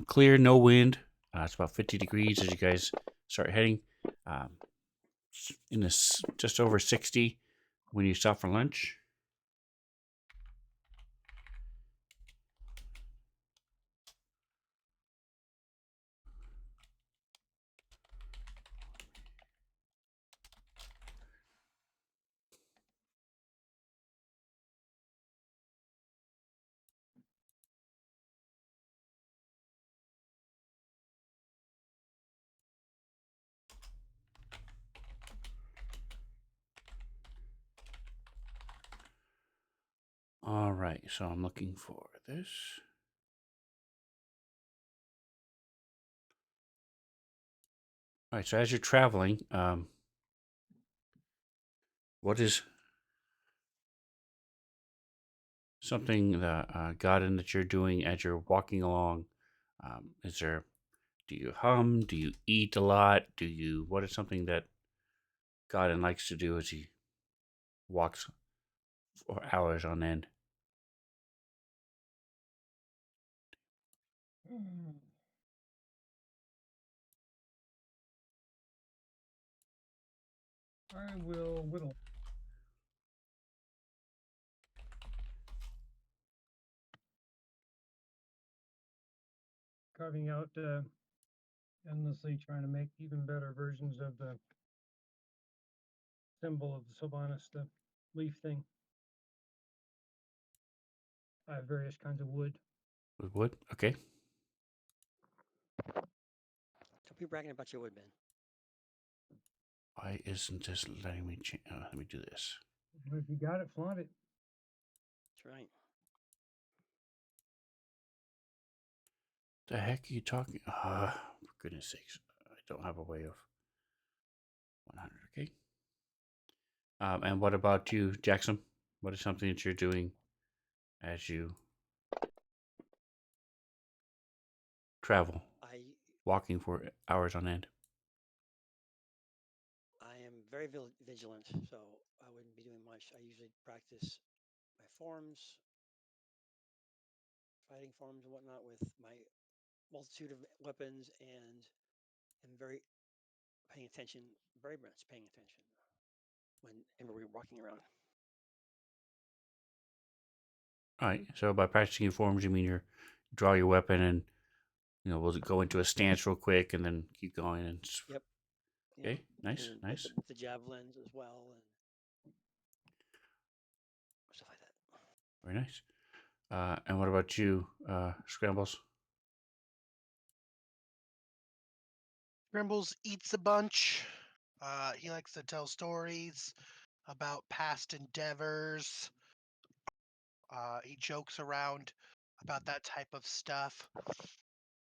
clear, no wind. It's about 50 degrees as you guys start heading. In this just over 60 when you stop for lunch. All right, so I'm looking for this. All right, so as you're traveling, what is something that Godin that you're doing as you're walking along? Is there? Do you hum? Do you eat a lot? What is something that Godin likes to do as he walks for hours on end? I will whittle. Carving out endlessly, trying to make even better versions of the symbol of the Sylvanas, the leaf thing. I have various kinds of wood. With wood? Okay. Don't be bragging about your wood, Ben. Why isn't this letting me change? Let me do this. If you got it, flaunt it. That's right. The heck are you talking? For goodness sakes. I don't have a way of 100. Okay. And what about you, Jackson? What is something that you're doing as you travel, I walking for hours on end? I am very vigilant, so I wouldn't be doing much. I usually practice my forms, fighting forms and whatnot with my multitude of weapons, and am very paying attention, very much paying attention whenever we're walking around. All right. So by practicing your forms, you mean you draw your weapon and we'll go into a stance real quick and then keep going and. Yep. You know, Okay. Nice. and Nice. with the javelins as well and stuff like that. Very nice. And what about you, Scrambles? Grimbles eats a bunch. He likes to tell stories about past endeavors. He jokes around about that type of stuff.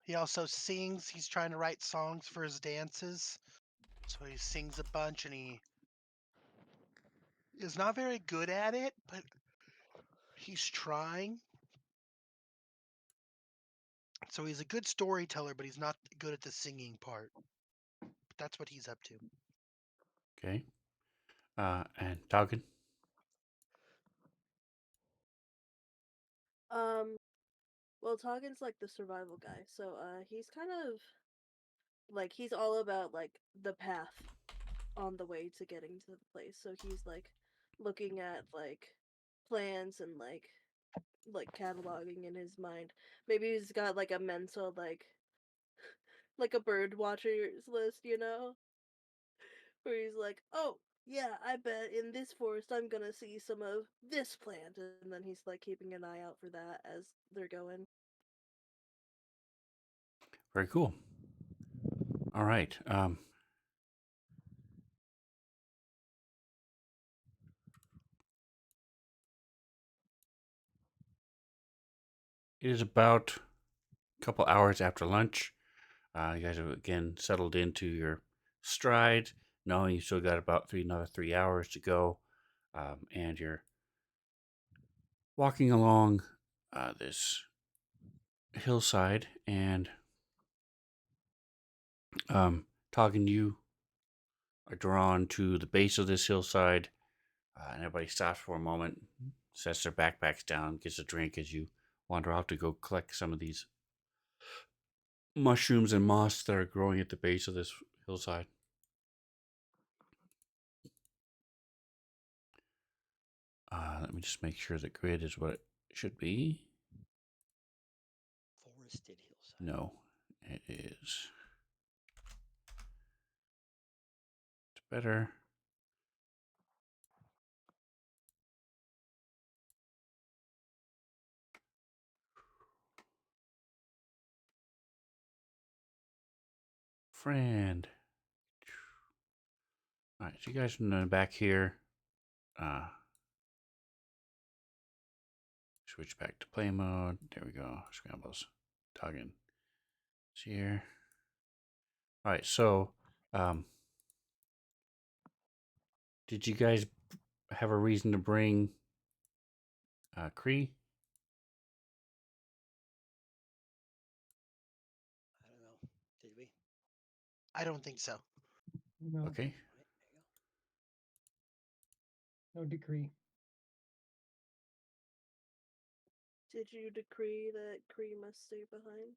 He also sings. He's trying to write songs for his dances. So he sings a bunch and he is not very good at it, but he's trying. So he's a good storyteller, but he's not good at the singing part. But that's what he's up to. Okay. And Talkin? Um, well, Toggen's like the survival guy, so he's kind of like he's all about like the path on the way to getting to the place. So he's like looking at like plans and like cataloging in his mind. Maybe he's got like a mental like a bird watcher's list, where he's like, "Oh, yeah, I bet in this forest I'm gonna see some of this plant," and then he's like keeping an eye out for that as they're going. Very cool. All right. It is about a couple hours after lunch. You guys have again settled into your stride, knowing you still got about another 3 hours to go, and you're walking along this hillside, and talking to you are drawn to the base of this hillside, and everybody stops for a moment, sets their backpacks down, gets a drink as you wander out to go collect some of these mushrooms and moss that are growing at the base of this hillside. Let me just make sure the grid is what it should be. Forested hillside. No, it is. It's better. Friend. All right, so you guys are back here. Uh, Switch back to play mode. There we go. Scrambles. Talking. It's here. All right, so did you guys have a reason to bring Cree? I don't know. Did we? I don't think so. No, Okay. Right, there you no decree. Did you decree that Kree must stay behind?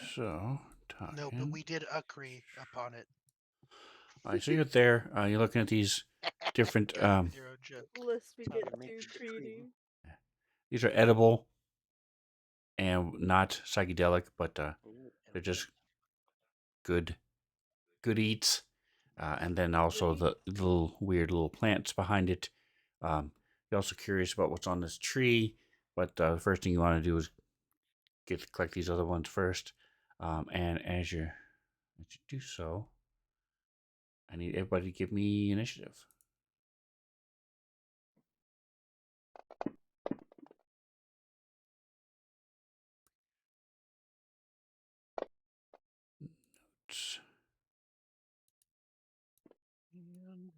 So, No, but talking. we did agree upon it. All right, so you're there. You're looking at these different. God, with your own joke. Lest we That's how get you make too the decree. greedy. These are edible and not psychedelic, but Ooh, they're edible. just good eats. And then also Goody. the little weird little plants behind it. You're also curious about what's on this tree, but the first thing you want to do is collect these other ones first. And as you do so, I need everybody to give me initiative. Notes. And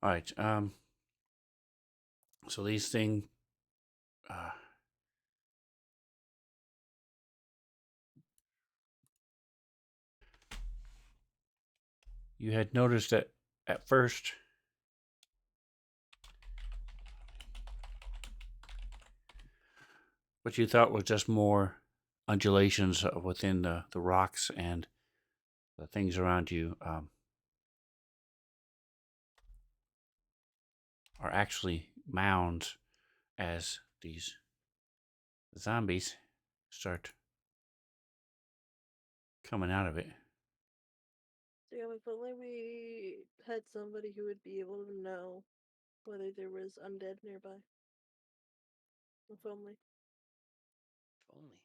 all right. So these things. Uh, you had noticed that at first. What you thought was just more undulations within the rocks and the things around you are actually mounds as these zombies start coming out of it. Damn, if only we had somebody who would be able to know whether there was undead nearby. If only. If only.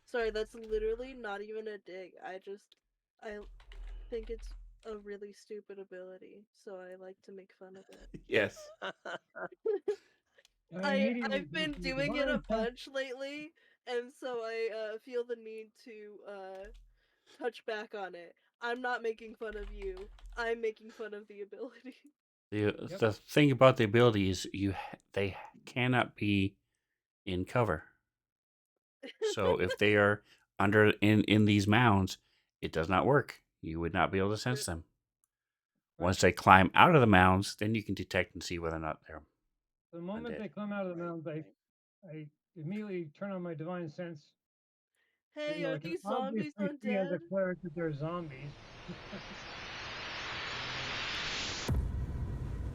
Sorry, that's literally not even a dig. I think it's a really stupid ability, so I like to make fun of it. Yes. And I immediately I've been doing it a bunch lately, and so I feel the need to touch back on it. I'm not making fun of you. I'm making fun of the ability. The thing about the ability is they cannot be in cover. So if they are under in these mounds, it does not work. You would not be able to sense them. Once they climb out of the mounds, then you can detect and see whether or not they're The moment undead. they come out of the Right, mounds, right. I immediately turn on my divine sense. Hey, I are can these zombies obviously see as a undead? cleric that they're zombies.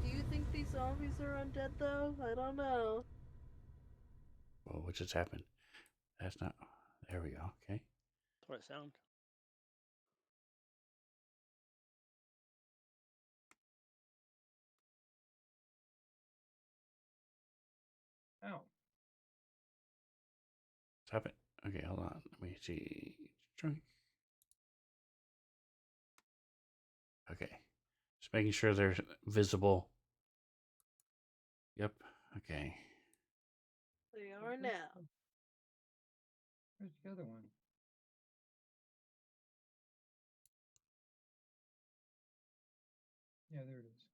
Do you think these zombies are undead though? I don't know. Well, what just happened? That's not. There we go. Okay. That's what it sounds. Ow. What's happened? Okay, hold on. Let me see. Drink. Okay. Just making sure they're visible. Yep. Okay. They are now. Where's the other one? Yeah, there it is.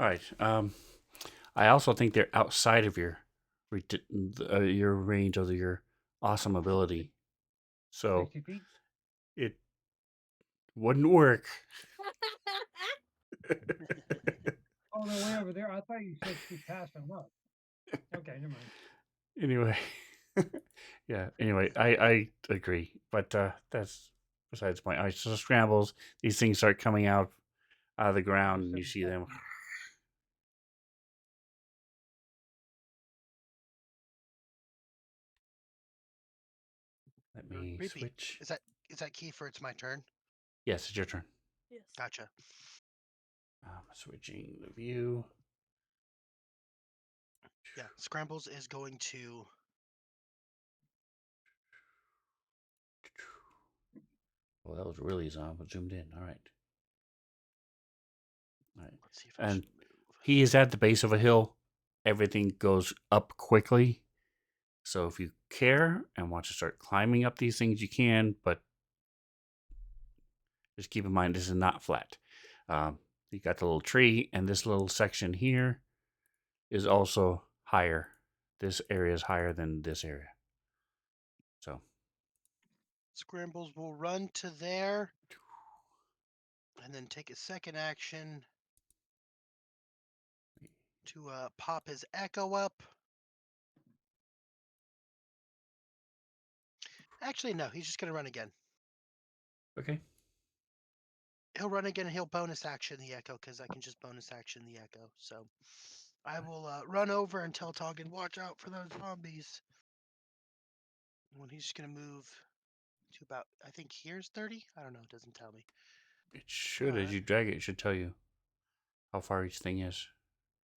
All right. I also think they're outside of your range of your awesome ability, so 60 feet? it wouldn't work. Oh, they're way over there. I thought you said she passed them up. Okay, never mind. Anyway, yeah. Anyway, I agree, but that's besides the point. All right, so scrambles. These things start coming out of the ground, and you see them. Let me Repeat. switch. Is that key for it's my turn? Yes, it's your turn. Yes. Gotcha. Switching the view. Yeah, Scrambles is going to. Well, that was really zoomed in. All right. All right. Let's see if I And should move. he is at the base of a hill. Everything goes up quickly. So if you care and want to start climbing up these things, you can, but just keep in mind this is not flat. You got the little tree, and this little section here is also higher. This area is higher than this area. So Scrambles will run to there and then take a second action to pop his echo up. Actually, no, he's just going to run again. Okay. He'll run again and he'll bonus action the echo because I can just bonus action the echo. So I will run over and tell Toggin, watch out for those zombies. When he's just going to move to about, I think here's 30. I don't know. It doesn't tell me. It should, as you drag it, it should tell you how far each thing is.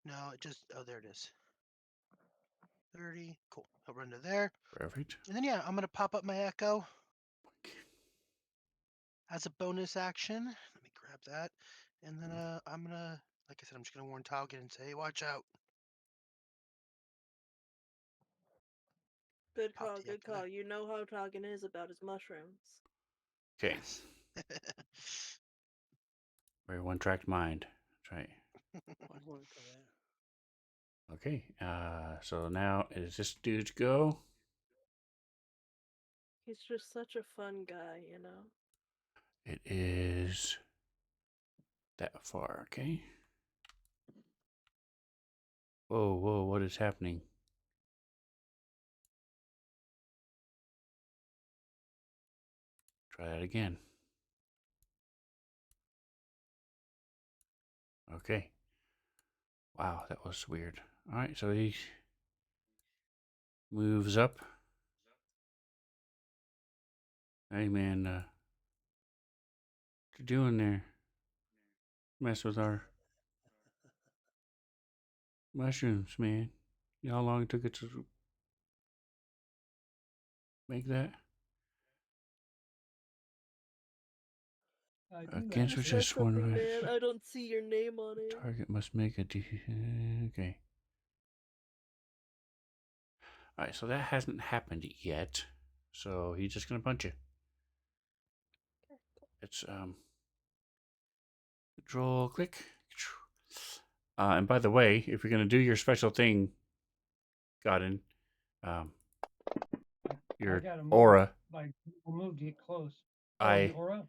No, it just, oh, there it is. 30. Cool. He'll run to there. Perfect. And then, yeah, I'm going to pop up my echo as a bonus action. Let me grab that. And then I'm going to, like I said, I'm just going to warn Toggin and say, hey, watch out. Good Pop call, the good echo there. call. You know how Toggin is about his mushrooms. Okay. Yes. Very one-tracked mind. That's right. I won't go there. Okay. So now is this dude's go? He's just such a fun guy, you know? It is that far. Okay. Whoa, whoa! What is happening? Try that again. Okay. Wow, that was weird. All right, so he moves up. Hey, man, what you doing there? Mess with our mushrooms, man. You know how long it took it to make that? I do Against that. You which said is something, one man. I don't see your name on it. target must make a okay. All right, so that hasn't happened yet. So he's just gonna punch you. It's control click. And by the way, if you're gonna do your special thing, Godin, um, I your gotta move, aura, like, move to get close. Oh, the I aura?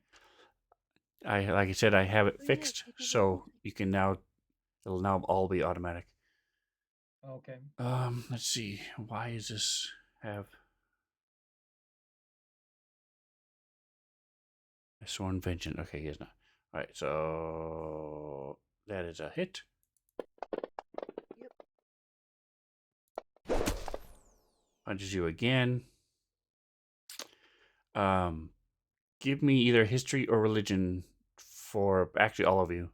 like I said, I have it Oh, yeah, fixed, keep it so moving. you can now it'll now all be automatic. Okay. Let's see. Why is this have a sworn vengeance? Okay, he is not. All right, so that is a hit. Yep. Punches you again. Um, give me either history or religion for actually all of you.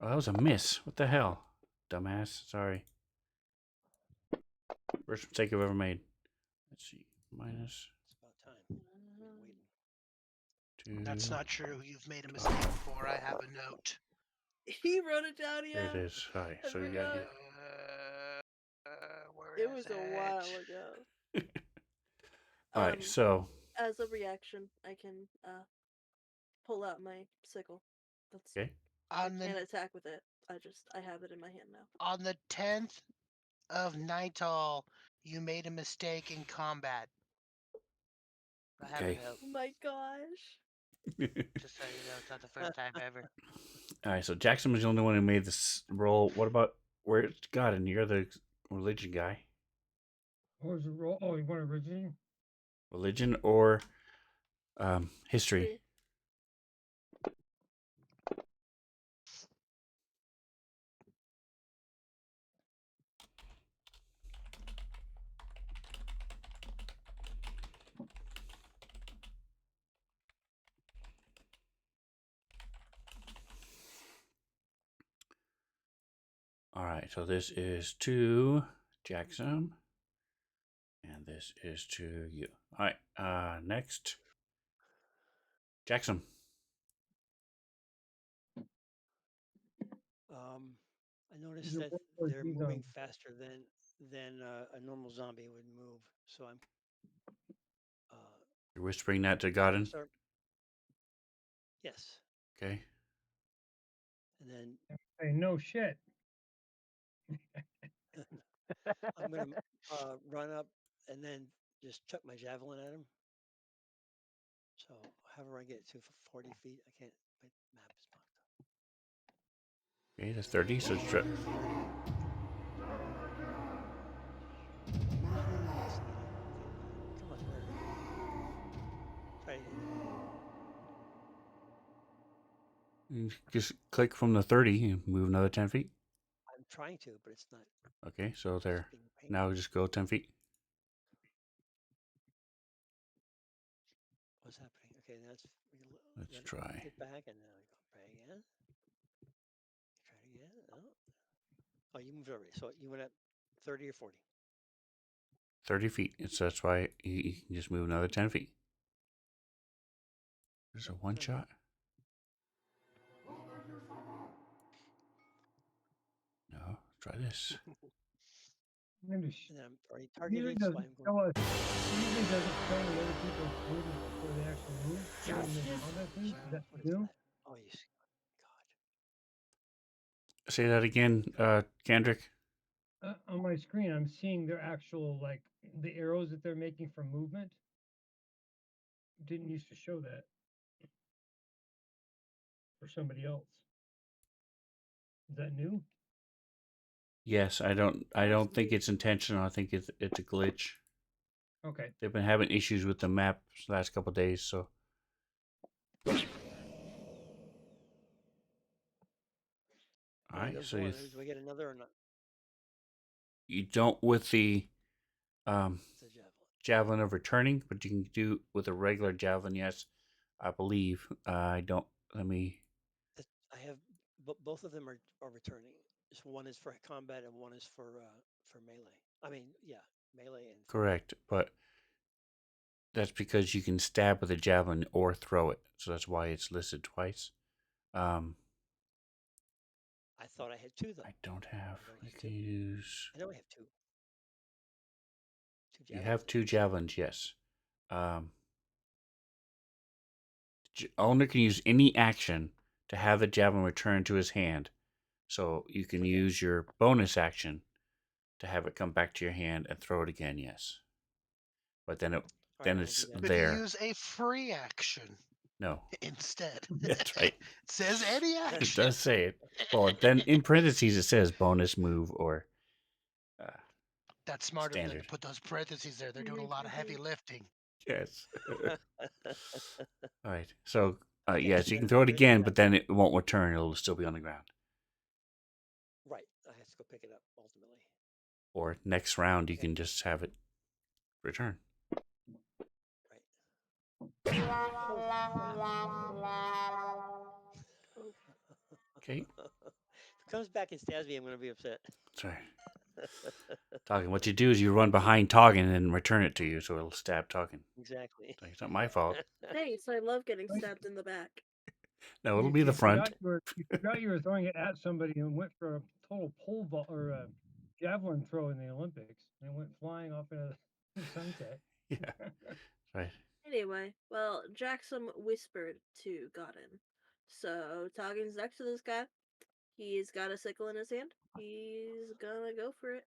Oh, that was a miss. What the hell, dumbass? Sorry. Worst mistake I've ever made. Let's see. Minus It's about time. We've been waiting. 2. That's not true. You've made a mistake before. I have a note. He wrote it down, There it yeah. is. Sorry. I So you got forgot. Where It is was a it? while ago. all right. So As a reaction, I can pull out my sickle. That's okay. I On the can't attack with it. I have it in my hand now. on the 10th of Nightal, you made a mistake in combat. I have a Okay. note. Oh my gosh. Just so you know, it's not the first time ever. All right. So Jackson was the only one who made this roll. What about where it's God? And you're the religion guy. What was the roll? Oh, you want a religion? Religion or history. History. All right. So this is to Jackson, and this is to you. All right. Next, Jackson. I noticed Is it that what was they're these moving faster than a normal zombie would move. So uh, You're whispering that to I'm gonna Godin. start. Yes, Okay. and then Hey, no shit. I'm gonna run up and then just chuck my javelin at him. So however I get to 40 feet, I can't. My map is blocked. Okay, that's 30. So it's 30. Come on, mosquito. Okay, fine. Come on, where are you? Try again. you just click from the 30 and move another 10 feet. I'm trying to, but it's not. Okay, so It's there. being a pain. Now just go 10 feet. What's happening? Okay, that's Let's let it try get back, and now we go try again. Try it again. Oh, you moved already. So you went at 30 or 40. 30 feet. So that's why you can just move another 10 feet. There's a one Huh. shot. No, try this. Maybe And then I'm already usually targeted, so doesn't I'm going. show us. It usually doesn't show the other people's movements before they actually move in the combat thing. Is that What is new? that? Oh, you see. God. Say that again, Kendrick. On my screen, I'm seeing their actual like the arrows that they're making for movement. Didn't used to show that for somebody else. Is that new? Yes, I don't think it's intentional. I think it's a glitch. Okay. They've been having issues with the map the last couple of days, so all All right, right. there's So one. Do I get another or not? you don't with the um, It's a javelin. javelin of returning, but you can do with a regular javelin. Yes, I believe. I don't. Let me. I have, both of them are returning. Just one is for combat and one is for melee. I mean, yeah, melee and for Correct, but that's because you can stab with a javelin or throw it. So that's why it's listed twice. Um, I thought I had two though. I don't have. I don't I use can two. use. I know I have two. Two You javelins have at two least. javelins, yes. Um, owner can use any action to have the javelin return to his hand. So you can Okay. use your bonus action to have it come back to your hand and throw it again, yes. But then All right, then I will do it's that. Could you there. use a free action No, instead? that's right. It says any It action. does say it. Well, then in parentheses it says bonus move or uh, That's smart of them to standard. put those parentheses there. They're doing a lot of heavy lifting. Yes. All right. So Okay, yes, so you then can throw I'm it going to do again, that. but then it won't return. It'll still be on the ground. Right. I have to go pick it up ultimately. Or next round, you Okay. can just have it return. Right. Holy crap. Okay. If it comes back and stabs me, I'm going to be upset. Sorry. Talking. What you do is you run behind Toggin and then return it to you, so it'll stab Toggin. Exactly. It's not my fault. Thanks, I love getting Right. stabbed in the back. No, it'll be the front. You forgot you were throwing it at somebody and went for a total pole vault or a javelin throw in the Olympics and went flying off into the sunset. Yeah. Right. Anyway, well, Jackson whispered to Godin. So Toggen's next to this guy. He's got a sickle in his hand. He's gonna go for it.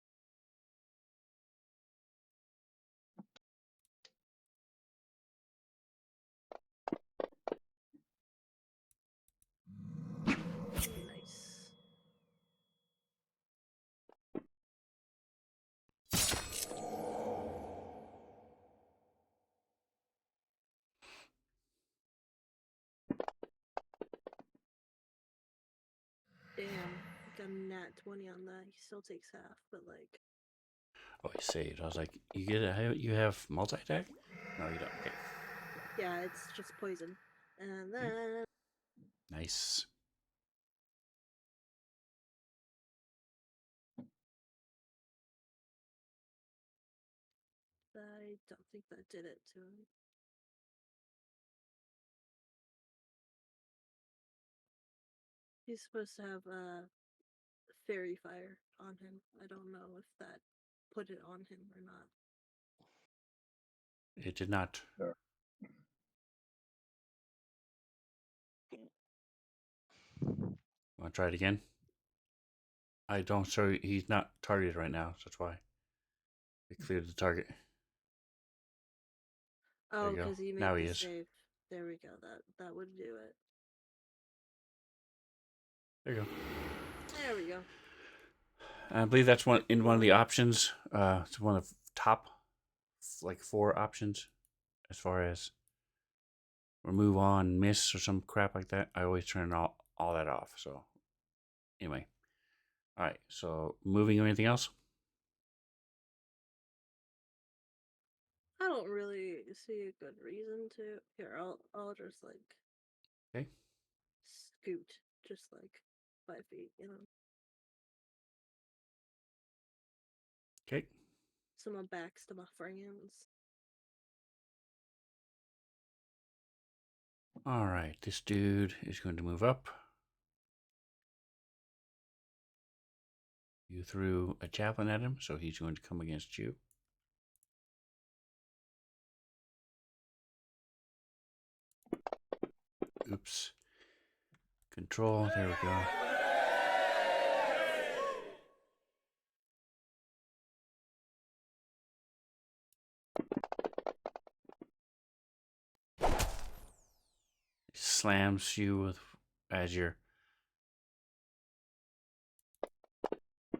Nice. Damn, got a nat 20 on that. He still takes half, but like, Oh, I saved. I was like, you have multi attack? No, you don't. Okay. yeah, it's just poison. And Okay. then Nice. I don't think that did it to him. He's supposed to have fairy fire on him. I don't know if that put it on him or not. It did not. Sure. Want to try it again? I don't show. He's not targeted right now, so that's why it cleared the target. There Oh, you go. because you Now made he the is. save. There we go. That would do it. There you go. There we go. I believe that's one of the options. It's one of the top like 4 options as far as remove on miss or some crap like that. I always turn all that off. So anyway, all right. So moving or anything else? I don't really see a good reason to. Here, I'll just like Okay. scoot, just like 5 feet, you know. Okay. So my back's to my friends. All right. This dude is going to move up. You threw a javelin at him, so he's going to come against you. Oops. Control. There we go. Slams you with as you're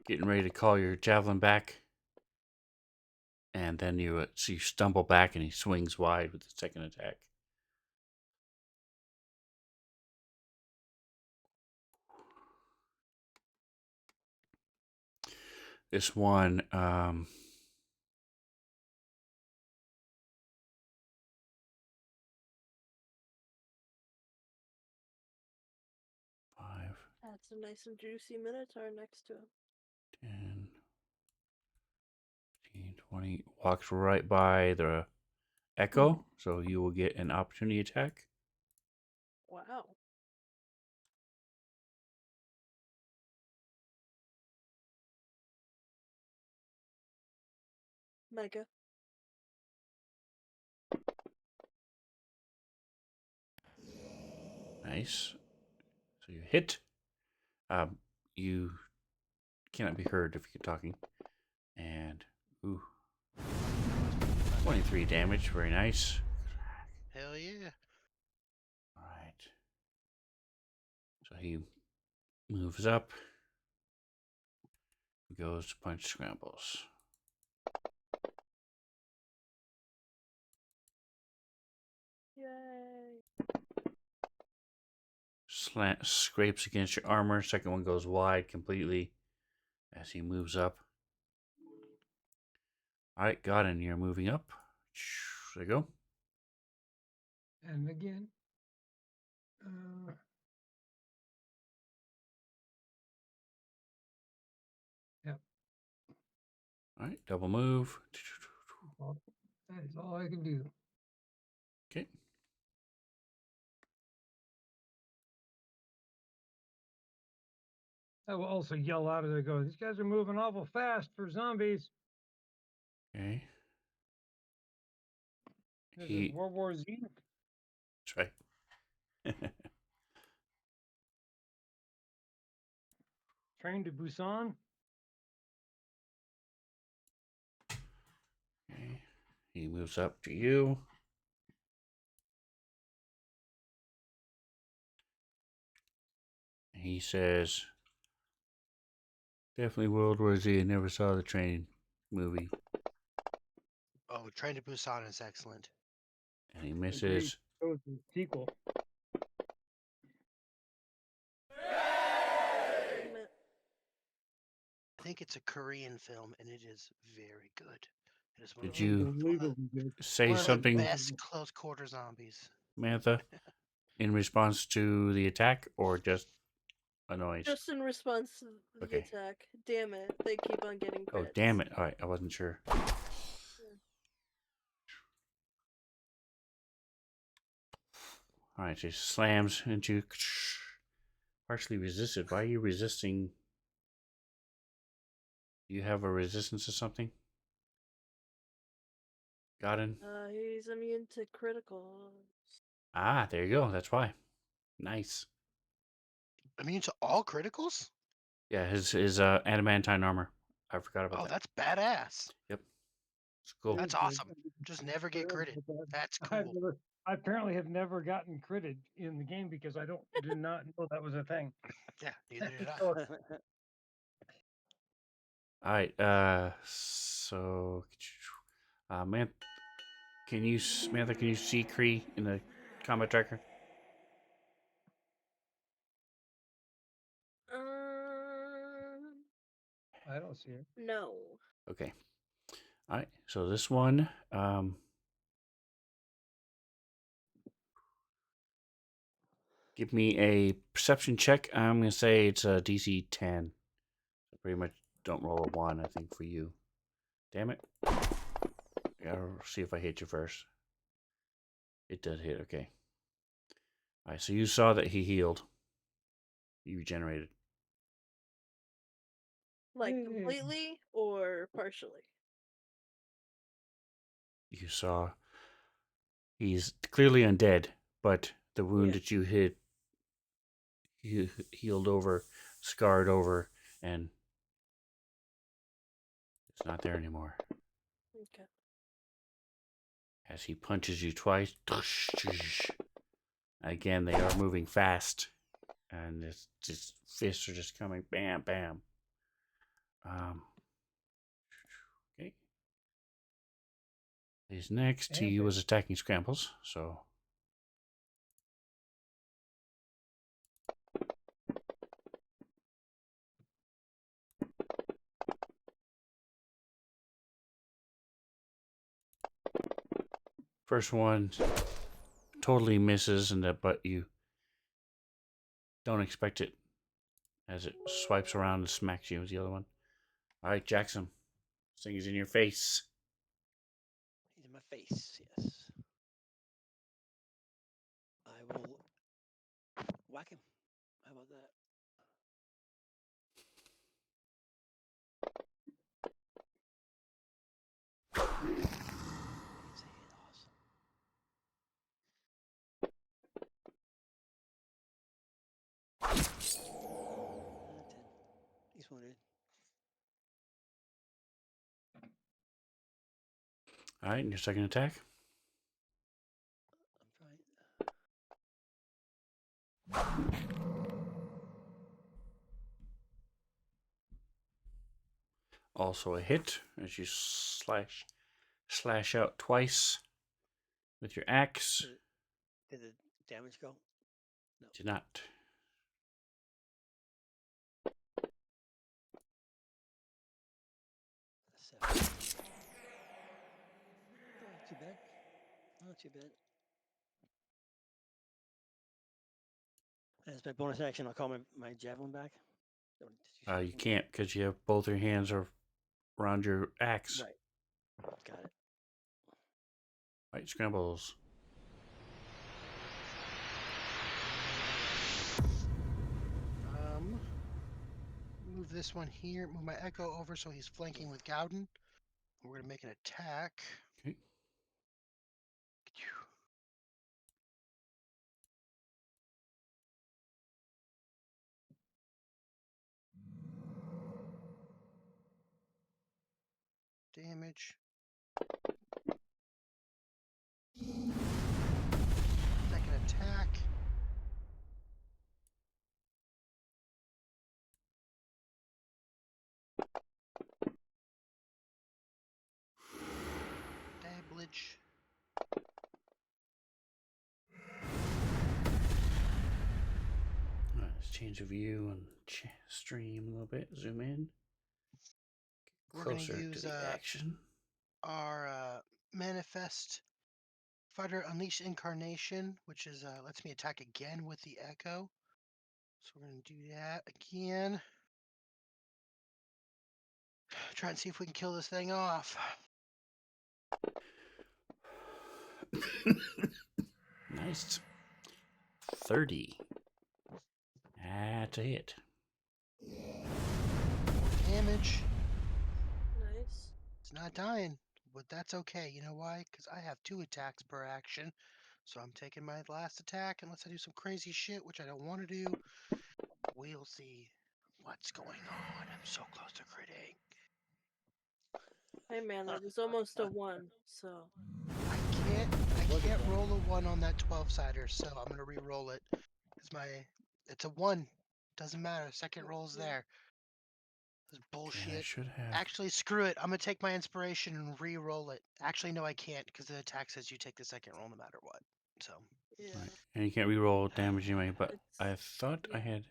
getting ready to call your javelin back, and then you so you stumble back, and he swings wide with the second attack. This one, 5, That's a nice and juicy minotaur next to him. 10, 15, 20. Walks right by the echo, so you will get an opportunity attack. Wow. Mega. Nice. So you hit. You cannot be heard if you're talking. And, ooh, 23 damage. Very nice. Hell yeah. All right. So he moves up. Goes to punch scrambles. Yay. Scrapes against your armor. Second one goes wide completely as he moves up. All right, Godin, you're moving up. There you go. And again, uh, yep. All right, double move. Well, that is all I can do. Okay. I will also yell out as I go, these guys are moving awful fast for zombies. Okay. This is He. World War Z. That's right. Train to Busan. Okay. He moves up to you. He says, definitely World War Z. I never saw the train movie. Oh, Train to Busan is excellent. And he Agreed. misses. That was the sequel. Damn it. I think it's a Korean film, and it is very good. It is Did you Unbelievably good. say one of something, the best close quarter zombies. Mantha, in response to the attack or just a noise? Just in response to the Okay. attack. Damn it. They keep on getting crits. Oh, damn it. All right, I wasn't sure. All right, so he slams into. Partially resisted. Why are you resisting? Do you have a resistance to something? Godin? He's immune to criticals. Ah, there you go. That's why. Nice. Immune to all criticals? Yeah, his adamantine armor. I forgot about Oh, that. that's badass. Yep, it's cool. That's awesome. Just never get critted. That's cool. I apparently have never gotten critted in the game because I did not know that was a thing. Yeah, neither did I. So, All right. So, man, Samantha? Can you see Kree in the combat tracker? I don't see it. No. Okay. All right. So this one, give me a perception check. I'm gonna say it's a DC 10. So pretty much don't roll a 1. I think for you. Damn it. Gotta see if I hit you first. It does hit. Okay. All right. So you saw that he healed. He regenerated. Like Yay. completely or partially? You saw he's clearly undead, but the wound Yeah. that you hit, he healed over, scarred over, and it's not there anymore. Okay. As he punches you twice, again they are moving fast, and it's just fists are just coming, bam, bam. Okay. He's next to you was attacking Scrambles, so first one totally misses, but you don't expect it as it swipes around and smacks you with the other one. All right, Jackson, this thing is in your face. He's in my face. Yes. I will whack him. How about that? It's a hit. Awesome. 10. He's wounded. All right, and your second attack. I'm trying. Also a hit as you slash out twice with your axe. Did the damage go? No. Did not. Seven. Not too bad. Not too bad. As my bonus action, I'll call my javelin back. You can't because you have both your hands around your axe. Right. Got it. Right, Scrambles. Move this one here. Move my Echo over so he's flanking with Gowden. We're gonna make an attack. Okay. Damage. Second attack. Dablage. Let's change the view and stream a little bit. Zoom in. We're gonna Closer use to the action. our manifest fighter unleash incarnation, which is lets me attack again with the Echo. So we're gonna do that again. Try and see if we can kill this thing off. Nice. 30. That's a hit. Damage. Nice. It's not dying, but that's okay. You know why? Because I have 2 attacks per action. So I'm taking my last attack unless I do some crazy shit, which I don't want to do. We'll see what's going on. I'm so close to critting. Hey man, that was almost a 1, so. I Was it can't one? roll a 1 on that 12-sider, so I'm gonna re-roll it. It's a 1. Doesn't matter. Second roll's Yeah. there. This Okay, I bullshit. should have. Actually, screw it. I'm gonna take my inspiration and re-roll it. Actually, no, I can't because the attack says you take the second roll no matter what. So. Yeah. Right. And you can't reroll damage anyway, but It's, I thought I yeah. had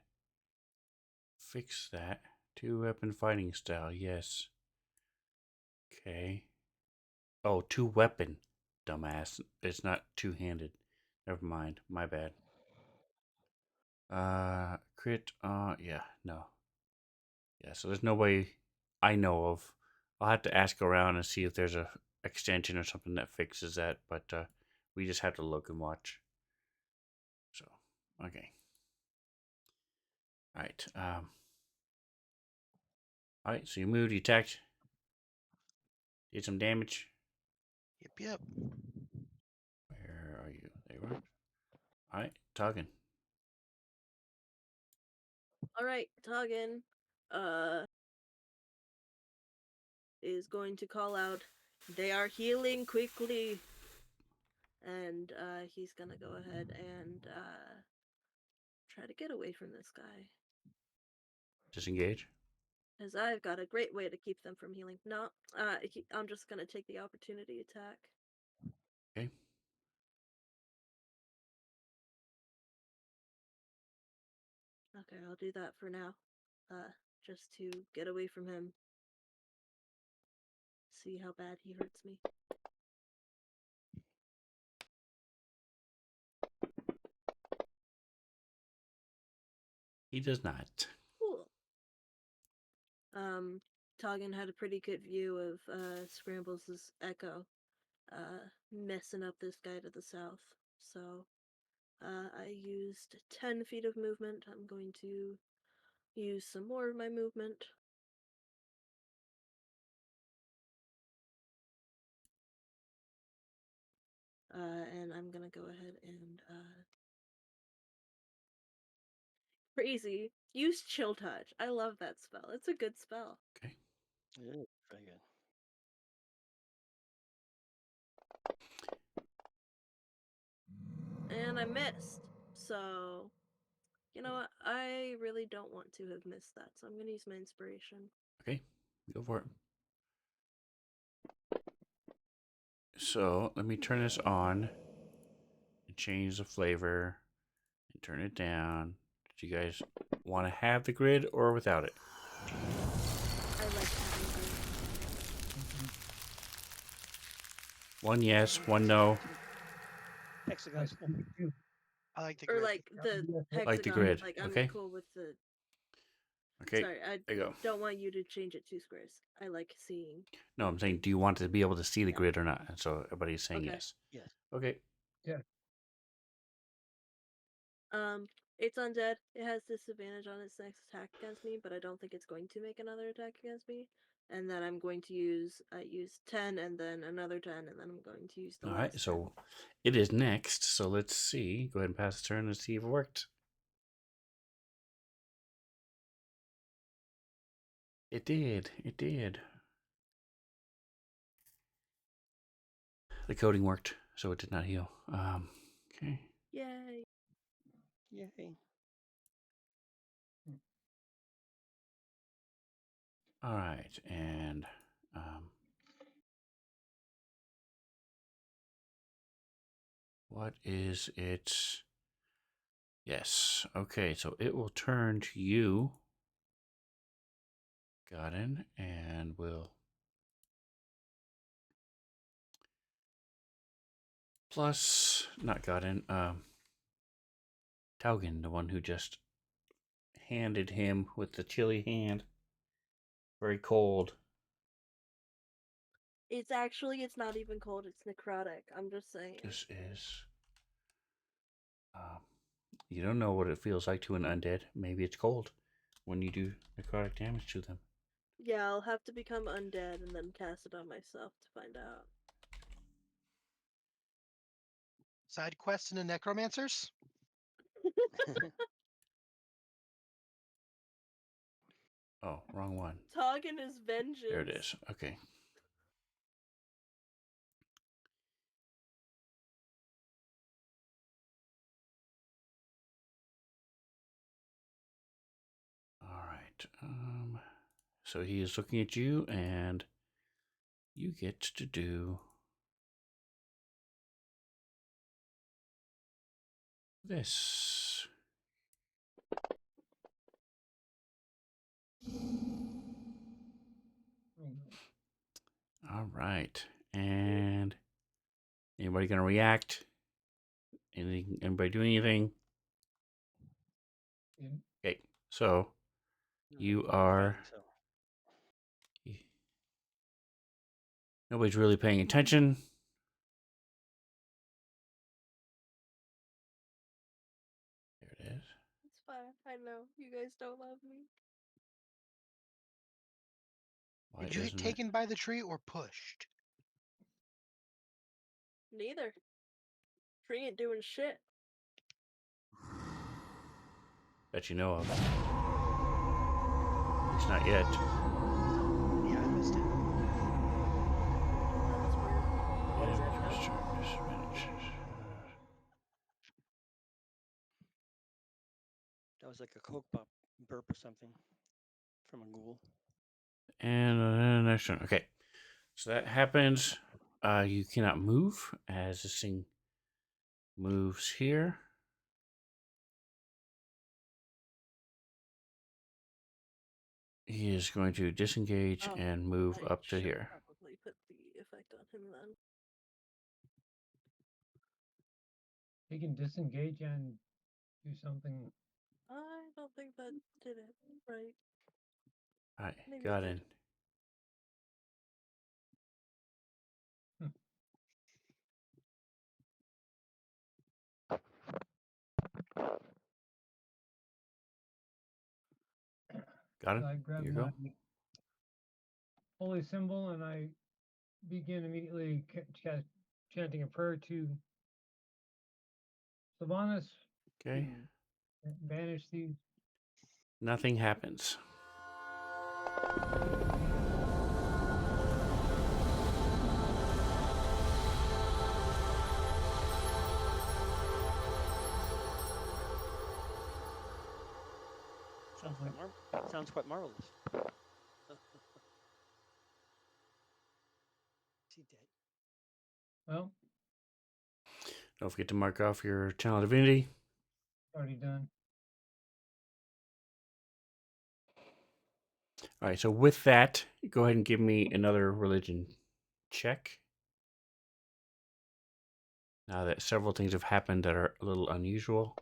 fixed that. 2-weapon fighting style, yes. Okay. Oh, 2-weapon, dumbass. It's not two-handed. Never mind. My bad. Crit, yeah, no. Yeah, so there's no way I know of. I'll have to ask around and see if there's a extension or something that fixes that, but we just have to look and watch. So, okay. Alright, alright, so you moved, you attacked, did some damage. Yep. Where are you? There you are. Alright, talking. Alright, Toggin is going to call out, "They are healing quickly!" And he's gonna go ahead and try to get away from this guy. Disengage. Because I've got a great way to keep them from healing. No, I'm just gonna take the opportunity attack. Okay. Okay, I'll do that for now. Just to get away from him. See how bad he hurts me. He does not. Cool. Toggin had a pretty good view of Scrambles' Echo messing up this guy to the south. So I used 10 feet of movement. I'm going to use some more of my movement. And I'm gonna go ahead and crazy. Use Chill Touch. I love that spell. It's a good spell. Okay. Yeah, very good. And I missed. So, you know what? I really don't want to have missed that. So I'm gonna use my inspiration. Okay. Go for it. So let me turn this on and change the flavor and turn it down. Do you guys want to have the grid or without it? I like having grid. One yes, one no. Hexagon. I like the Or grid. like the hexagon. Like the grid, Like I'm okay. cool with the. Okay, Sorry, I there you go. don't want you to change it 2 squares. I like seeing. No, I'm saying, do you want to be able to see the Yeah. grid or not? And so everybody's saying Okay. yes. Yes. Okay. It's undead. It has disadvantage on its next attack against me, but I don't think it's going to make another attack against me. And then I'm going to use 10 and then another 10 and then I'm going to use the All last right, 10. so it is next. So let's see. Go ahead and pass the turn and see if it worked. It did. It did. The coding worked, so it did not heal. Okay. Yay. Yay. All right, and what is its? Yes. Okay, so it will turn to you, Godin, and will plus not Godin. Taugen, the one who just handed him with the chilly hand. Very cold. It's not even cold, it's necrotic. I'm just saying. This is. You don't know what it feels like to an undead. Maybe it's cold when you do necrotic damage to them. Yeah, I'll have to become undead and then cast it on myself to find out. Side quests and the necromancers? Oh, wrong one. Tog and his vengeance. There it is. Okay. All right. So he is looking at you, and you get to do this. All right. And anybody gonna react? Anything? Anybody do anything? Yeah. Okay. So you I'm are. fighting, so. Nobody's really paying attention. There it is. It's fine. I know. You guys don't love me. Why Did you get isn't it? taken by the tree or pushed? Neither. Tree ain't doing shit. That you know of. At least not yet. Yeah, I missed it. That's weird. What does that count? That was like a Coke pop burp or something from a ghoul. And next one. Okay. So that happens. You cannot move as this thing moves here. He is going to disengage Oh, and move I up to should here. probably put the effect on him then. He can disengage and do something. I don't think that did it right. All right, Maybe got it in. did. Got So him. I grab Here you my go. holy symbol and I begin immediately chanting a prayer to Sylvanas Okay. to banish these. Nothing happens. Sounds quite marvelous. Is he dead? Well, Don't forget to mark off your channel divinity. already done. All right, so with that, go ahead and give me another religion check. Now that several things have happened that are a little unusual.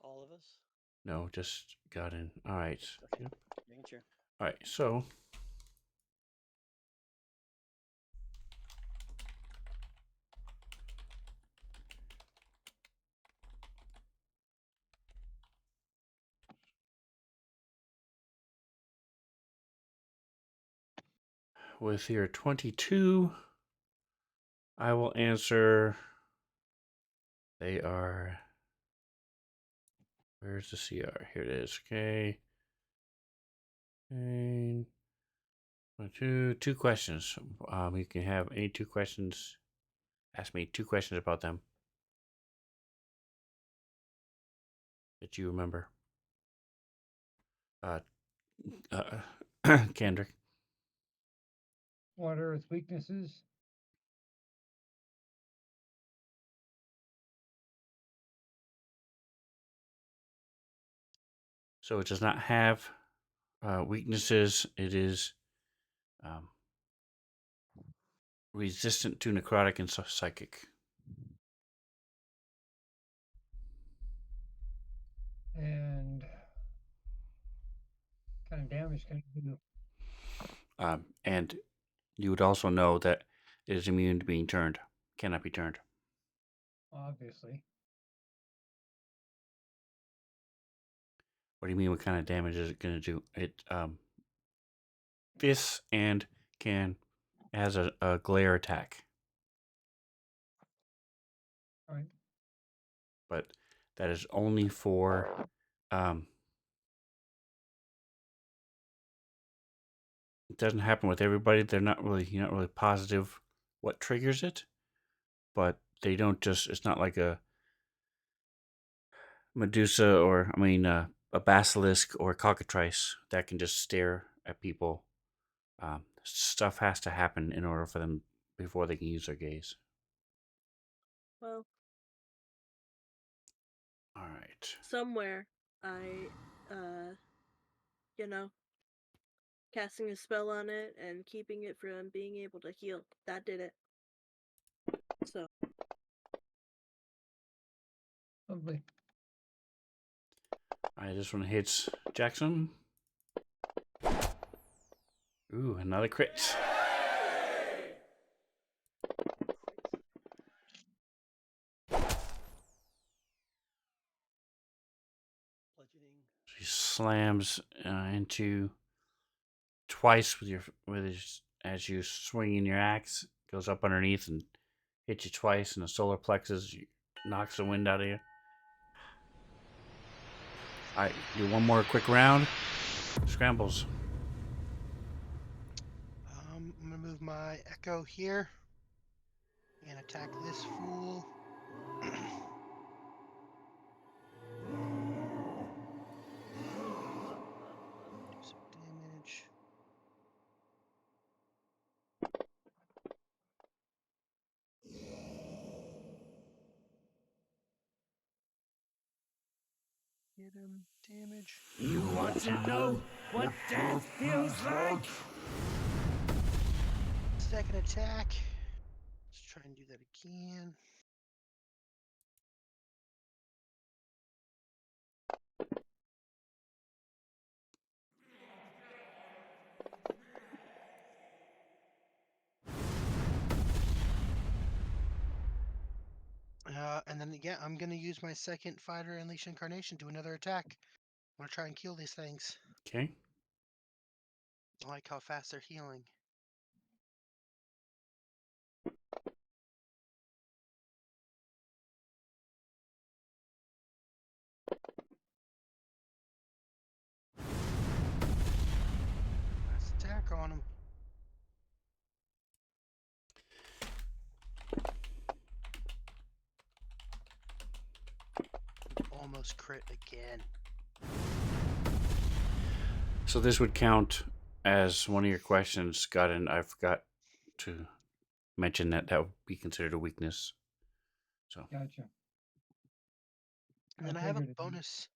All of us? No, just got in. All right. Okay. Yep. Making sure. All right, so with your 22, I will answer. They are. Where's the CR? Here it is. Okay. And two questions. You can have any two questions. Ask me two questions about them that you remember. Kendrick. What are its weaknesses? So it does not have weaknesses. It is resistant to necrotic and psychic. And kind of damage can it do? And you would also know that it is immune to being turned. Cannot be turned. Obviously. What do you mean? What kind of damage is it going to do? It this and can has a glare attack. All right. But that is only for it doesn't happen with everybody. You're not really positive what triggers it, but they don't just. It's not like a Medusa or a basilisk or a cockatrice that can just stare at people. Stuff has to happen in order for them before they can use their gaze. Well, All right. somewhere I, uh, you know, casting a spell on it and keeping it from being able to heal. That did it. So, Lovely. All right, this one hits Jackson. Ooh, another crit. Bludgeoning. He slams into twice with his as you swinging your axe. Goes up underneath and hits you twice in the solar plexus. Knocks the wind out of you. All right, do one more quick round. Scrambles. I'm gonna move my Echo here and attack this fool. Do some damage. Get him. Damage. You want to know what death feels like? Second attack. Let's try and do that again. And then again, I'm gonna use my second fighter unleash incarnation to another attack. I'm gonna try and kill these things. Okay. I like how fast they're healing. Last attack on them. Almost crit again. So this would count as one of your questions, Scott, and I forgot to mention that would be considered a weakness. So Gotcha. And then I have a bonus.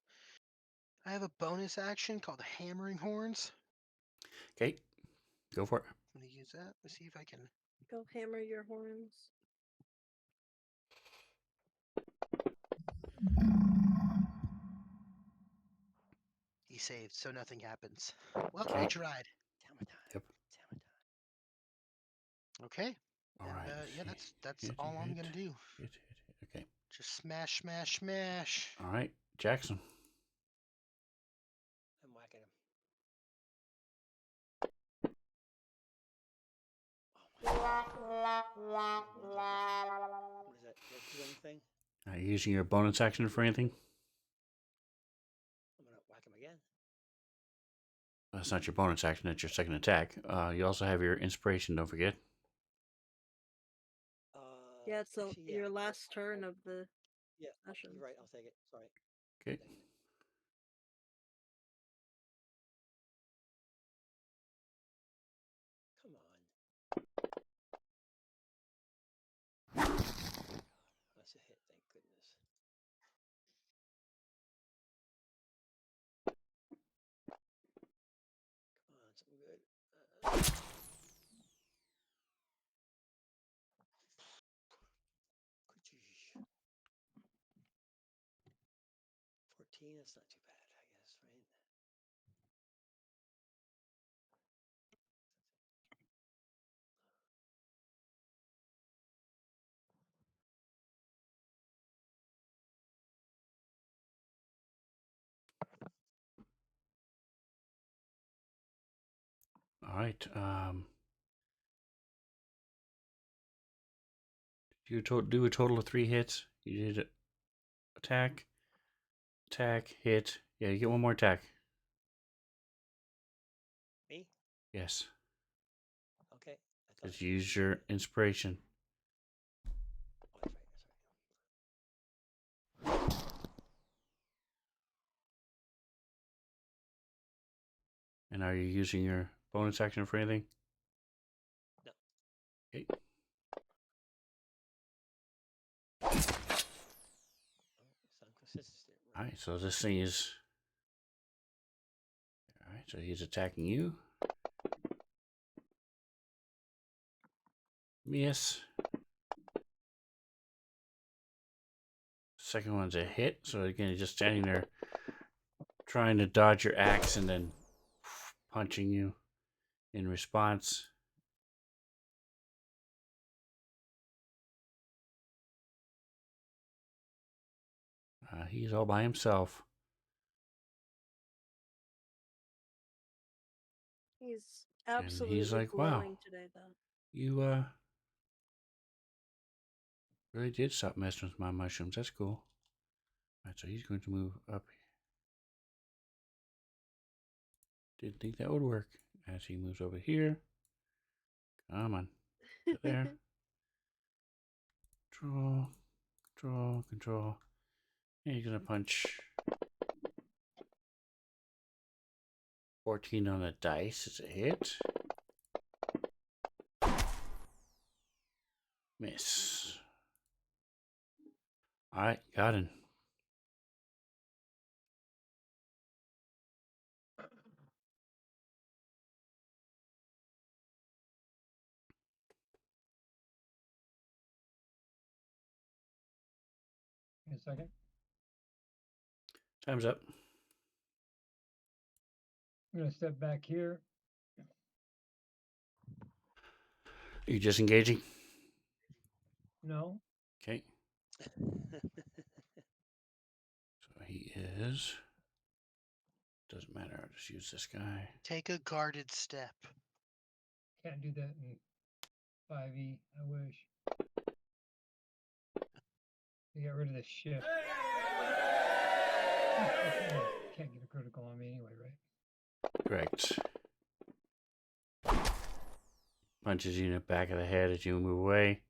I have a bonus action called Hammering Horns. okay, go for it. I'm gonna use that. Let's see if I can. go hammer your horns. He saved, so nothing happens. Well, Okay. I tried. Yep. Okay. All And right. yeah, that's Hit, all I'm hit, gonna do. hit. Okay. Just smash, smash, smash. All right, Jackson. I'm whacking him. What is that? Does that do anything? Are you using your bonus action for anything? I'm gonna whack him again. That's not your bonus action. That's your second attack. You also have your inspiration. Don't forget. Yeah, it's Actually, your last turn of the session. You're right. I'll take it. Sorry. Okay. Thank you. Come on. That's a hit. Thank goodness. Come on, something good. 14. That's not too bad, I guess, right? All right. You do a total of 3 hits. You did attack, attack, hit. Yeah, you get one more attack. Me? Yes. Okay. I thought Just use your inspiration. Oh, that's right. That's right. And are you using your bonus action for anything? No. Okay. Oh, it's inconsistent. Right. Alright, so this thing is. Alright, so he's attacking you. Miss. Second one's a hit. So again, he's just standing there trying to dodge your axe and then punching you in response. He's all by himself. He's And absolutely he's like, wow, glowing today, though. you really did stop messing with my mushrooms. That's cool. Alright, so he's going to move up. Didn't think that would work. As he moves over here. Come on. Get there. Control. Control. Control. And he's going to punch 14 on the dice. It's a hit. Miss. Alright, got him. In a second. Time's up. I'm gonna step back here. Are you just engaging? No. Okay. So he is. Doesn't matter. I'll just use this guy. Take a guarded step. Can't do that in 5e. I wish. They got rid of the shift. Can't get a critical on me anyway, right? Correct. Punches you in the back of the head as you move away.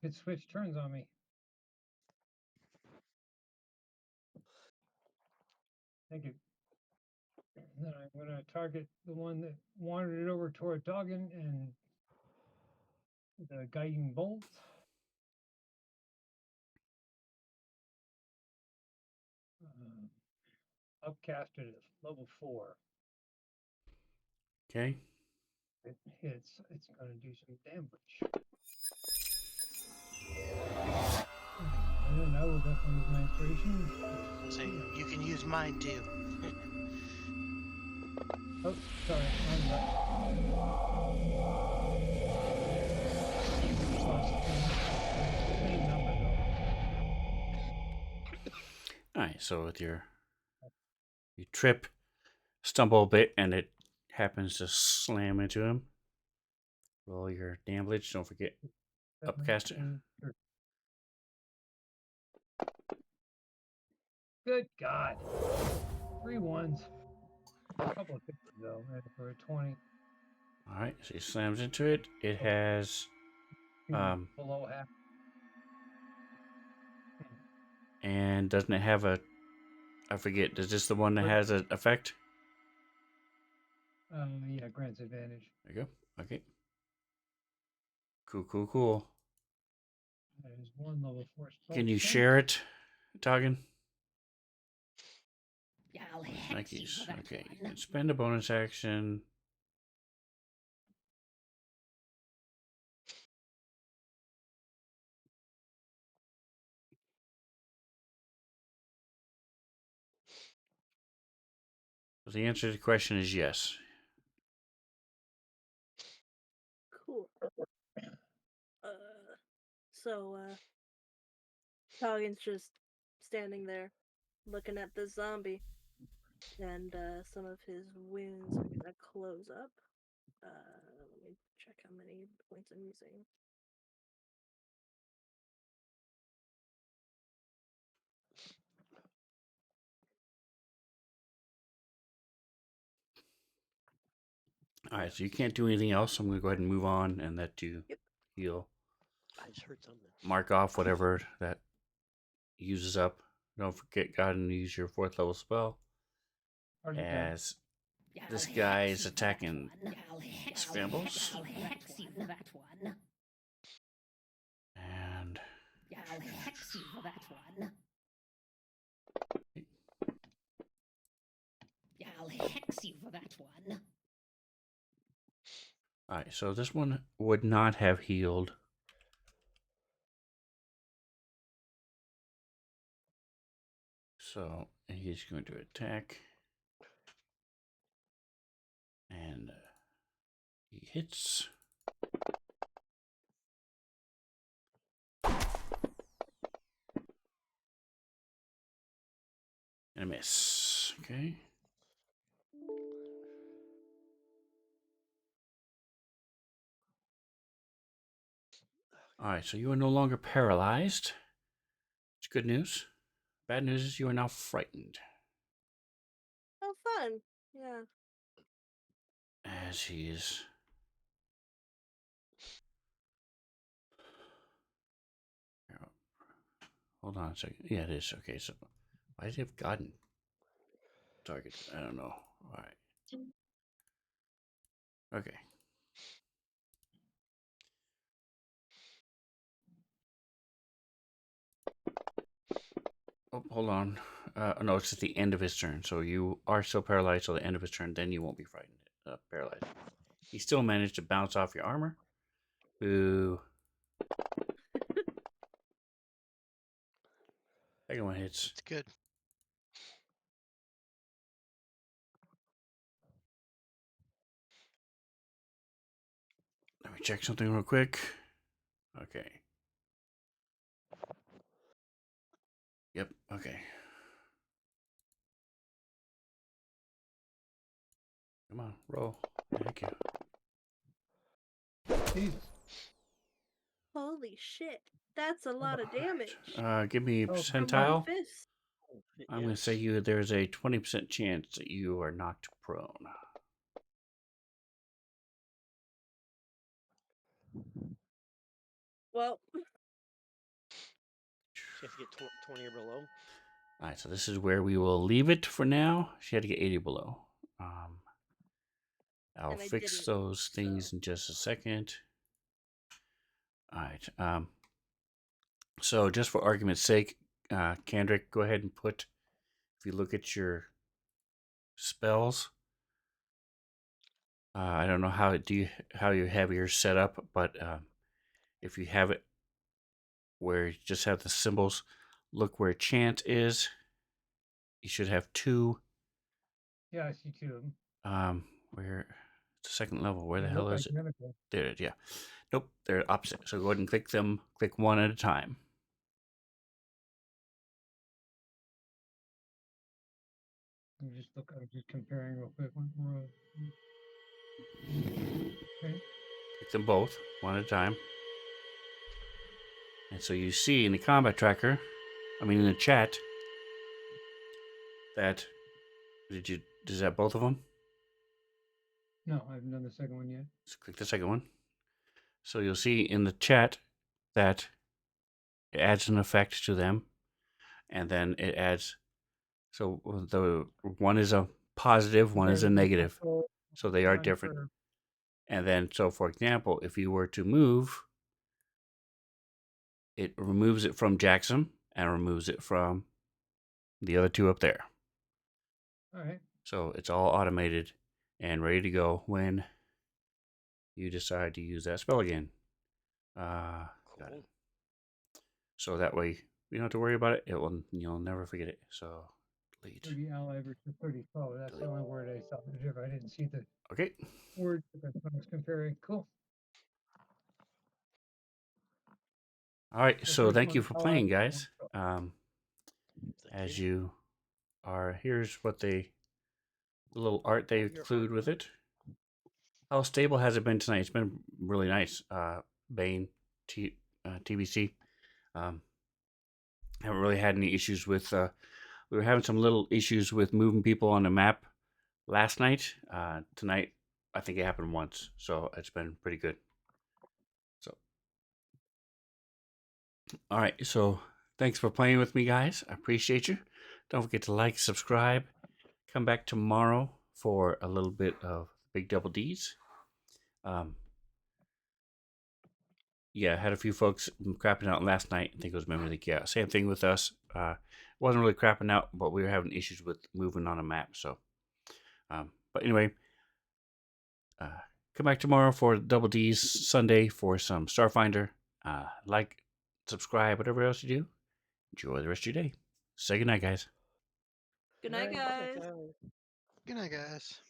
It switched turns on me. Thank you. Then I'm going to target the one that wandered it over toward Doggin and the guiding bolt. Upcasted at level 4. Okay. It hits. It's going to do some damage. And then I will definitely use my inspiration. So you can use mine too. Oh, sorry. I'm same number though. Alright, so with you trip, stumble a bit, and it happens to slam into him. Roll your damage. Don't forget upcast it. Good God. 3 ones. A couple of 50 though, for a 20. Alright, so he slams into it. It has Below half. and doesn't it have a I forget, is this the one that has an effect? Yeah, grants advantage. There you go. Okay. Cool. That is 1 level 4 spell. Can you share it, Toggin? Yeah, I'll hex you Nikes. for that Okay. You one. can spend a bonus action. So the answer to the question is yes. Cool. Toggen's just standing there, looking at the zombie, and some of his wounds are gonna close up. Let me check how many points I'm using. All right, so you can't do anything else. I'm going to go ahead and move on and let you Yep. heal. I just heard something. Mark off whatever that uses up. Don't forget, God, and use your 4th level spell Already done. as this guy is attacking Scrambles. I'll hex you for that one. And I'll hex you for that one. I'll hex you for that one. all right, so this one would not have healed. So he's going to attack. And he hits. And a miss. Okay. All right, so you are no longer paralyzed. It's good news. Bad news is you are now frightened. Oh, fun. Yeah. As he is. Hold on a second. Yeah, it is. Okay, so why does he have gotten target? I don't know. All right. Okay. Oh, hold on. No, it's at the end of his turn. So you are still paralyzed till the end of his turn. Then you won't be frightened. Paralyzed. He still managed to bounce off your armor. Boo. Second one hits. It's good. Let me check something real quick. Okay. Yep. Okay. Come on, roll. Thank you. Jesus. Holy shit. That's a lot of damage. Give me a Oh, From one percentile. fist. I'm going to say there's a 20% chance that you are knocked prone. Well, She has to get 20 or below. All right, so this is where we will leave it for now. She had to get 80 below. I'll and I fix didn't, those things so. in just a second. All right. So just for argument's sake, Kendrick, go ahead and put. If you look at your spells, I don't know how you have yours set up, but if you have it where you just have the symbols, look where chant is. You should have 2. yeah, I see 2 of them. Where it's the second level. Where the They hell look is it? identical. There it is. Yeah. Nope, they're opposite. So go ahead and click them. Click one at a time. I'm just comparing real quick. Okay. Click them both one at a time. And so you see in the combat tracker, in the chat, that is that both of them? No, I haven't done the second one yet. So click the second one. So you'll see in the chat that it adds an effect to them, and then it adds. So the one is a positive, one is a negative. So they are different. And then, so for example, if you were to move, it removes it from Jackson and removes it from the other 2 up there. All right. So it's all automated and ready to go when you decide to use that spell again. Got it. So that way you don't have to worry about it. You'll never forget it. So delete. 30 ally versus 30 foe. That's the only word I saw. I didn't see the Okay. word that I was comparing. Cool. All right. The So first thank you one's for ally playing, versus guys. foe. As you are, here's what the little art they include with it. How stable has it been tonight? It's been really nice. Bane, TBC. Um, haven't really had any issues with. We were having some little issues with moving people on the map last night. Tonight, I think it happened once, so it's been pretty good. So, all right. So, thanks for playing with me, guys. I appreciate you. Don't forget to like, subscribe. Come back tomorrow for a little bit of Big Double D's. Yeah, had a few folks crapping out last night. I think it was Memory League. Yeah, same thing with us. Wasn't really crapping out, but we were having issues with moving on a map. So, but anyway, come back tomorrow for Double D's Sunday for some Starfinder. Like, subscribe, whatever else you do. Enjoy the rest of your day. Say goodnight, guys. Good night, Good night, guys. guys. Good night, guys.